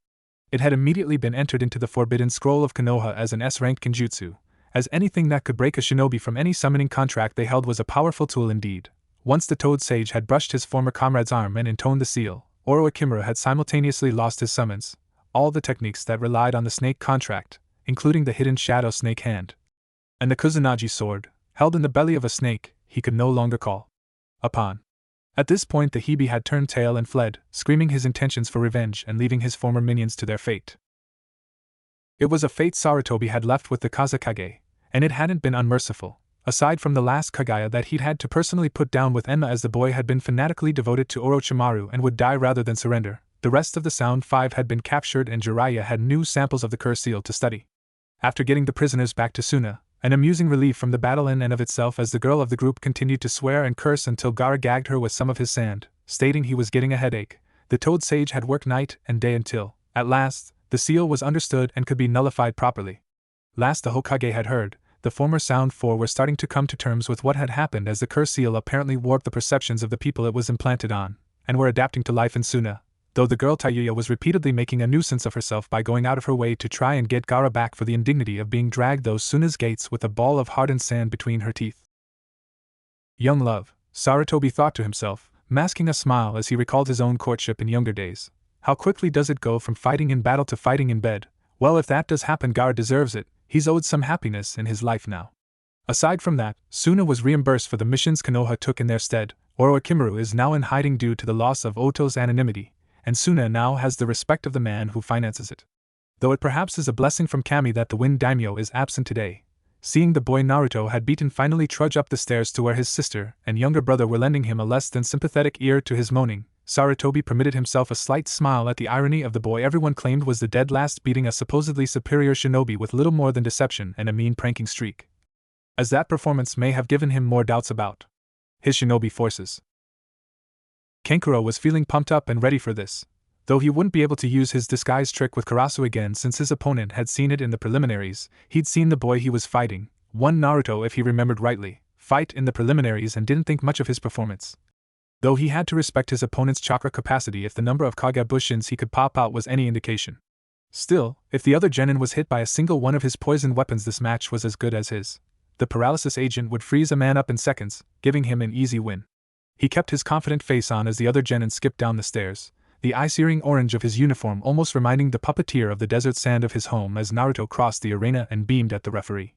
It had immediately been entered into the Forbidden Scroll of Konoha as an S-ranked kenjutsu, as anything that could break a shinobi from any summoning contract they held was a powerful tool indeed. Once the Toad Sage had brushed his former comrade's arm and intoned the seal, Orochimaru had simultaneously lost his summons, all the techniques that relied on the snake contract, including the hidden shadow snake hand. And the Kusanagi sword, held in the belly of a snake, he could no longer call upon. At this point the Hebe had turned tail and fled, screaming his intentions for revenge and leaving his former minions to their fate. It was a fate Sarutobi had left with the Kazekage, and it hadn't been unmerciful. Aside from the last Kagaya that he'd had to personally put down with Enma, as the boy had been fanatically devoted to Orochimaru and would die rather than surrender, the rest of the Sound Five had been captured and Jiraiya had new samples of the curse seal to study. After getting the prisoners back to Suna, an amusing relief from the battle in and of itself, as the girl of the group continued to swear and curse until Gaara gagged her with some of his sand, stating he was getting a headache, the Toad Sage had worked night and day until, at last, the seal was understood and could be nullified properly. Last the Hokage had heard, the former Sound Four were starting to come to terms with what had happened, as the curse seal apparently warped the perceptions of the people it was implanted on, and were adapting to life in Suna, though the girl Tayuya was repeatedly making a nuisance of herself by going out of her way to try and get Gaara back for the indignity of being dragged those Suna's gates with a ball of hardened sand between her teeth. Young love, Sarutobi thought to himself, masking a smile as he recalled his own courtship in younger days. How quickly does it go from fighting in battle to fighting in bed? Well, if that does happen, Gaara deserves it. He's owed some happiness in his life now. Aside from that, Suna was reimbursed for the missions Konoha took in their stead. Orochimaru is now in hiding due to the loss of Oto's anonymity, and Suna now has the respect of the man who finances it. Though it perhaps is a blessing from Kami that the Wind Daimyo is absent today. Seeing the boy Naruto had beaten finally trudge up the stairs to where his sister and younger brother were lending him a less than sympathetic ear to his moaning, Sarutobi permitted himself a slight smile at the irony of the boy everyone claimed was the dead last beating a supposedly superior shinobi with little more than deception and a mean pranking streak. As that performance may have given him more doubts about his shinobi forces. Kankuro was feeling pumped up and ready for this, though he wouldn't be able to use his disguise trick with Karasu again since his opponent had seen it in the preliminaries. He'd seen the boy he was fighting, one Naruto if he remembered rightly, fight in the preliminaries and didn't think much of his performance. Though he had to respect his opponent's chakra capacity if the number of Kage Bushins he could pop out was any indication. Still, if the other genin was hit by a single one of his poison weapons, this match was as good as his. The paralysis agent would freeze a man up in seconds, giving him an easy win. He kept his confident face on as the other genin skipped down the stairs, the eye-searing orange of his uniform almost reminding the puppeteer of the desert sand of his home as Naruto crossed the arena and beamed at the referee.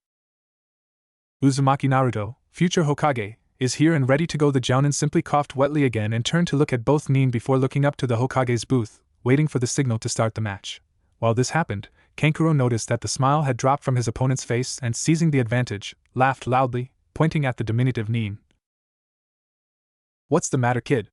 Uzumaki Naruto, future Hokage, is here and ready to go. The Jounin simply coughed wetly again and turned to look at both Nin before looking up to the Hokage's booth, waiting for the signal to start the match. While this happened, Kankuro noticed that the smile had dropped from his opponent's face and, seizing the advantage, laughed loudly, pointing at the diminutive Nin. "What's the matter, kid?"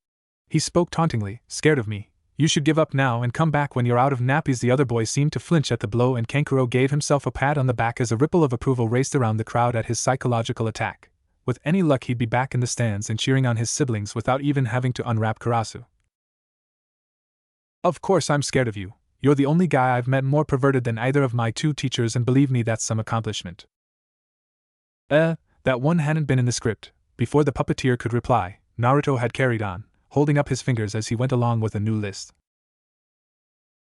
He spoke tauntingly. "Scared of me? You should give up now and come back when you're out of nappies." The other boy seemed to flinch at the blow, and Kankuro gave himself a pat on the back as a ripple of approval raced around the crowd at his psychological attack. With any luck, he'd be back in the stands and cheering on his siblings without even having to unwrap Karasu. "Of course I'm scared of you. You're the only guy I've met more perverted than either of my two teachers, and believe me, that's some accomplishment." That one hadn't been in the script. Before the puppeteer could reply, Naruto had carried on, holding up his fingers as he went along with a new list.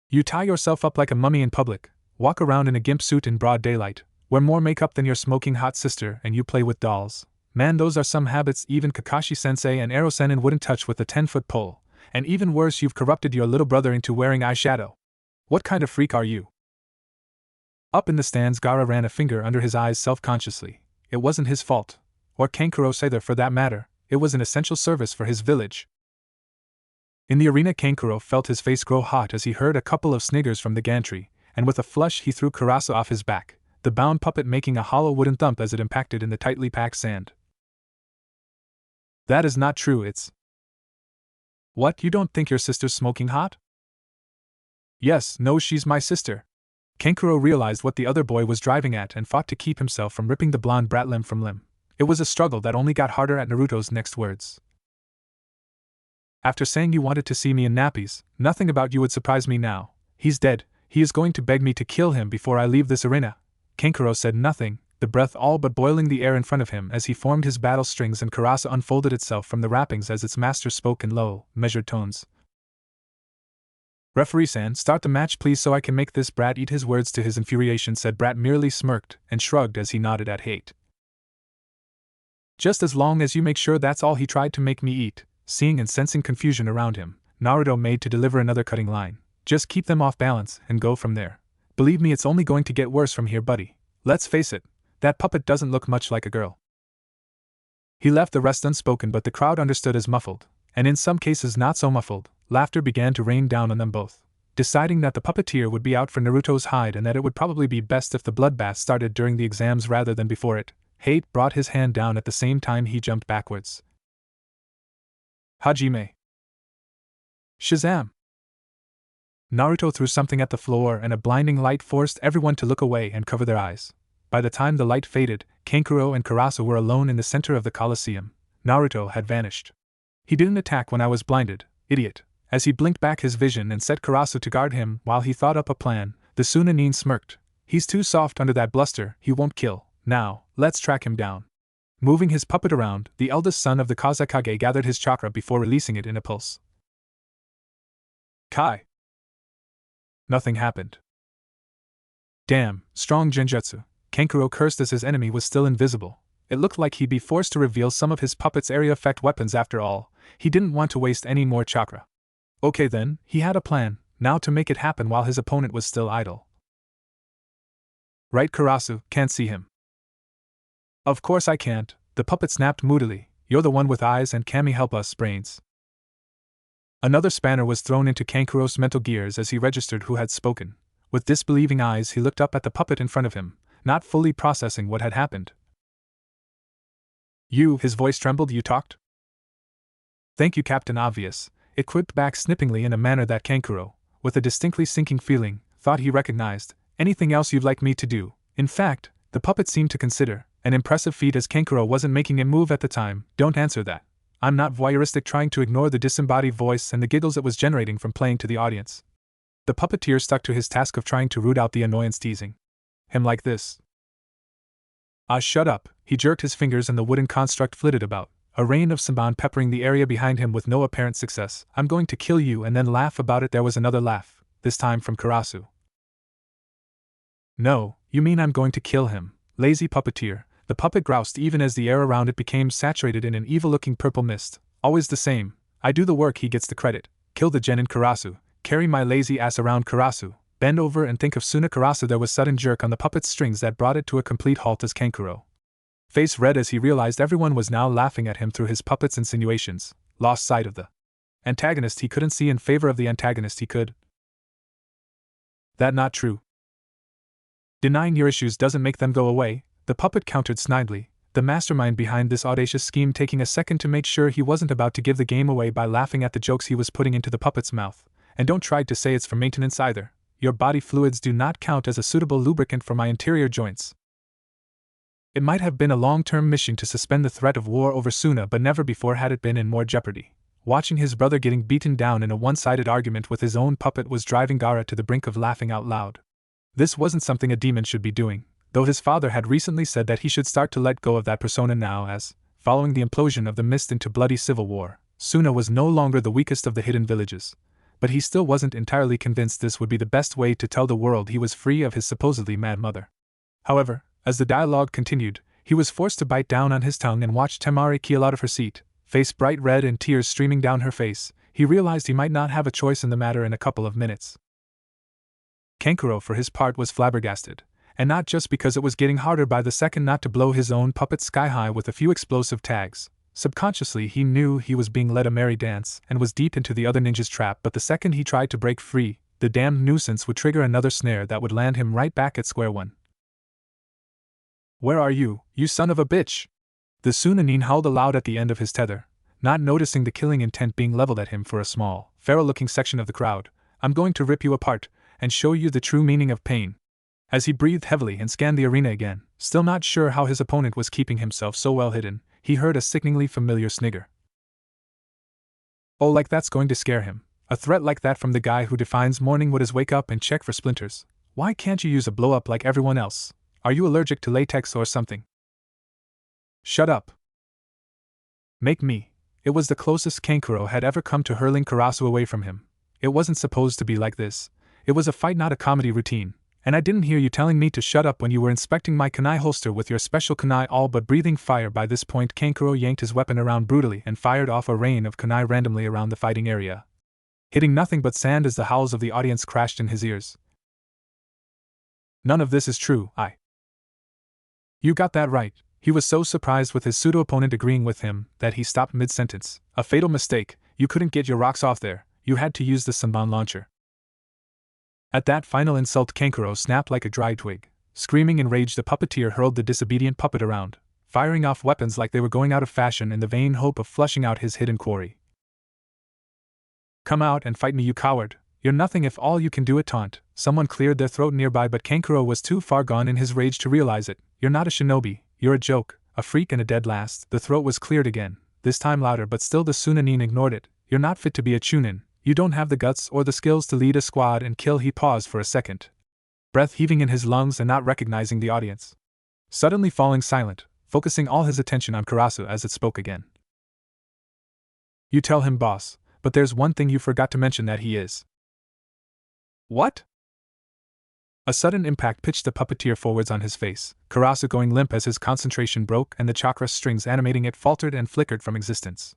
"You tie yourself up like a mummy in public, walk around in a gimp suit in broad daylight, wear more makeup than your smoking hot sister, and you play with dolls. Man, those are some habits even Kakashi-sensei and Ero-sennin wouldn't touch with a 10-foot pole, and even worse, you've corrupted your little brother into wearing eyeshadow. What kind of freak are you?" Up in the stands, Gaara ran a finger under his eyes self-consciously. It wasn't his fault, or Kankuro's either for that matter. It was an essential service for his village. In the arena, Kankuro felt his face grow hot as he heard a couple of sniggers from the gantry, and with a flush he threw Karasu off his back, the bound puppet making a hollow wooden thump as it impacted in the tightly packed sand. "That is not true, it's..." "What, you don't think your sister's smoking hot?" "Yes, no, she's my sister." Kankuro realized what the other boy was driving at and fought to keep himself from ripping the blonde brat limb from limb. It was a struggle that only got harder at Naruto's next words. After saying you wanted to see me in nappies, nothing about you would surprise me now. He's dead. He is going to beg me to kill him before I leave this arena. Kankuro said nothing, the breath all but boiling the air in front of him as he formed his battle strings, and Karasa unfolded itself from the wrappings as its master spoke in low, measured tones. Referee-san, start the match please so I can make this brat eat his words. To his infuriation, said Brat merely smirked and shrugged as he nodded at hate. Just as long as you make sure that's all. He tried to make me eat. Seeing and sensing confusion around him, Naruto made to deliver another cutting line. Just keep them off balance and go from there. Believe me, it's only going to get worse from here, buddy. Let's face it, that puppet doesn't look much like a girl. He left the rest unspoken, but the crowd understood as muffled, and in some cases not so muffled. Laughter began to rain down on them both. Deciding that the puppeteer would be out for Naruto's hide and that it would probably be best if the bloodbath started during the exams rather than before it, Hate brought his hand down at the same time he jumped backwards. Hajime. Shazam! Naruto threw something at the floor and a blinding light forced everyone to look away and cover their eyes. By the time the light faded, Kankuro and Karasa were alone in the center of the Colosseum. Naruto had vanished. He didn't attack when I was blinded, idiot. As he blinked back his vision and set Karasa to guard him while he thought up a plan, the Sunanin smirked. He's too soft under that bluster, he won't kill. Now, let's track him down. Moving his puppet around, the eldest son of the Kazekage gathered his chakra before releasing it in a pulse. Kai. Nothing happened. Damn, strong genjutsu. Kankuro cursed as his enemy was still invisible. It looked like he'd be forced to reveal some of his puppet's area effect weapons after all. He didn't want to waste any more chakra. Okay then, he had a plan, now to make it happen while his opponent was still idle. Right, Karasu, can't see him. Of course I can't, the puppet snapped moodily. You're the one with eyes and Kami help us, brains. Another spanner was thrown into Kankuro's mental gears as he registered who had spoken. With disbelieving eyes he looked up at the puppet in front of him, not fully processing what had happened. You, his voice trembled, you talked? Thank you, Captain Obvious. It quipped back snippingly in a manner that Kankuro, with a distinctly sinking feeling, thought he recognized. Anything else you'd like me to do? In fact, the puppet seemed to consider, an impressive feat as Kankuro wasn't making a move at the time. Don't answer that. I'm not voyeuristic, trying to ignore the disembodied voice and the giggles it was generating from playing to the audience. The puppeteer stuck to his task of trying to root out the annoyance teasing him like this. Ah, shut up. He jerked his fingers and the wooden construct flitted about, a rain of samban peppering the area behind him with no apparent success. I'm going to kill you and then laugh about it. There was another laugh, this time from Karasu. No, you mean I'm going to kill him, lazy puppeteer. The puppet groused even as the air around it became saturated in an evil-looking purple mist. Always the same. I do the work, he gets the credit. Kill the genin, Karasu. Carry my lazy ass around, Karasu. Bend over and think of Suna, Karasu. There was sudden jerk on the puppet's strings that brought it to a complete halt as Kankuro, face red as he realized everyone was now laughing at him through his puppet's insinuations, lost sight of the antagonist he couldn't see in favor of the antagonist he could. That not true. Denying your issues doesn't make them go away, the puppet countered snidely, the mastermind behind this audacious scheme taking a second to make sure he wasn't about to give the game away by laughing at the jokes he was putting into the puppet's mouth. And don't try to say it's for maintenance either. Your body fluids do not count as a suitable lubricant for my interior joints. It might have been a long-term mission to suspend the threat of war over Suna, but never before had it been in more jeopardy. Watching his brother getting beaten down in a one-sided argument with his own puppet was driving Gaara to the brink of laughing out loud. This wasn't something a demon should be doing, though his father had recently said that he should start to let go of that persona now as, following the implosion of the mist into bloody civil war, Suna was no longer the weakest of the hidden villages. But he still wasn't entirely convinced this would be the best way to tell the world he was free of his supposedly mad mother. However, as the dialogue continued, he was forced to bite down on his tongue and watch Temari keel out of her seat, face bright red and tears streaming down her face. He realized he might not have a choice in the matter in a couple of minutes. Kankuro, for his part, was flabbergasted, and not just because it was getting harder by the second not to blow his own puppet sky-high with a few explosive tags. Subconsciously he knew he was being led a merry dance and was deep into the other ninja's trap, but the second he tried to break free, the damned nuisance would trigger another snare that would land him right back at square one. Where are you, you son of a bitch? The Sunanin howled aloud at the end of his tether, not noticing the killing intent being leveled at him for a small, feral-looking section of the crowd. I'm going to rip you apart, and show you the true meaning of pain. As he breathed heavily and scanned the arena again, still not sure how his opponent was keeping himself so well hidden, he heard a sickeningly familiar snigger. Oh, like that's going to scare him. A threat like that from the guy who defines morning wood is wake up and check for splinters. Why can't you use a blow-up like everyone else? Are you allergic to latex or something? Shut up. Make me. It was the closest Kankuro had ever come to hurling Karasu away from him. It wasn't supposed to be like this. It was a fight, not a comedy routine. And I didn't hear you telling me to shut up when you were inspecting my kunai holster with your special kunai, all but breathing fire. By this point, Kankuro yanked his weapon around brutally and fired off a rain of kunai randomly around the fighting area, hitting nothing but sand as the howls of the audience crashed in his ears. None of this is true, You got that right. He was so surprised with his pseudo-opponent agreeing with him that he stopped mid-sentence. A fatal mistake. You couldn't get your rocks off there. You had to use the Sanban launcher. At that final insult, Kankuro snapped like a dry twig. Screaming in rage, the puppeteer hurled the disobedient puppet around, firing off weapons like they were going out of fashion in the vain hope of flushing out his hidden quarry. Come out and fight me, you coward. You're nothing if all you can do is taunt. Someone cleared their throat nearby, but Kankuro was too far gone in his rage to realize it. You're not a shinobi, you're a joke, a freak and a dead last. The throat was cleared again, this time louder, but still the Sunanin ignored it. You're not fit to be a chunin. You don't have the guts or the skills to lead a squad and kill. He paused for a second, breath heaving in his lungs and not recognizing the audience. Suddenly falling silent, focusing all his attention on Karasu as it spoke again. You tell him, boss, but there's one thing you forgot to mention, that he is. What? A sudden impact pitched the puppeteer forwards on his face, Karasu going limp as his concentration broke and the chakra strings animating it faltered and flickered from existence.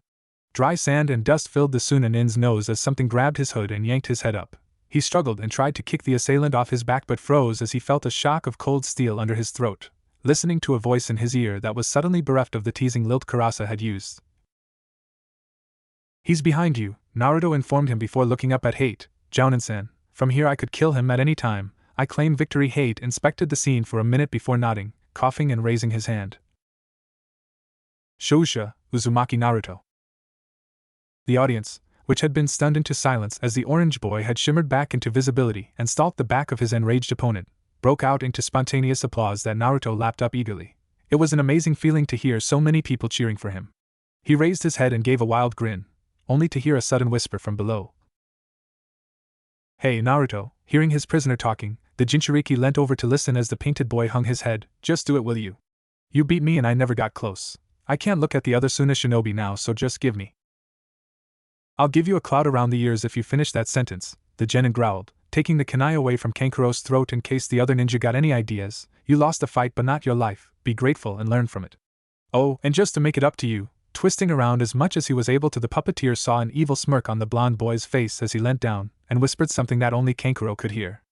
Dry sand and dust filled the Sunanin's nose as something grabbed his hood and yanked his head up. He struggled and tried to kick the assailant off his back but froze as he felt a shock of cold steel under his throat, listening to a voice in his ear that was suddenly bereft of the teasing lilt Karasu had used. He's behind you, Naruto informed him before looking up at Hate. Jounin-san, from here I could kill him at any time. I claim victory. Hate inspected the scene for a minute before nodding, coughing and raising his hand. Shousha, Uzumaki Naruto. The audience, which had been stunned into silence as the orange boy had shimmered back into visibility and stalked the back of his enraged opponent, broke out into spontaneous applause that Naruto lapped up eagerly. It was an amazing feeling to hear so many people cheering for him. He raised his head and gave a wild grin, only to hear a sudden whisper from below. Hey, Naruto. Hearing his prisoner talking, the Jinchuriki leant over to listen as the painted boy hung his head. Just do it, will you? You beat me and I never got close. I can't look at the other Suna shinobi now, so just give me. I'll give you a cloud around the ears if you finish that sentence, the genin growled, taking the kunai away from Kankuro's throat in case the other ninja got any ideas. You lost a fight but not your life. Be grateful and learn from it. Oh, and just to make it up to you, twisting around as much as he was able to, the puppeteer saw an evil smirk on the blonde boy's face as he leant down and whispered something that only Kankuro could hear.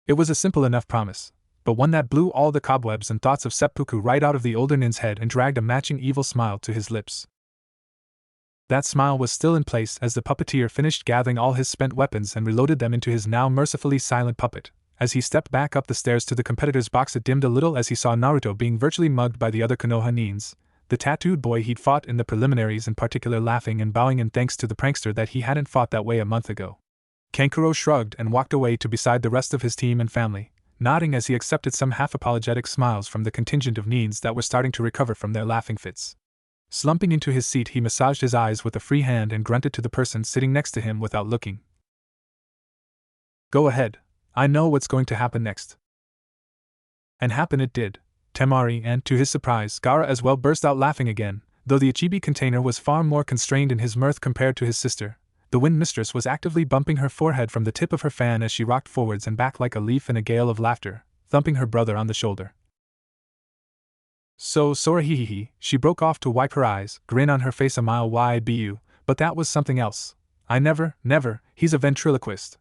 It was a simple enough promise, but one that blew all the cobwebs and thoughts of seppuku right out of the older nin's head and dragged a matching evil smile to his lips. That smile was still in place as the puppeteer finished gathering all his spent weapons and reloaded them into his now mercifully silent puppet. As he stepped back up the stairs to the competitor's box, it dimmed a little as he saw Naruto being virtually mugged by the other Konoha nins, the tattooed boy he'd fought in the preliminaries in particular, laughing and bowing in thanks to the prankster that he hadn't fought that way a month ago. Kankuro shrugged and walked away to beside the rest of his team and family, nodding as he accepted some half-apologetic smiles from the contingent of nins that were starting to recover from their laughing fits. Slumping into his seat, he massaged his eyes with a free hand and grunted to the person sitting next to him without looking. Go ahead, I know what's going to happen next. And happen it did. Temari and, to his surprise, Gaara as well burst out laughing again, though the Ichibi container was far more constrained in his mirth compared to his sister. The wind mistress was actively bumping her forehead from the tip of her fan as she rocked forwards and back like a leaf in a gale of laughter, thumping her brother on the shoulder. So Sora hee, she broke off to wipe her eyes, grin on her face a mile wide. Bu, but that was something else. I never, he's a ventriloquist.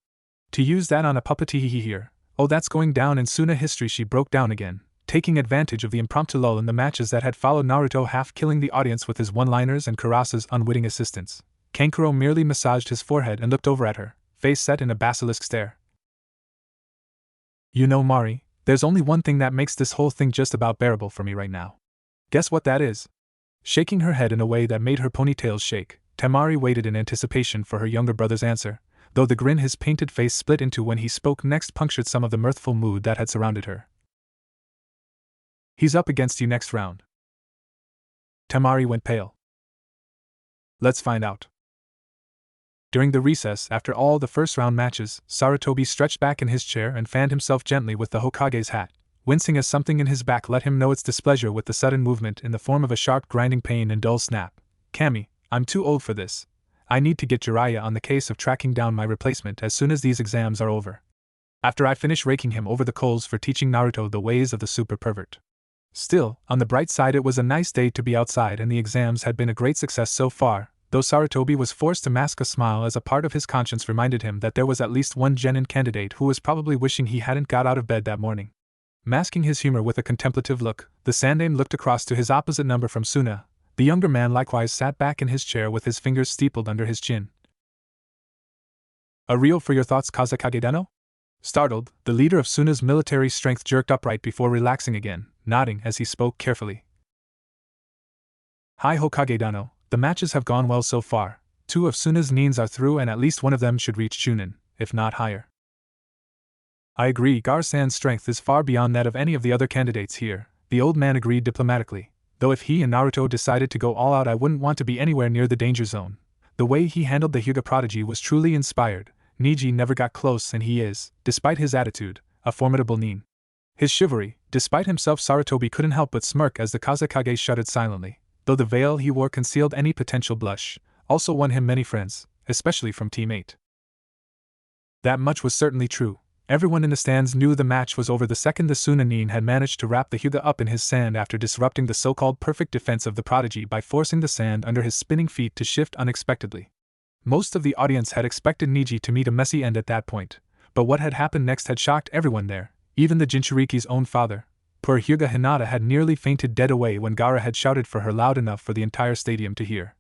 To use that on a puppet here. Oh, that's going down in Suna history. She broke down again, taking advantage of the impromptu lull in the matches that had followed, Naruto half killing the audience with his one-liners and Kurasu's unwitting assistance. Kankuro merely massaged his forehead and looked over at her, face set in a basilisk stare. You know, Mari, there's only one thing that makes this whole thing just about bearable for me right now. Guess what that is? Shaking her head in a way that made her ponytails shake, Temari waited in anticipation for her younger brother's answer, though the grin his painted face split into when he spoke next punctured some of the mirthful mood that had surrounded her. He's up against you next round. Temari went pale. Let's find out. During the recess after all the first-round matches, Sarutobi stretched back in his chair and fanned himself gently with the Hokage's hat, wincing as something in his back let him know its displeasure with the sudden movement in the form of a sharp grinding pain and dull snap. Kami, I'm too old for this. I need to get Jiraiya on the case of tracking down my replacement as soon as these exams are over. After I finish raking him over the coals for teaching Naruto the ways of the super pervert. Still, on the bright side, it was a nice day to be outside and the exams had been a great success so far, though Sarutobi was forced to mask a smile as a part of his conscience reminded him that there was at least one genin candidate who was probably wishing he hadn't got out of bed that morning. Masking his humor with a contemplative look, the Sandaime looked across to his opposite number from Suna. The younger man likewise sat back in his chair with his fingers steepled under his chin. A reel for your thoughts, Kazekage-deno? Startled, the leader of Suna's military strength jerked upright before relaxing again, nodding as he spoke carefully. Hi Hokage-dano, the matches have gone well so far. 2 of Suna's nins are through and at least one of them should reach Chunin, if not higher. I agree, Gar-san's strength is far beyond that of any of the other candidates here, the old man agreed diplomatically, though if he and Naruto decided to go all out I wouldn't want to be anywhere near the danger zone. The way he handled the Hyuga prodigy was truly inspired. Niji never got close and he is, despite his attitude, a formidable nin. His chivalry, despite himself Sarutobi couldn't help but smirk as the Kazekage shuddered silently, though the veil he wore concealed any potential blush, also won him many friends, especially from Team 8. That much was certainly true. Everyone in the stands knew the match was over the second the Suna nin had managed to wrap the Hyuga up in his sand after disrupting the so-called perfect defense of the prodigy by forcing the sand under his spinning feet to shift unexpectedly. Most of the audience had expected Niji to meet a messy end at that point, but what had happened next had shocked everyone there, even the Jinchuriki's own father. Poor Hyuga Hinata had nearly fainted dead away when Gaara had shouted for her loud enough for the entire stadium to hear.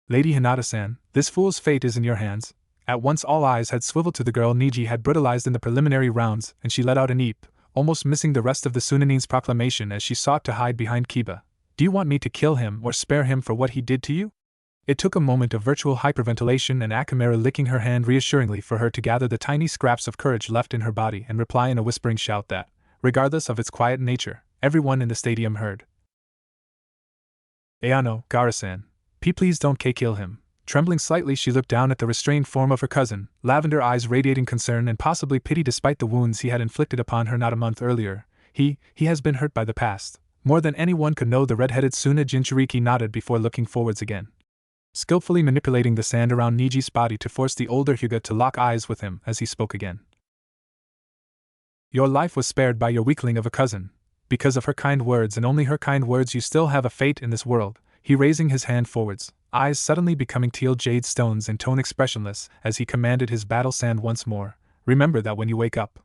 Lady Hinata-san, this fool's fate is in your hands. At once all eyes had swiveled to the girl Niji had brutalized in the preliminary rounds, and she let out an eep, almost missing the rest of the Sunanin's proclamation as she sought to hide behind Kiba. Do you want me to kill him or spare him for what he did to you? It took a moment of virtual hyperventilation and Akamera licking her hand reassuringly for her to gather the tiny scraps of courage left in her body and reply in a whispering shout that, regardless of its quiet nature, everyone in the stadium heard. Ayano, Gaara-san, please don't kill him. Trembling slightly she looked down at the restrained form of her cousin, lavender eyes radiating concern and possibly pity despite the wounds he had inflicted upon her not a month earlier. He has been hurt by the past. More than anyone could know, the red-headed Suna Jinchuriki nodded before looking forwards again, skillfully manipulating the sand around Niji's body to force the older Hyuga to lock eyes with him as he spoke again. Your life was spared by your weakling of a cousin. Because of her kind words and only her kind words you still have a fate in this world. He raising his hand forwards, eyes suddenly becoming teal jade stones and tone expressionless as he commanded his battle sand once more. Remember that when you wake up.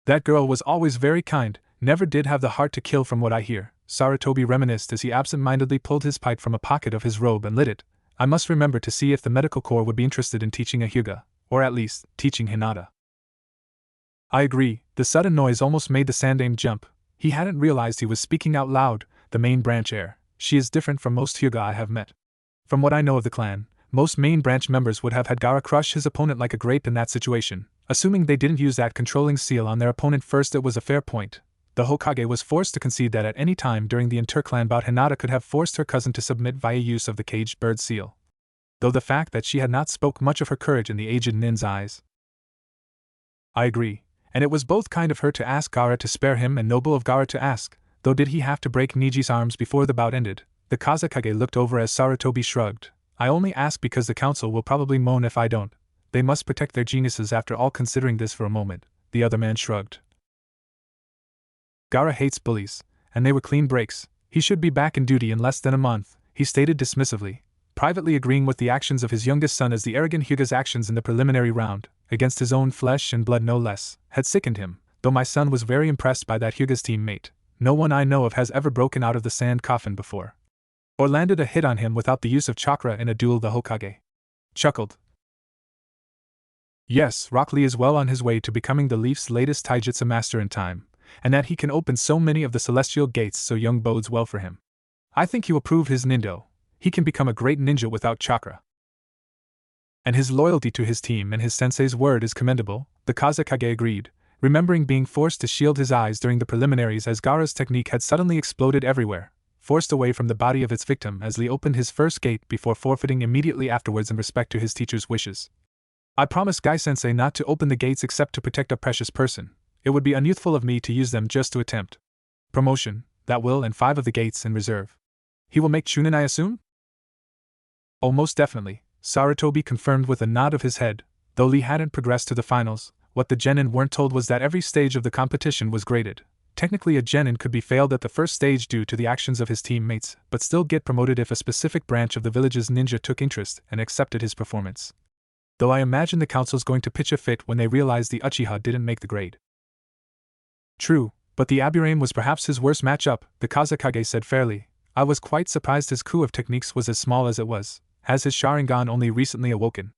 That girl was always very kind, never did have the heart to kill from what I hear, Sarutobi reminisced as he absent-mindedly pulled his pipe from a pocket of his robe and lit it. I must remember to see if the medical corps would be interested in teaching a Hyuga, or at least, teaching Hinata. I agree, the sudden noise almost made the Sandaime jump. He hadn't realized he was speaking out loud. The main branch heir. She is different from most Hyuga I have met. From what I know of the clan, most main branch members would have had Gaara crush his opponent like a grape in that situation. Assuming they didn't use that controlling seal on their opponent first, it was a fair point. The Hokage was forced to concede that at any time during the inter-clan bout Hinata could have forced her cousin to submit via use of the caged bird seal. Though the fact that she had not spoke much of her courage in the aged nin's eyes. I agree, and it was both kind of her to ask Gaara to spare him and noble of Gaara to ask, though did he have to break Niji's arms before the bout ended? The Kazekage looked over as Sarutobi shrugged. I only ask because the council will probably moan if I don't. They must protect their geniuses after all. Considering this for a moment, the other man shrugged. Gaara hates bullies, and they were clean breaks. He should be back in duty in less than a month, he stated dismissively, privately agreeing with the actions of his youngest son as the arrogant Hyuga's actions in the preliminary round, against his own flesh and blood no less, had sickened him, though my son was very impressed by that Hyuga's teammate. No one I know of has ever broken out of the sand coffin before. Or landed a hit on him without the use of chakra in a duel. The Hokage chuckled. Yes, Rock Lee is well on his way to becoming the Leaf's latest taijutsu master in time, and that he can open so many of the celestial gates so young bodes well for him. I think he will prove his nindo. He can become a great ninja without chakra. And his loyalty to his team and his sensei's word is commendable, the Kazekage agreed, remembering being forced to shield his eyes during the preliminaries as Gaara's technique had suddenly exploded everywhere, forced away from the body of its victim as Lee opened his first gate before forfeiting immediately afterwards in respect to his teacher's wishes. I promised Gai-sensei not to open the gates except to protect a precious person. It would be unyouthful of me to use them just to attempt promotion, that will, and 5 of the gates in reserve. He will make Chunin, I assume? Oh, most definitely, Sarutobi confirmed with a nod of his head. Though Lee hadn't progressed to the finals, what the genin weren't told was that every stage of the competition was graded. Technically, a genin could be failed at the first stage due to the actions of his teammates, but still get promoted if a specific branch of the village's ninja took interest and accepted his performance. Though I imagine the council's going to pitch a fit when they realize the Uchiha didn't make the grade. True, but the Aburame was perhaps his worst matchup, the Kazekage said fairly. I was quite surprised his coup of techniques was as small as it was. Has his Sharingan only recently awoken?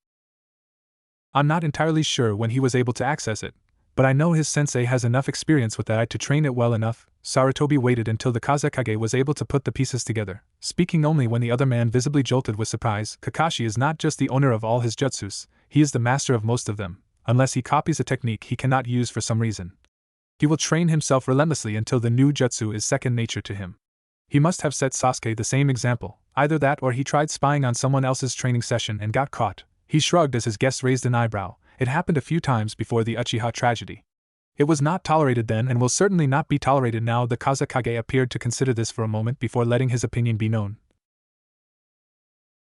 I'm not entirely sure when he was able to access it, but I know his sensei has enough experience with that to train it well enough. Sarutobi waited until the Kazekage was able to put the pieces together, speaking only when the other man visibly jolted with surprise. Kakashi is not just the owner of all his jutsus, he is the master of most of them, unless he copies a technique he cannot use for some reason. He will train himself relentlessly until the new jutsu is second nature to him. He must have set Sasuke the same example, either that or he tried spying on someone else's training session and got caught. He shrugged as his guest raised an eyebrow. It happened a few times before the Uchiha tragedy. It was not tolerated then and will certainly not be tolerated now. The Kazekage appeared to consider this for a moment before letting his opinion be known.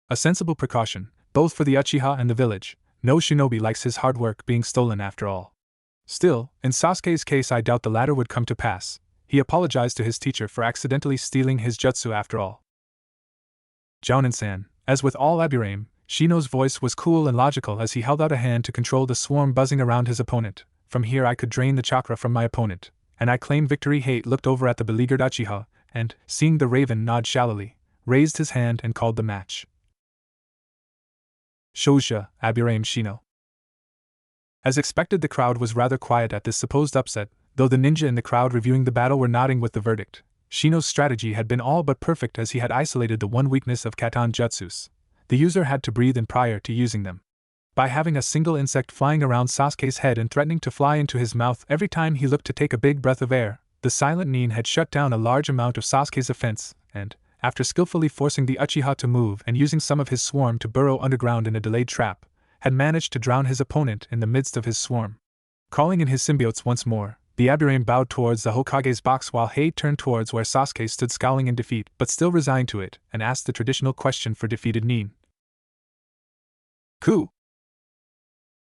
A sensible precaution, both for the Uchiha and the village. No shinobi likes his hard work being stolen after all. Still, in Sasuke's case I doubt the latter would come to pass. He apologized to his teacher for accidentally stealing his jutsu after all. Jounin-san, as with all Aburame, Shino's voice was cool and logical as he held out a hand to control the swarm buzzing around his opponent. From here I could drain the chakra from my opponent, and I claim victory. Hate looked over at the beleaguered Uchiha, and, seeing the raven nod shallowly, raised his hand and called the match. Shouja, Aburame Shino. As expected, the crowd was rather quiet at this supposed upset, though the ninja in the crowd reviewing the battle were nodding with the verdict. Shino's strategy had been all but perfect as he had isolated the one weakness of Katan jutsus. The user had to breathe in prior to using them. By having a single insect flying around Sasuke's head and threatening to fly into his mouth every time he looked to take a big breath of air, the silent Nin had shut down a large amount of Sasuke's offense, and, after skillfully forcing the Uchiha to move and using some of his swarm to burrow underground in a delayed trap, had managed to drown his opponent in the midst of his swarm. Calling in his symbiotes once more, the Aburame bowed towards the Hokage's box while Hei turned towards where Sasuke stood scowling in defeat but still resigned to it, and asked the traditional question for defeated Nin. Coup!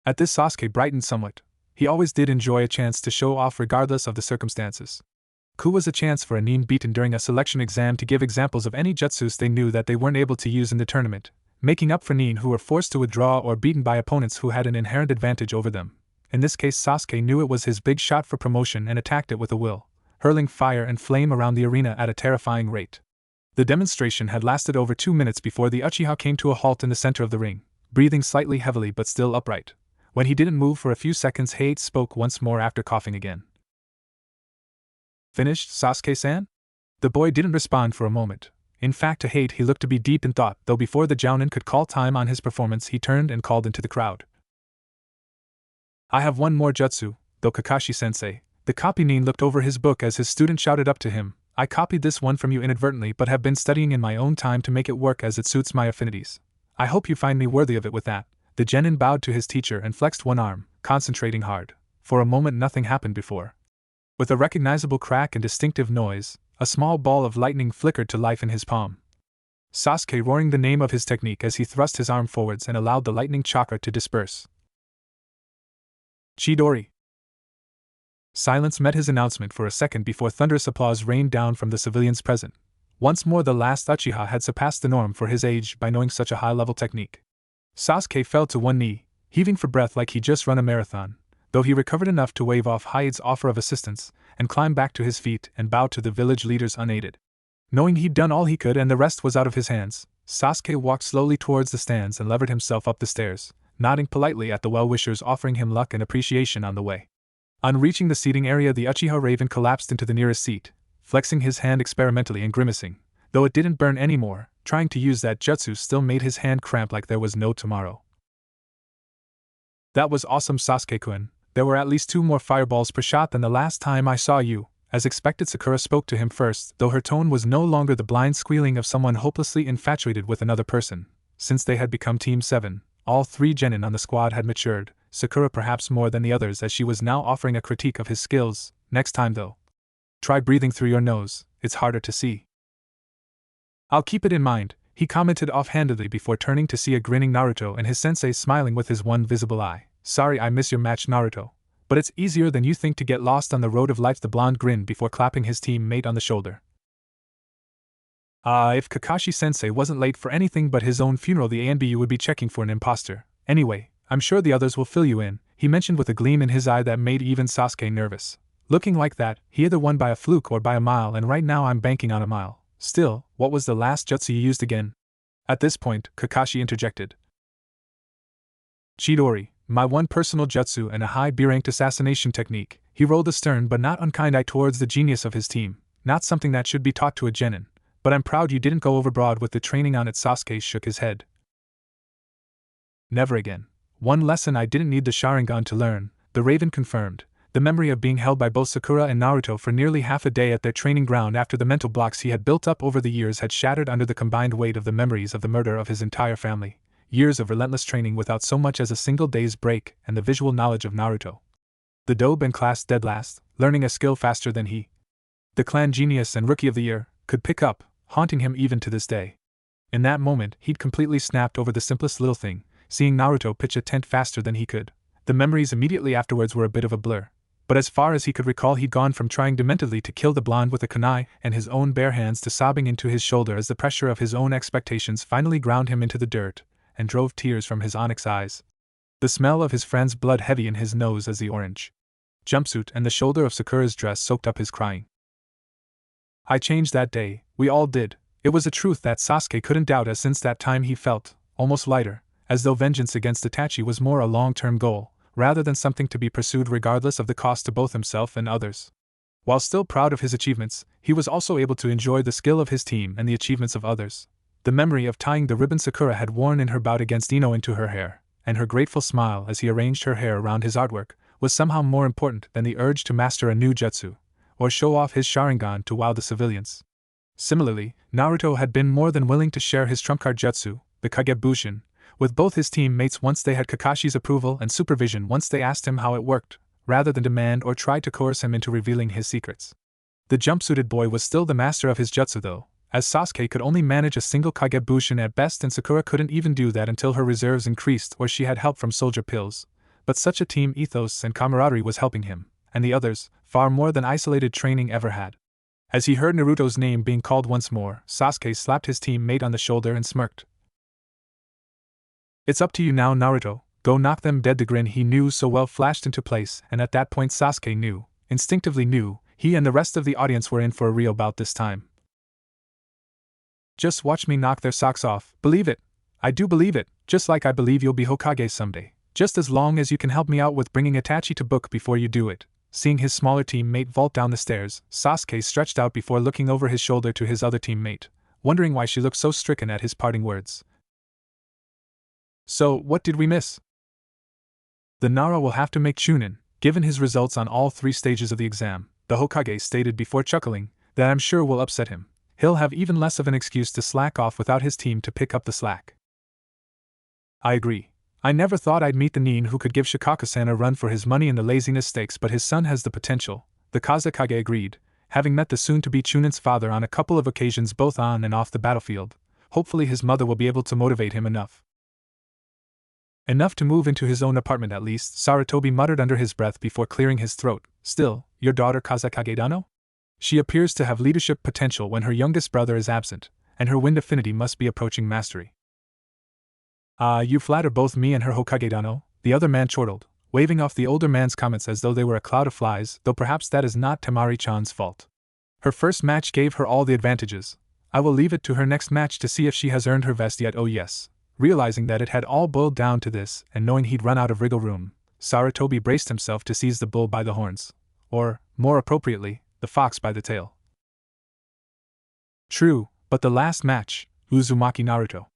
At this Sasuke brightened somewhat. He always did enjoy a chance to show off regardless of the circumstances. Coup was a chance for a Nin beaten during a selection exam to give examples of any jutsus they knew that they weren't able to use in the tournament, making up for Nin who were forced to withdraw or beaten by opponents who had an inherent advantage over them. In this case, Sasuke knew it was his big shot for promotion and attacked it with a will, hurling fire and flame around the arena at a terrifying rate. The demonstration had lasted over 2 minutes before the Uchiha came to a halt in the center of the ring, breathing slightly heavily but still upright. When he didn't move for a few seconds, Hate spoke once more after coughing again. Finished, Sasuke-san? The boy didn't respond for a moment. In fact, to Hate he looked to be deep in thought, though before the Jounin could call time on his performance he turned and called into the crowd. I have one more jutsu, though Kakashi-sensei. The copy Nin looked over his book as his student shouted up to him, I copied this one from you inadvertently but have been studying in my own time to make it work as it suits my affinities. I hope you find me worthy of it. With that, the genin bowed to his teacher and flexed one arm, concentrating hard. For a moment nothing happened before. With a recognizable crack and distinctive noise, a small ball of lightning flickered to life in his palm. Sasuke roaring the name of his technique as he thrust his arm forwards and allowed the lightning chakra to disperse. Chidori. Silence met his announcement for a second before thunderous applause rained down from the civilians present. Once more the last Uchiha had surpassed the norm for his age by knowing such a high-level technique. Sasuke fell to one knee, heaving for breath like he'd just run a marathon, though he recovered enough to wave off Hyde's offer of assistance, and climb back to his feet and bow to the village leaders unaided. Knowing he'd done all he could and the rest was out of his hands, Sasuke walked slowly towards the stands and levered himself up the stairs, nodding politely at the well-wishers offering him luck and appreciation on the way. On reaching the seating area, the Uchiha Raven collapsed into the nearest seat, flexing his hand experimentally and grimacing. Though it didn't burn anymore, trying to use that jutsu still made his hand cramp like there was no tomorrow. That was awesome, Sasuke-kun. There were at least 2 more fireballs per shot than the last time I saw you. As expected, Sakura spoke to him first, though her tone was no longer the blind squealing of someone hopelessly infatuated with another person. Since they had become Team 7, all 3 genin on the squad had matured, Sakura perhaps more than the others, as she was now offering a critique of his skills. Next time though, try breathing through your nose, it's harder to see. I'll keep it in mind, he commented offhandedly before turning to see a grinning Naruto and his sensei smiling with his one visible eye. Sorry I miss your match, Naruto. But it's easier than you think to get lost on the road of life, the blonde grinned before clapping his teammate on the shoulder. If Kakashi-sensei wasn't late for anything but his own funeral, the ANBU would be checking for an imposter. Anyway, I'm sure the others will fill you in, he mentioned with a gleam in his eye that made even Sasuke nervous. Looking like that, he either won by a fluke or by a mile, and right now I'm banking on a mile. Still, what was the last jutsu you used again? At this point, Kakashi interjected. Chidori, my one personal jutsu and a high B-ranked assassination technique. He rolled a stern but not unkind eye towards the genius of his team. Not something that should be taught to a genin. But I'm proud you didn't go overboard with the training on it. Sasuke shook his head. Never again. One lesson I didn't need the Sharingan to learn, the Raven confirmed. The memory of being held by both Sakura and Naruto for nearly half a day at their training ground after the mental blocks he had built up over the years had shattered under the combined weight of the memories of the murder of his entire family. Years of relentless training without so much as a single day's break, and the visual knowledge of Naruto. The dobe and class dead last, learning a skill faster than he, the clan genius and rookie of the year, could pick up, haunting him even to this day. In that moment, he'd completely snapped over the simplest little thing, seeing Naruto pitch a tent faster than he could. The memories immediately afterwards were a bit of a blur. But as far as he could recall, he'd gone from trying dementedly to kill the blonde with a kunai and his own bare hands to sobbing into his shoulder as the pressure of his own expectations finally ground him into the dirt and drove tears from his onyx eyes. The smell of his friend's blood heavy in his nose as the orange jumpsuit and the shoulder of Sakura's dress soaked up his crying. I changed that day, we all did. It was a truth that Sasuke couldn't doubt, as since that time he felt almost lighter, as though vengeance against Itachi was more a long-term goal, rather than something to be pursued regardless of the cost to both himself and others. While still proud of his achievements, he was also able to enjoy the skill of his team and the achievements of others. The memory of tying the ribbon Sakura had worn in her bout against Ino into her hair, and her grateful smile as he arranged her hair around his artwork, was somehow more important than the urge to master a new jutsu, or show off his Sharingan to wow the civilians. Similarly, Naruto had been more than willing to share his trump-card jutsu, the Kagebushin, with both his teammates once they had Kakashi's approval and supervision once they asked him how it worked, rather than demand or try to coerce him into revealing his secrets. The jumpsuited boy was still the master of his jutsu though, as Sasuke could only manage a single Kagebushin at best, and Sakura couldn't even do that until her reserves increased or she had help from soldier pills. But such a team ethos and camaraderie was helping him, and the others, far more than isolated training ever had. As he heard Naruto's name being called once more, Sasuke slapped his teammate on the shoulder and smirked. It's up to you now, Naruto, go knock them dead. The grin he knew so well flashed into place, and at that point Sasuke knew, instinctively knew, he and the rest of the audience were in for a real bout this time. Just watch me knock their socks off, believe it. I do believe it, just like I believe you'll be Hokage someday. Just as long as you can help me out with bringing Itachi to book before you do it. Seeing his smaller teammate vault down the stairs, Sasuke stretched out before looking over his shoulder to his other teammate, wondering why she looked so stricken at his parting words. So, what did we miss? The Nara will have to make Chunin, given his results on all 3 stages of the exam, the Hokage stated before chuckling, that I'm sure will upset him. He'll have even less of an excuse to slack off without his team to pick up the slack. I agree. I never thought I'd meet the Nin who could give Shikaka-san a run for his money in the laziness stakes, but his son has the potential, the Kazekage agreed, having met the soon-to-be Chunin's father on a couple of occasions both on and off the battlefield. Hopefully his mother will be able to motivate him enough to move into his own apartment at least, Sarutobi muttered under his breath before clearing his throat. Still, your daughter Kazekage-dano? She appears to have leadership potential when her youngest brother is absent, and her wind affinity must be approaching mastery. You flatter both me and her, Hokage-dano, the other man chortled, waving off the older man's comments as though they were a cloud of flies, though perhaps that is not Temari-chan's fault. Her first match gave her all the advantages. I will leave it to her next match to see if she has earned her vest yet. Oh yes. Realizing that it had all boiled down to this, and knowing he'd run out of wriggle room, Sarutobi braced himself to seize the bull by the horns. Or, more appropriately, the fox by the tail. True, but the last match, Uzumaki Naruto,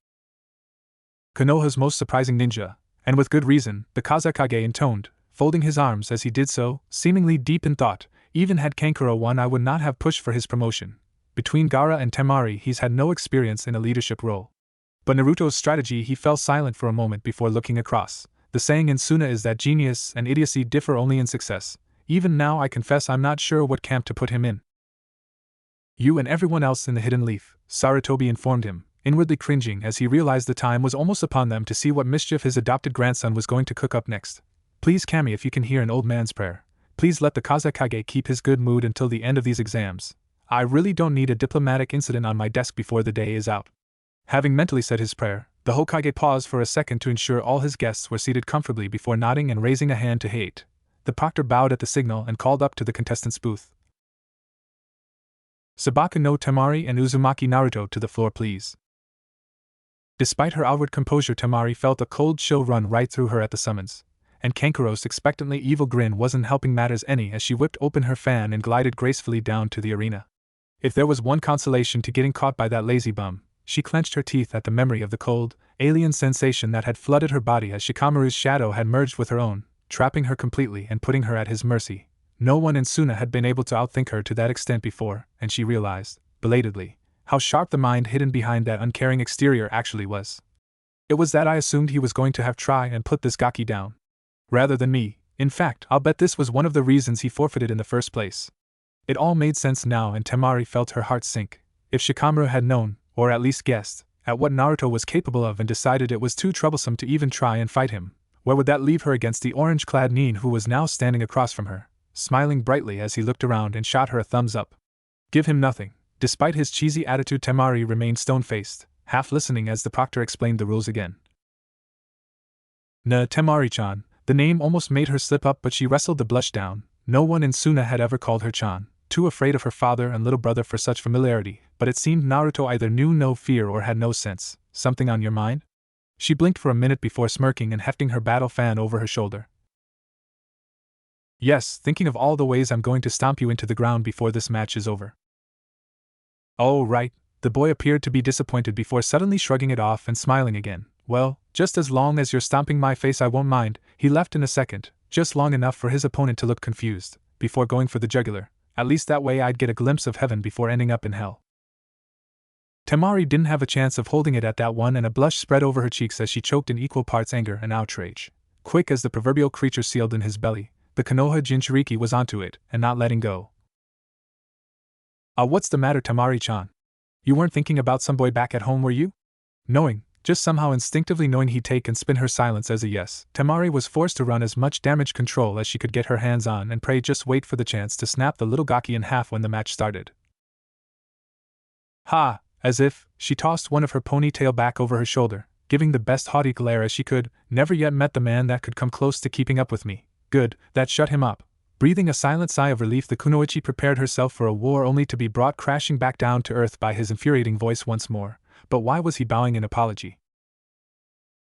Konoha's most surprising ninja, And with good reason, the Kazekage intoned, folding his arms as he did so, seemingly deep in thought. Even had Kankuro won, I would not have pushed for his promotion. Between Gaara and Temari, he's had no experience in a leadership role. But Naruto's strategy, he fell silent for a moment before looking across. The saying in Suna is that genius and idiocy differ only in success. Even now I confess I'm not sure what camp to put him in. You and everyone else in the Hidden Leaf, Sarutobi informed him, inwardly cringing as he realized the time was almost upon them to see what mischief his adopted grandson was going to cook up next. Please, Kami, if you can hear an old man's prayer, please let the Kazekage keep his good mood until the end of these exams. I really don't need a diplomatic incident on my desk before the day is out. Having mentally said his prayer, the Hokage paused for a second to ensure all his guests were seated comfortably before nodding and raising a hand to hate. The proctor bowed at the signal and called up to the contestants' booth. Sabaka no Temari and Uzumaki Naruto to the floor, please. Despite her outward composure, Temari felt a cold chill run right through her at the summons, and Kankuro's expectantly evil grin wasn't helping matters any as she whipped open her fan and glided gracefully down to the arena. If there was one consolation to getting caught by that lazy bum, she clenched her teeth at the memory of the cold, alien sensation that had flooded her body as Shikamaru's shadow had merged with her own, trapping her completely and putting her at his mercy. No one in Suna had been able to outthink her to that extent before, and she realized, belatedly, how sharp the mind hidden behind that uncaring exterior actually was. It was that I assumed he was going to have try and put this gaki down. Rather than me. In fact, I'll bet this was one of the reasons he forfeited in the first place. It all made sense now, and Temari felt her heart sink. If Shikamaru had known, or at least guessed, at what Naruto was capable of and decided it was too troublesome to even try and fight him, where would that leave her against the orange-clad Nin who was now standing across from her, smiling brightly as he looked around and shot her a thumbs up. Give him nothing. Despite his cheesy attitude, Temari remained stone-faced, half listening as the proctor explained the rules again. Temari-chan. The name almost made her slip up, but she wrestled the blush down. No one in Suna had ever called her Chan, too afraid of her father and little brother for such familiarity, but it seemed Naruto either knew no fear or had no sense. Something on your mind? She blinked for a minute before smirking and hefting her battle fan over her shoulder. Yes, thinking of all the ways I'm going to stomp you into the ground before this match is over. Oh, right. The boy appeared to be disappointed before suddenly shrugging it off and smiling again. Well, just as long as you're stomping my face I won't mind. He left in a second, just long enough for his opponent to look confused, before going for the jugular. At least that way I'd get a glimpse of heaven before ending up in hell. Temari didn't have a chance of holding it at that one, and a blush spread over her cheeks as she choked in equal parts anger and outrage. Quick as the proverbial creature sealed in his belly, the Konoha Jinchuriki was onto it, and not letting go. What's the matter, Temari-chan? You weren't thinking about some boy back at home, were you? Knowing, just somehow instinctively knowing he'd take and spin her silence as a yes, Temari was forced to run as much damage control as she could get her hands on and pray just wait for the chance to snap the little gaki in half when the match started. Ha! As if, she tossed one of her ponytail back over her shoulder, giving the best haughty glare as she could. Never yet met the man that could come close to keeping up with me. Good, that shut him up. Breathing a silent sigh of relief, the kunoichi prepared herself for a war only to be brought crashing back down to earth by his infuriating voice once more. But why was he bowing in apology?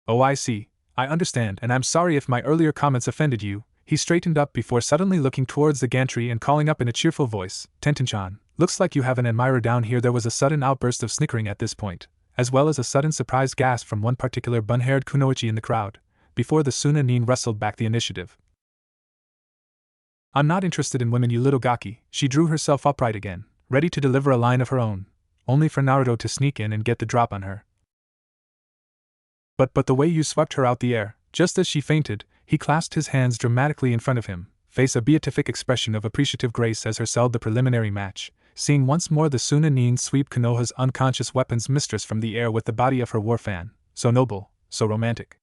Oh, I see. I understand, and I'm sorry if my earlier comments offended you. He straightened up before suddenly looking towards the gantry and calling up in a cheerful voice, Tenten-chan, looks like you have an admirer down here. There was a sudden outburst of snickering at this point, as well as a sudden surprised gasp from one particular bun-haired kunoichi in the crowd, before the Suna Nin wrestled back the initiative. I'm not interested in women, you little gaki. She drew herself upright again, ready to deliver a line of her own, only for Naruto to sneak in and get the drop on her. But the way you swept her out the air, just as she fainted, he clasped his hands dramatically in front of him, face a beatific expression of appreciative grace as herself the preliminary match, seeing once more the Suna Nin sweep Konoha's unconscious weapons mistress from the air with the body of her war fan, so noble, so romantic.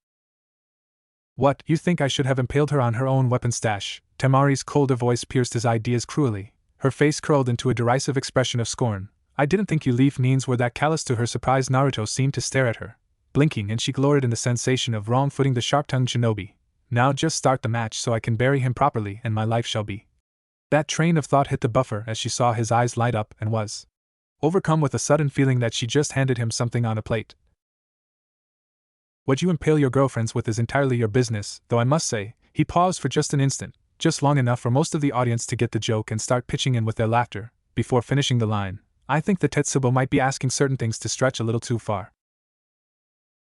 What, you think I should have impaled her on her own weapon stash? Temari's colder voice pierced his ideas cruelly, her face curled into a derisive expression of scorn. I didn't think you leaf Nins were that callous. To her surprise, Naruto seemed to stare at her, blinking, and she gloried in the sensation of wrong-footing the sharp-tongued shinobi. Now just start the match so I can bury him properly and my life shall be. That train of thought hit the buffer as she saw his eyes light up and was overcome with a sudden feeling that she just handed him something on a plate. What you impale your girlfriends with is entirely your business, though I must say, he paused for just an instant, just long enough for most of the audience to get the joke and start pitching in with their laughter, before finishing the line. I think the Tetsubo might be asking certain things to stretch a little too far.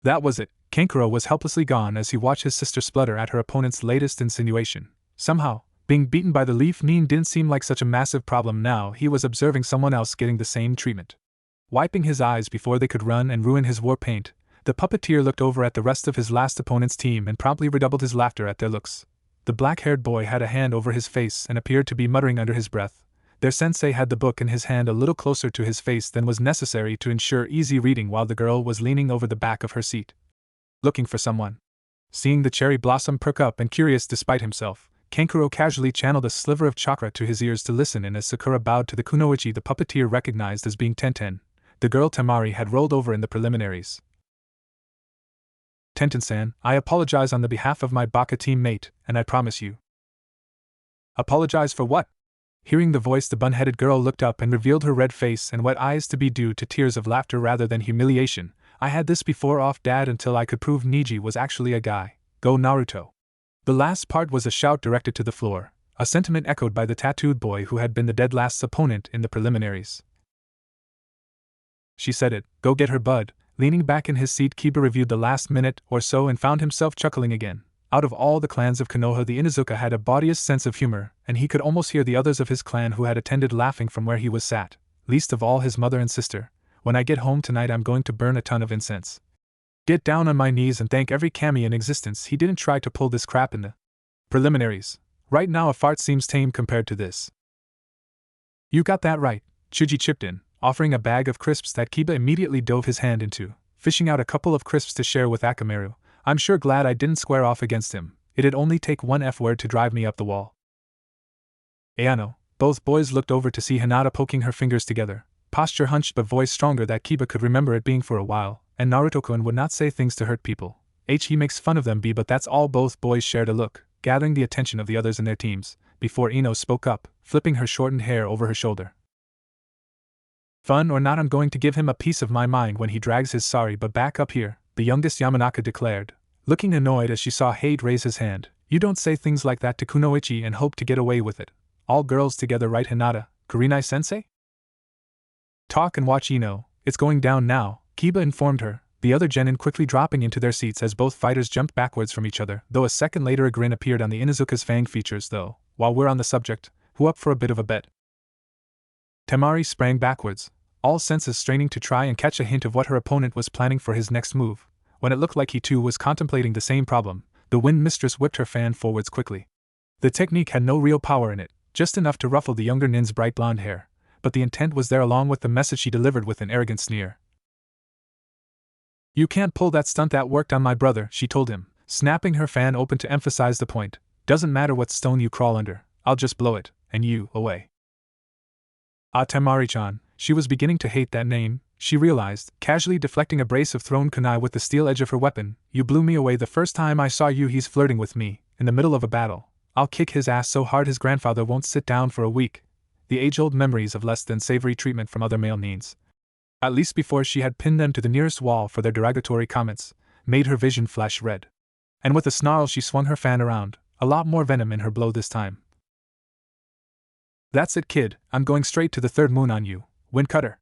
That was it. Kankuro was helplessly gone as he watched his sister splutter at her opponent's latest insinuation. Somehow, being beaten by the leaf Nin didn't seem like such a massive problem now he was observing someone else getting the same treatment. Wiping his eyes before they could run and ruin his war paint, the puppeteer looked over at the rest of his last opponent's team and promptly redoubled his laughter at their looks. The black-haired boy had a hand over his face and appeared to be muttering under his breath. Their sensei had the book in his hand a little closer to his face than was necessary to ensure easy reading while the girl was leaning over the back of her seat. Looking for someone. Seeing the cherry blossom perk up and curious despite himself, Kankuro casually channeled a sliver of chakra to his ears to listen, and as Sakura bowed to the kunoichi the puppeteer recognized as being Tenten, the girl Temari had rolled over in the preliminaries. Tenten-san, I apologize on the behalf of my Baka teammate, and I promise you. Apologize for what? Hearing the voice, the bun-headed girl looked up and revealed her red face and wet eyes to be due to tears of laughter rather than humiliation. I had this before off dad until I could prove Niji was actually a guy. Go Naruto. The last part was a shout directed to the floor, a sentiment echoed by the tattooed boy who had been the dead last's opponent in the preliminaries. She said it, go get her bud. Leaning back in his seat, Kiba reviewed the last minute or so and found himself chuckling again. Out of all the clans of Konoha, the Inuzuka had a bodiest sense of humor, and he could almost hear the others of his clan who had attended laughing from where he was sat, least of all his mother and sister. When I get home tonight I'm going to burn a ton of incense. Get down on my knees and thank every kami in existence he didn't try to pull this crap in the preliminaries. Right now a fart seems tame compared to this. You got that right, Chuji chipped in, offering a bag of crisps that Kiba immediately dove his hand into, fishing out a couple of crisps to share with Akamaru. I'm sure glad I didn't square off against him. It'd only take one F-word to drive me up the wall. Ayano. Both boys looked over to see Hinata poking her fingers together, posture hunched but voice stronger that Kiba could remember it being for a while, and Naruto-kun would not say things to hurt people. He makes fun of them but that's all. Both boys shared a look, gathering the attention of the others in their teams, before Ino spoke up, flipping her shortened hair over her shoulder. Fun or not, I'm going to give him a piece of my mind when he drags his sorry but back up here, the youngest Yamanaka declared, looking annoyed as she saw Hade raise his hand. You don't say things like that to Kunoichi and hope to get away with it. All girls together, right Hinata, Kurinai-sensei? Talk and watch Ino, it's going down now, Kiba informed her, the other genin quickly dropping into their seats as both fighters jumped backwards from each other, though a second later a grin appeared on the Inuzuka's fang features. Though, while we're on the subject, who up for a bit of a bet? Temari sprang backwards, all senses straining to try and catch a hint of what her opponent was planning for his next move. When it looked like he too was contemplating the same problem, the wind mistress whipped her fan forwards quickly. The technique had no real power in it, just enough to ruffle the younger nin's bright blonde hair, but the intent was there along with the message she delivered with an arrogant sneer. You can't pull that stunt that worked on my brother, she told him, snapping her fan open to emphasize the point. Doesn't matter what stone you crawl under, I'll just blow it, and you, away. Ah, Temari-chan. She was beginning to hate that name, she realized, casually deflecting a brace of thrown kunai with the steel edge of her weapon. You blew me away the first time I saw you. He's flirting with me, in the middle of a battle. I'll kick his ass so hard his grandfather won't sit down for a week. The age-old memories of less than savory treatment from other male neens, at least before she had pinned them to the nearest wall for their derogatory comments, made her vision flash red. And with a snarl she swung her fan around, a lot more venom in her blow this time. That's it, kid, I'm going straight to the third moon on you. Windcutter.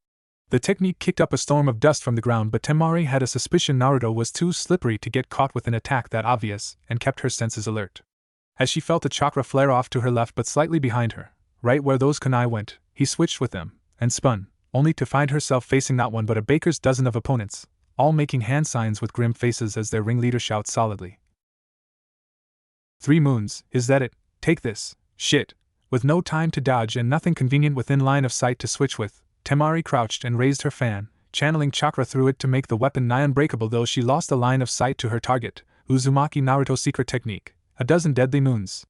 The technique kicked up a storm of dust from the ground, but Temari had a suspicion Naruto was too slippery to get caught with an attack that obvious, and kept her senses alert. As she felt a chakra flare off to her left but slightly behind her, right where those kunai went, he switched with them, and spun, only to find herself facing not one but a baker's dozen of opponents, all making hand signs with grim faces as their ringleader shouts solidly. 3 moons, is that it? Take this, shit. With no time to dodge and nothing convenient within line of sight to switch with, Temari crouched and raised her fan, channeling chakra through it to make the weapon nigh unbreakable, though she lost a line of sight to her target. Uzumaki Naruto secret technique, a dozen deadly moons.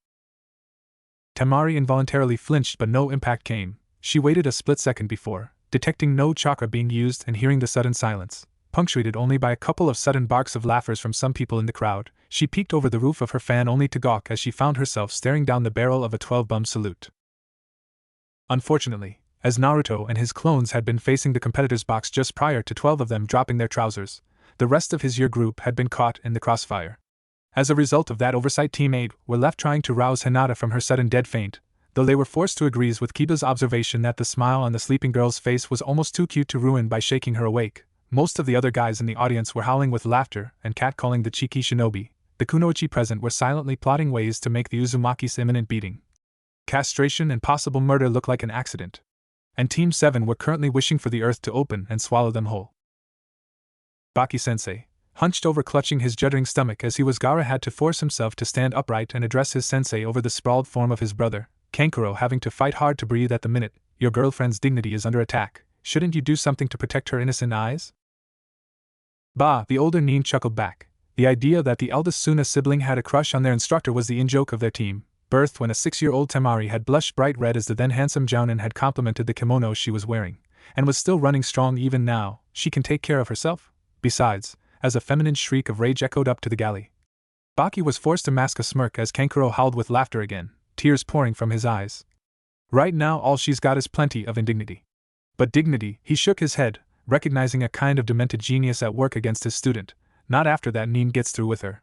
Temari involuntarily flinched, but no impact came. She waited a split second before, detecting no chakra being used and hearing the sudden silence, punctuated only by a couple of sudden barks of laughers from some people in the crowd. She peeked over the roof of her fan only to gawk as she found herself staring down the barrel of a 12-bum salute. Unfortunately, as Naruto and his clones had been facing the competitor's box just prior to 12 of them dropping their trousers, the rest of his year group had been caught in the crossfire. As a result of that oversight, Team 8 were left trying to rouse Hinata from her sudden dead faint, though they were forced to agree with Kiba's observation that the smile on the sleeping girl's face was almost too cute to ruin by shaking her awake. Most of the other guys in the audience were howling with laughter and catcalling the cheeky shinobi. The kunoichi present were silently plotting ways to make the Uzumaki's imminent beating, castration, and possible murder look like an accident. And Team 7 were currently wishing for the earth to open and swallow them whole. Baki-sensei, hunched over clutching his juddering stomach as he was Gaara, had to force himself to stand upright and address his sensei over the sprawled form of his brother, Kankuro, having to fight hard to breathe at the minute. Your girlfriend's dignity is under attack. Shouldn't you do something to protect her innocent eyes? Bah, the older Nin chuckled back. The idea that the eldest Suna sibling had a crush on their instructor was the in-joke of their team, birthed when a 6-year-old Temari had blushed bright red as the then handsome Jounin had complimented the kimono she was wearing, and was still running strong even now. She can take care of herself? Besides, as a feminine shriek of rage echoed up to the galley, Baki was forced to mask a smirk as Kankuro howled with laughter again, tears pouring from his eyes. Right now all she's got is plenty of indignity. But dignity, he shook his head, recognizing a kind of demented genius at work against his student, not after that Nin gets through with her.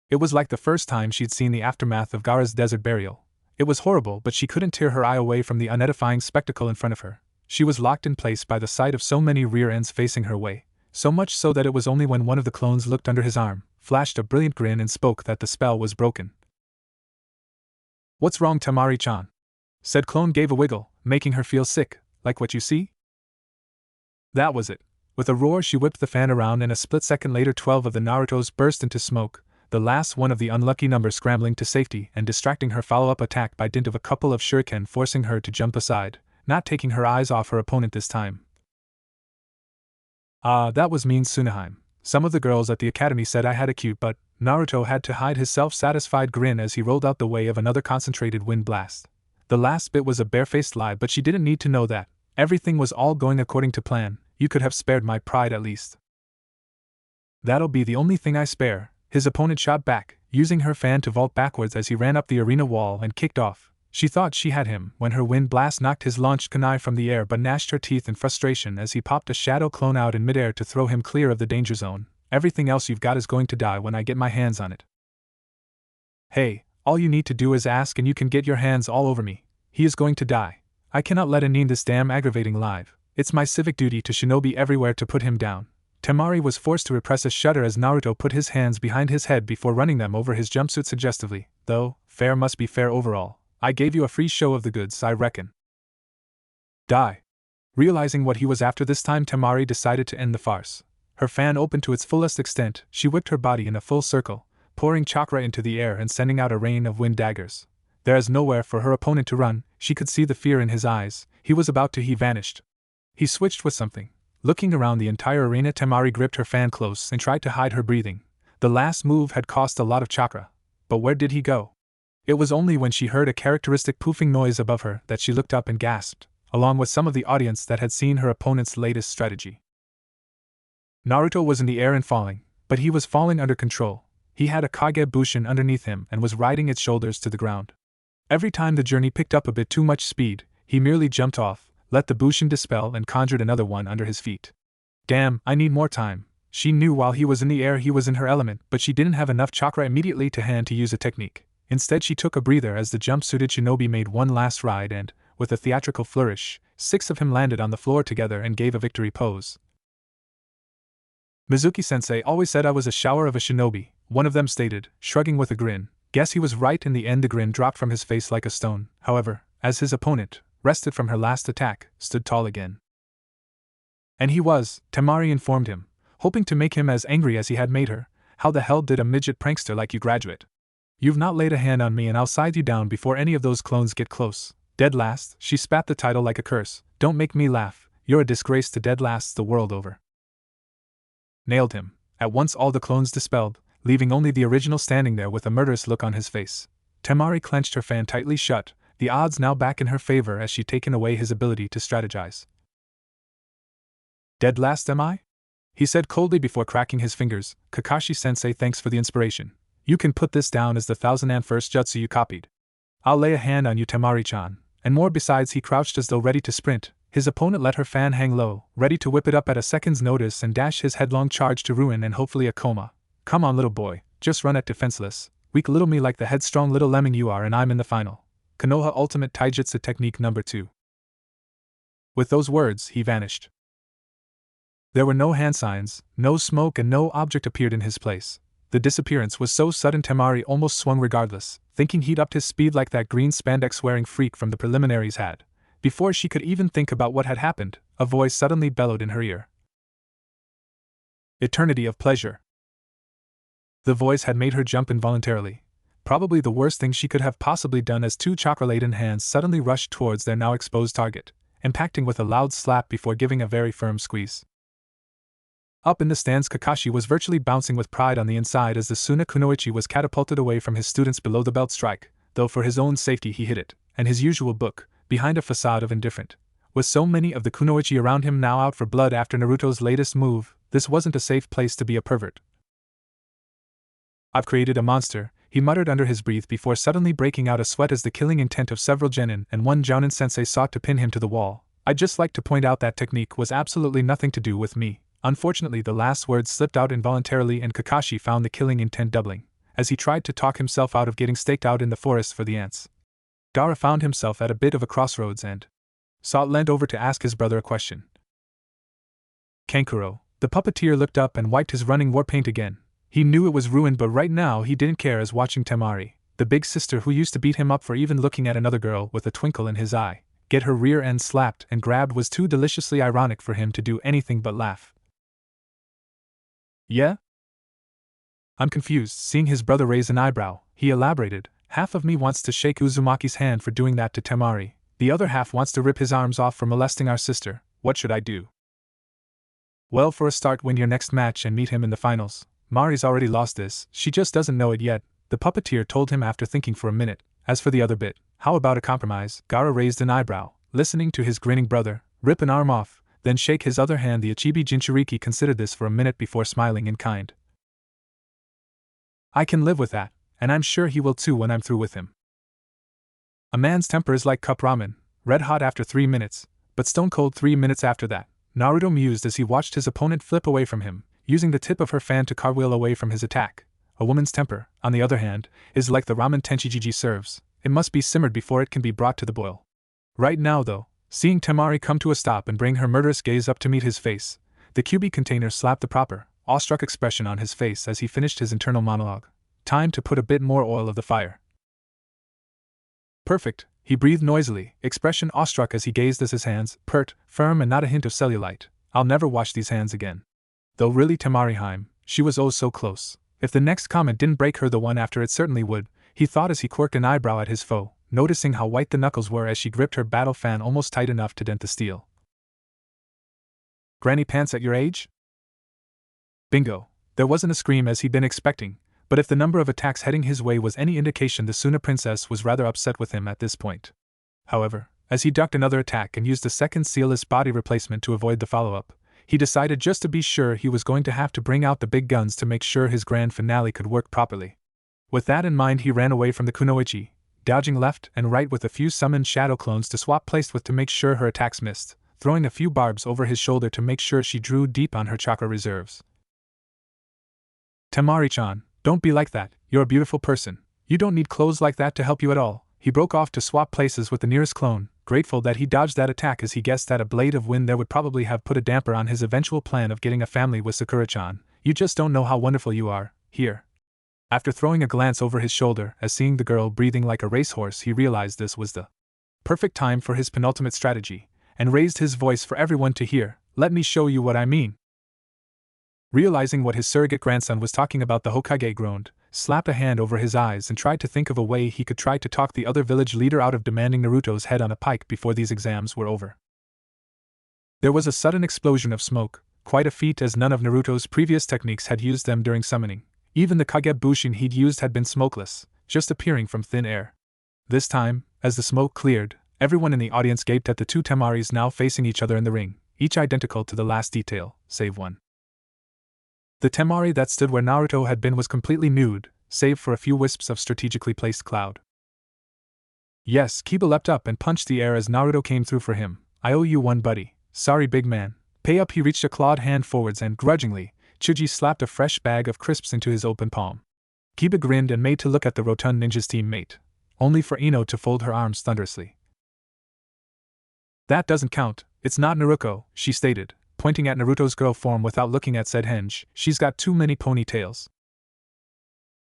It was like the first time she'd seen the aftermath of Gaara's desert burial. It was horrible, but she couldn't tear her eye away from the unedifying spectacle in front of her. She was locked in place by the sight of so many rear ends facing her way, so much so that it was only when one of the clones looked under his arm, flashed a brilliant grin and spoke that the spell was broken. "What's wrong, Temari-chan?" said clone gave a wiggle, making her feel sick. "Like what you see?" That was it. With a roar she whipped the fan around and a split second later 12 of the Narutos burst into smoke, the last one of the unlucky number scrambling to safety and distracting her follow-up attack by dint of a couple of shuriken forcing her to jump aside, not taking her eyes off her opponent this time. Ah, that was mean, Sunaheim. Some of the girls at the academy said I had a cute butt. Naruto had to hide his self-satisfied grin as he rolled out the way of another concentrated wind blast. The last bit was a barefaced lie, but she didn't need to know that. Everything was all going according to plan. You could have spared my pride at least. That'll be the only thing I spare, his opponent shot back, using her fan to vault backwards as he ran up the arena wall and kicked off. She thought she had him when her wind blast knocked his launched kunai from the air but gnashed her teeth in frustration as he popped a shadow clone out in midair to throw him clear of the danger zone. Everything else you've got is going to die when I get my hands on it. Hey, all you need to do is ask and you can get your hands all over me. He is going to die. I cannot let him need this damn aggravating live. It's my civic duty to shinobi everywhere to put him down. Temari was forced to repress a shudder as Naruto put his hands behind his head before running them over his jumpsuit suggestively, though, fair must be fair overall. I gave you a free show of the goods, I reckon. Die. Realizing what he was after this time, Temari decided to end the farce. Her fan opened to its fullest extent, she whipped her body in a full circle, pouring chakra into the air and sending out a rain of wind daggers. There is nowhere for her opponent to run, she could see the fear in his eyes. He was about to, he vanished. He switched with something. Looking around the entire arena, Temari gripped her fan close and tried to hide her breathing. The last move had cost a lot of chakra. But where did he go? It was only when she heard a characteristic poofing noise above her that she looked up and gasped, along with some of the audience that had seen her opponent's latest strategy. Naruto was in the air and falling, but he was falling under control. He had a Kage Bushin underneath him and was riding its shoulders to the ground. Every time the journey picked up a bit too much speed, he merely jumped off, let the Bushin dispel and conjured another one under his feet. Damn, I need more time. She knew while he was in the air he was in her element, but she didn't have enough chakra immediately to hand to use a technique. Instead she took a breather as the jump-suited shinobi made one last ride and, with a theatrical flourish, 6 of him landed on the floor together and gave a victory pose. Mizuki-sensei always said I was a shower of a shinobi, one of them stated, shrugging with a grin. Guess he was right in the end. The grin dropped from his face like a stone, however, as his opponent, rested from her last attack, stood tall again. And he was, Temari informed him, hoping to make him as angry as he had made her. How the hell did a midget prankster like you graduate? You've not laid a hand on me and I'll scythe you down before any of those clones get close. Dead last, she spat the title like a curse. Don't make me laugh, you're a disgrace to dead lasts the world over. Nailed him. At once all the clones dispelled, leaving only the original standing there with a murderous look on his face. Temari clenched her fan tightly shut, the odds now back in her favor as she'd taken away his ability to strategize. Dead last am I? He said coldly before cracking his fingers. Kakashi-sensei, thanks for the inspiration. You can put this down as the 1001st jutsu you copied. I'll lay a hand on you, Temari-chan. And more besides. He crouched as though ready to sprint. His opponent let her fan hang low, ready to whip it up at a second's notice and dash his headlong charge to ruin and hopefully a coma. Come on, little boy, just run at defenseless, weak little me like the headstrong little lemming you are, and I'm in the final. Konoha Ultimate Taijutsu Technique number 2. With those words, he vanished. There were no hand signs, no smoke, and no object appeared in his place. The disappearance was so sudden Temari almost swung regardless, thinking he'd upped his speed like that green spandex-wearing freak from the preliminaries had. Before she could even think about what had happened, a voice suddenly bellowed in her ear. Eternity of pleasure. The voice had made her jump involuntarily. Probably the worst thing she could have possibly done, as two chakra-laden hands suddenly rushed towards their now exposed target, impacting with a loud slap before giving a very firm squeeze. Up in the stands, Kakashi was virtually bouncing with pride on the inside as the Suna Kunoichi was catapulted away from his students below the belt strike, though for his own safety he hid it, and his usual book, behind a facade of indifferent. With so many of the Kunoichi around him now out for blood after Naruto's latest move, this wasn't a safe place to be a pervert. "I've created a monster," he muttered under his breath before suddenly breaking out a sweat as the killing intent of several genin and one jounin sensei sought to pin him to the wall. "I'd just like to point out that technique was absolutely nothing to do with me." Unfortunately, the last words slipped out involuntarily, and Kakashi found the killing intent doubling, as he tried to talk himself out of getting staked out in the forest for the ants. Gaara found himself at a bit of a crossroads and leaned over to ask his brother a question. Kankuro, the puppeteer, looked up and wiped his running war paint again. He knew it was ruined, but right now he didn't care, as watching Temari, the big sister who used to beat him up for even looking at another girl with a twinkle in his eye, get her rear end slapped and grabbed was too deliciously ironic for him to do anything but laugh. "Yeah?" "I'm confused." Seeing his brother raise an eyebrow, he elaborated, "Half of me wants to shake Uzumaki's hand for doing that to Temari, the other half wants to rip his arms off for molesting our sister. What should I do?" "Well, for a start, win your next match and meet him in the finals. Mari's already lost this, she just doesn't know it yet," the puppeteer told him after thinking for a minute. "As for the other bit, how about a compromise?" Gaara raised an eyebrow, listening to his grinning brother. "Rip an arm off, then shake his other hand." The Ichibi Jinchuriki considered this for a minute before smiling in kind. "I can live with that, and I'm sure he will too when I'm through with him. A man's temper is like cup ramen, red hot after 3 minutes, but stone cold 3 minutes after that," Naruto mused as he watched his opponent flip away from him, using the tip of her fan to cartwheel away from his attack. A woman's temper, on the other hand, is like the ramen Tenchijiji serves. It must be simmered before it can be brought to the boil. Right now, though, seeing Temari come to a stop and bring her murderous gaze up to meet his face, the QB container slapped the proper, awestruck expression on his face as he finished his internal monologue. "Time to put a bit more oil of the fire." "Perfect," he breathed noisily, expression awestruck as he gazed as his hands, pert, firm, and not a hint of cellulite. "I'll never wash these hands again." Though really Temari-heim, she was oh so close. If the next comment didn't break her, the one after it certainly would, he thought as he quirked an eyebrow at his foe, noticing how white the knuckles were as she gripped her battle fan almost tight enough to dent the steel. "Granny pants at your age?" Bingo. There wasn't a scream as he'd been expecting, but if the number of attacks heading his way was any indication, the Suna princess was rather upset with him at this point. However, as he ducked another attack and used a second sealless body replacement to avoid the follow-up, he decided just to be sure he was going to have to bring out the big guns to make sure his grand finale could work properly. With that in mind, he ran away from the Kunoichi, dodging left and right with a few summoned shadow clones to swap place with to make sure her attacks missed, throwing a few barbs over his shoulder to make sure she drew deep on her chakra reserves. "Temari-chan, don't be like that, you're a beautiful person. You don't need clothes like that to help you at all." He broke off to swap places with the nearest clone, grateful that he dodged that attack as he guessed that a blade of wind there would probably have put a damper on his eventual plan of getting a family with Sakura-chan. "You just don't know how wonderful you are, here." After throwing a glance over his shoulder as seeing the girl breathing like a racehorse, he realized this was the perfect time for his penultimate strategy, and raised his voice for everyone to hear. "Let me show you what I mean." Realizing what his surrogate grandson was talking about, the Hokage groaned, slapped a hand over his eyes, and tried to think of a way he could try to talk the other village leader out of demanding Naruto's head on a pike before these exams were over. There was a sudden explosion of smoke, quite a feat as none of Naruto's previous techniques had used them during summoning. Even the Kagebushin he'd used had been smokeless, just appearing from thin air. This time, as the smoke cleared, everyone in the audience gaped at the two Temaris now facing each other in the ring, each identical to the last detail, save one. The Temari that stood where Naruto had been was completely nude, save for a few wisps of strategically placed cloud. "Yes," Kiba leapt up and punched the air as Naruto came through for him. "I owe you one, buddy. Sorry, big man. Pay up." He reached a clawed hand forwards and, grudgingly, Chuji slapped a fresh bag of crisps into his open palm. Kiba grinned and made to look at the rotund ninja's teammate, only for Ino to fold her arms thunderously. "That doesn't count, it's not Naruto," she stated, pointing at Naruto's girl form without looking at said henge. She's got too many ponytails.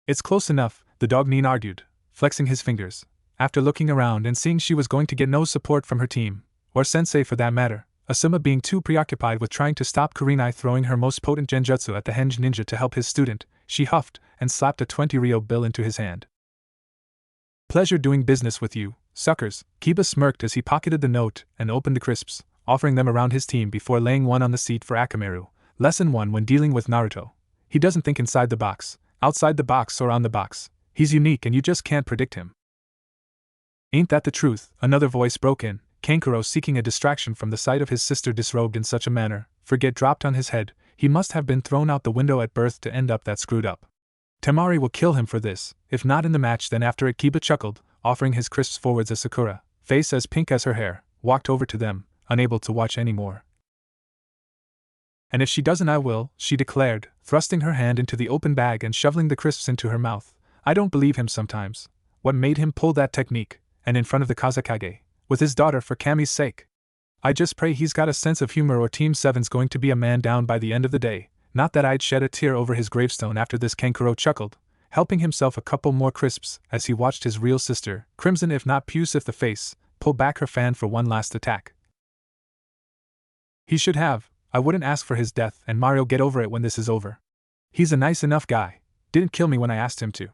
It's close enough, the dog Nin argued, flexing his fingers. After looking around and seeing she was going to get no support from her team, or sensei for that matter, Asuma being too preoccupied with trying to stop Kurenai throwing her most potent genjutsu at the henge ninja to help his student, she huffed and slapped a 20 ryo bill into his hand. Pleasure doing business with you, suckers, Kiba smirked as he pocketed the note and opened the crisps, offering them around his team before laying one on the seat for Akamaru. Lesson 1 when dealing with Naruto. He doesn't think inside the box, outside the box or on the box. He's unique and you just can't predict him. Ain't that the truth? Another voice broke in, Kankuro seeking a distraction from the sight of his sister disrobed in such a manner. Forget dropped on his head, he must have been thrown out the window at birth to end up that screwed up. Temari will kill him for this, if not in the match then after it. Kiba chuckled, offering his crisps forwards as Sakura, face as pink as her hair, walked over to them, unable to watch any more. And if she doesn't I will, she declared, thrusting her hand into the open bag and shoveling the crisps into her mouth. I don't believe him sometimes. What made him pull that technique, and in front of the Kazekage, with his daughter for Kami's sake? I just pray he's got a sense of humor or Team 7's going to be a man down by the end of the day. Not that I'd shed a tear over his gravestone after this. Kankuro chuckled, helping himself a couple more crisps as he watched his real sister, crimson if not puce if the face, pull back her fan for one last attack. He should have. I wouldn't ask for his death and Mario get over it when this is over. He's a nice enough guy, didn't kill me when I asked him to.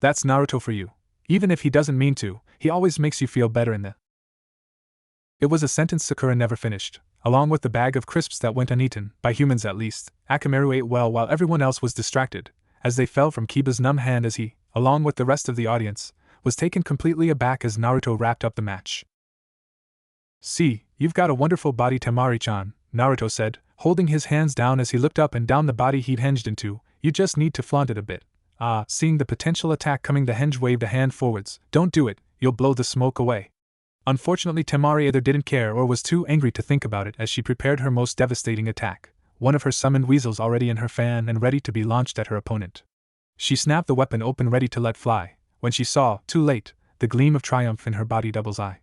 That's Naruto for you. Even if he doesn't mean to, he always makes you feel better in the... It was a sentence Sakura never finished. Along with the bag of crisps that went uneaten, by humans at least, Akamaru ate well while everyone else was distracted, as they fell from Kiba's numb hand as he, along with the rest of the audience, was taken completely aback as Naruto wrapped up the match. See, you've got a wonderful body Temari-chan, Naruto said, holding his hands down as he looked up and down the body he'd henged into. You just need to flaunt it a bit. Ah, seeing the potential attack coming the henge waved a hand forwards. Don't do it, you'll blow the smoke away. Unfortunately Temari either didn't care or was too angry to think about it as she prepared her most devastating attack, one of her summoned weasels already in her fan and ready to be launched at her opponent. She snapped the weapon open ready to let fly, when she saw, too late, the gleam of triumph in her body double's eye.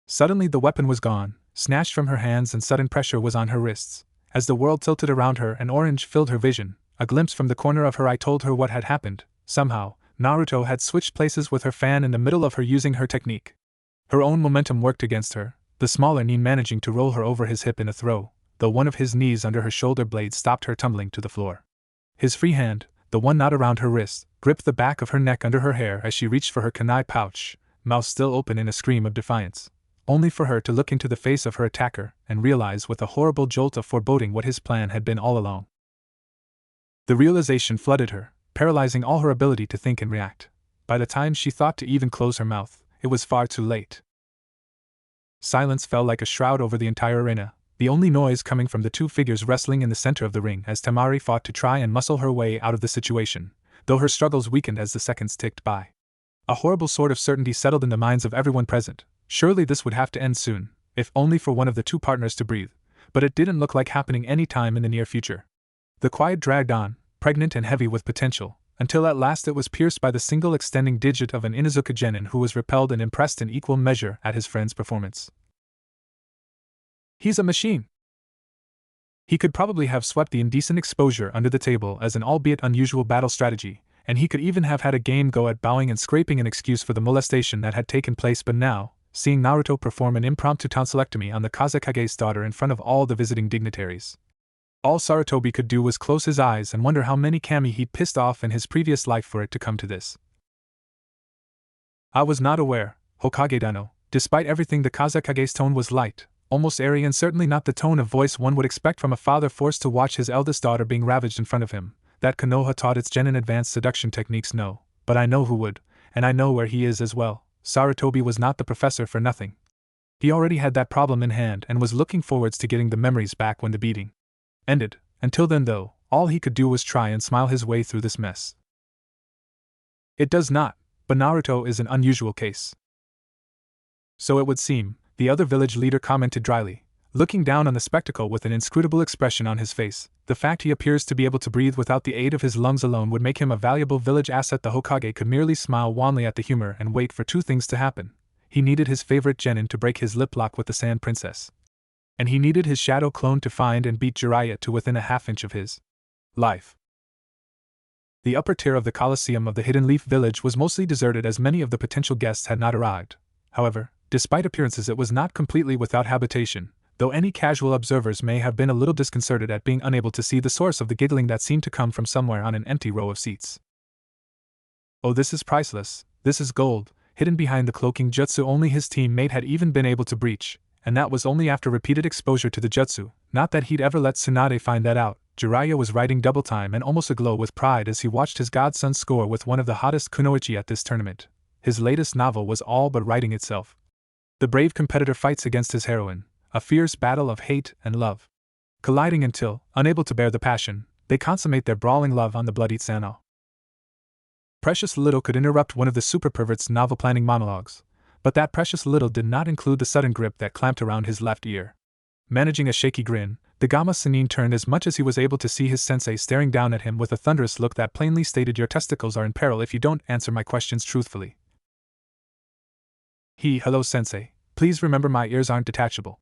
Suddenly the weapon was gone, snatched from her hands and sudden pressure was on her wrists. As the world tilted around her and orange filled her vision, a glimpse from the corner of her eye told her what had happened. Somehow, Naruto had switched places with her fan in the middle of her using her technique. Her own momentum worked against her, the smaller Nin managing to roll her over his hip in a throw, though one of his knees under her shoulder blade stopped her tumbling to the floor. His free hand, the one not around her wrist, gripped the back of her neck under her hair as she reached for her kunai pouch, mouth still open in a scream of defiance, only for her to look into the face of her attacker and realize with a horrible jolt of foreboding what his plan had been all along. The realization flooded her, paralyzing all her ability to think and react. By the time she thought to even close her mouth, it was far too late. Silence fell like a shroud over the entire arena, the only noise coming from the two figures wrestling in the center of the ring as Temari fought to try and muscle her way out of the situation, though her struggles weakened as the seconds ticked by. A horrible sort of certainty settled in the minds of everyone present. Surely this would have to end soon, if only for one of the two partners to breathe, but it didn't look like happening any time in the near future. The quiet dragged on, pregnant and heavy with potential, until at last it was pierced by the single extending digit of an Inuzuka genin who was repelled and impressed in equal measure at his friend's performance. He's a machine! He could probably have swept the indecent exposure under the table as an albeit unusual battle strategy, and he could even have had a game go at bowing and scraping an excuse for the molestation that had taken place, but now, seeing Naruto perform an impromptu tonsillectomy on the Kazekage's daughter in front of all the visiting dignitaries, all Sarutobi could do was close his eyes and wonder how many kami he'd pissed off in his previous life for it to come to this. I was not aware, Hokage-dano. Despite everything, the Kazekage's tone was light, almost airy, and certainly not the tone of voice one would expect from a father forced to watch his eldest daughter being ravaged in front of him. That Konoha taught its genin advanced seduction techniques, no, but I know who would, and I know where he is as well. Sarutobi was not the professor for nothing. He already had that problem in hand and was looking forwards to getting the memories back when the beating ended. Until then, though, all he could do was try and smile his way through this mess. It does not, but Naruto is an unusual case. So it would seem, the other village leader commented dryly, looking down on the spectacle with an inscrutable expression on his face. The fact he appears to be able to breathe without the aid of his lungs alone would make him a valuable village asset. The Hokage could merely smile wanly at the humor and wait for two things to happen. He needed his favorite genin to break his lip lock with the Sand Princess, And he needed his shadow clone to find and beat Jiraiya to within a half-inch of his life. The upper tier of the Colosseum of the Hidden Leaf Village was mostly deserted as many of the potential guests had not arrived. However, despite appearances it was not completely without habitation, though any casual observers may have been a little disconcerted at being unable to see the source of the giggling that seemed to come from somewhere on an empty row of seats. Oh, this is priceless, this is gold, hidden behind the cloaking jutsu only his teammate had even been able to breach, and that was only after repeated exposure to the jutsu, not that he'd ever let Tsunade find that out. Jiraiya was riding double time and almost aglow with pride as he watched his godson score with one of the hottest kunoichi at this tournament. His latest novel was all but writing itself. The brave competitor fights against his heroine, a fierce battle of hate and love. Colliding until, unable to bear the passion, they consummate their brawling love on the bloodied sano. Precious little could interrupt one of the super pervert's novel planning monologues, but that precious little did not include the sudden grip that clamped around his left ear. Managing a shaky grin, the Gamma Sennin turned as much as he was able to see his sensei staring down at him with a thunderous look that plainly stated, "Your testicles are in peril if you don't answer my questions truthfully." Hello sensei, please remember my ears aren't detachable.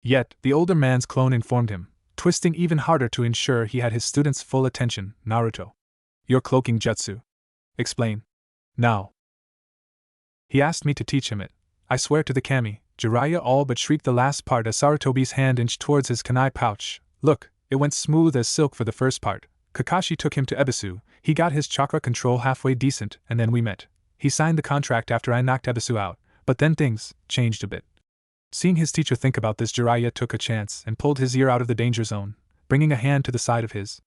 Yet, the older man's clone informed him, twisting even harder to ensure he had his student's full attention. Naruto. Your cloaking jutsu. Explain. Now. He asked me to teach him it. I swear to the kami. Jiraiya all but shrieked the last part as Sarutobi's hand inched towards his kunai pouch. Look, it went smooth as silk for the first part. Kakashi took him to Ebisu, he got his chakra control halfway decent, and then we met. He signed the contract after I knocked Ebisu out, but then things changed a bit. Seeing his teacher think about this, Jiraiya took a chance and pulled his ear out of the danger zone, bringing a hand to the side of his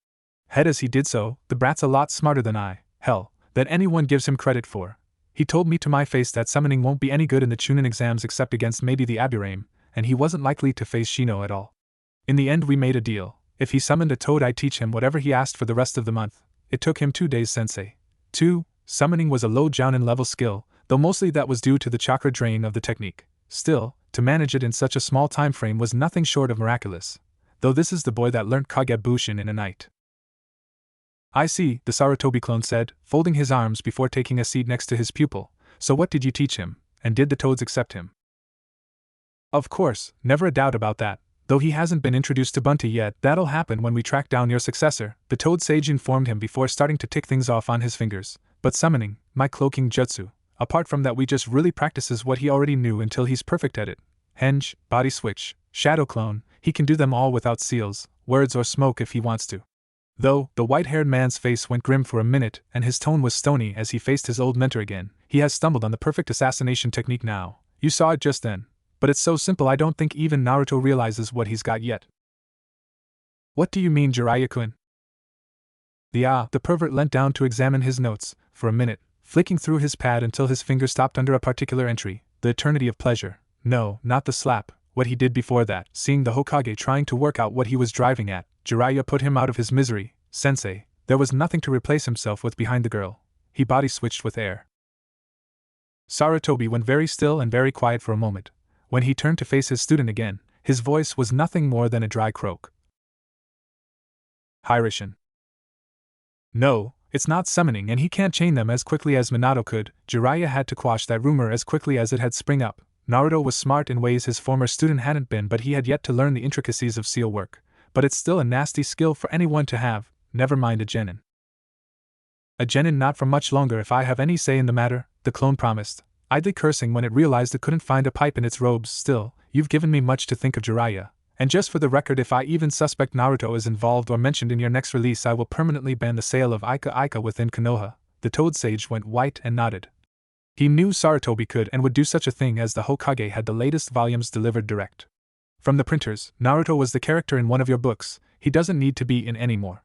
head as he did so. The brat's a lot smarter than that anyone gives him credit for. He told me to my face that summoning won't be any good in the Chunin exams except against maybe the Aburame, and he wasn't likely to face Shino at all. In the end we made a deal. If he summoned a toad I'd teach him whatever he asked for the rest of the month. It took him 2 days, sensei. 2. Summoning was a low jounin level skill, though mostly that was due to the chakra drain of the technique. Still, to manage it in such a small time frame was nothing short of miraculous. Though this is the boy that learnt Kagebushin in a night. I see, the Sarutobi clone said, folding his arms before taking a seat next to his pupil. So what did you teach him, and did the toads accept him? Of course, never a doubt about that. Though he hasn't been introduced to Bunty yet, that'll happen when we track down your successor, the toad sage informed him before starting to tick things off on his fingers. But summoning, my cloaking jutsu, apart from that we just really practices what he already knew until he's perfect at it. Henge, body switch, shadow clone, he can do them all without seals, words or smoke if he wants to. Though, the white-haired man's face went grim for a minute and his tone was stony as he faced his old mentor again. He has stumbled on the perfect assassination technique now. You saw it just then. But it's so simple I don't think even Naruto realizes what he's got yet. What do you mean, Jiraiya-kun? The pervert leant down to examine his notes, for a minute, flicking through his pad until his finger stopped under a particular entry, the eternity of pleasure. No, not the slap, what he did before that. Seeing the Hokage trying to work out what he was driving at, Jiraiya put him out of his misery. Sensei, there was nothing to replace himself with behind the girl. He body switched with air. Sarutobi went very still and very quiet for a moment. When he turned to face his student again, his voice was nothing more than a dry croak. Hirishin. No, it's not summoning and he can't chain them as quickly as Minato could. Jiraiya had to quash that rumor as quickly as it had sprung up. Naruto was smart in ways his former student hadn't been, but he had yet to learn the intricacies of seal work. But it's still a nasty skill for anyone to have, never mind a genin. A genin not for much longer if I have any say in the matter, the clone promised, idly cursing when it realized it couldn't find a pipe in its robes. Still, you've given me much to think of, Jiraiya. And just for the record, if I even suspect Naruto is involved or mentioned in your next release, I will permanently ban the sale of Ika within Konoha. The Toad Sage went white and nodded. He knew Sarutobi could and would do such a thing, as the Hokage had the latest volumes delivered direct from the printers. Naruto was the character in one of your books, he doesn't need to be in any more.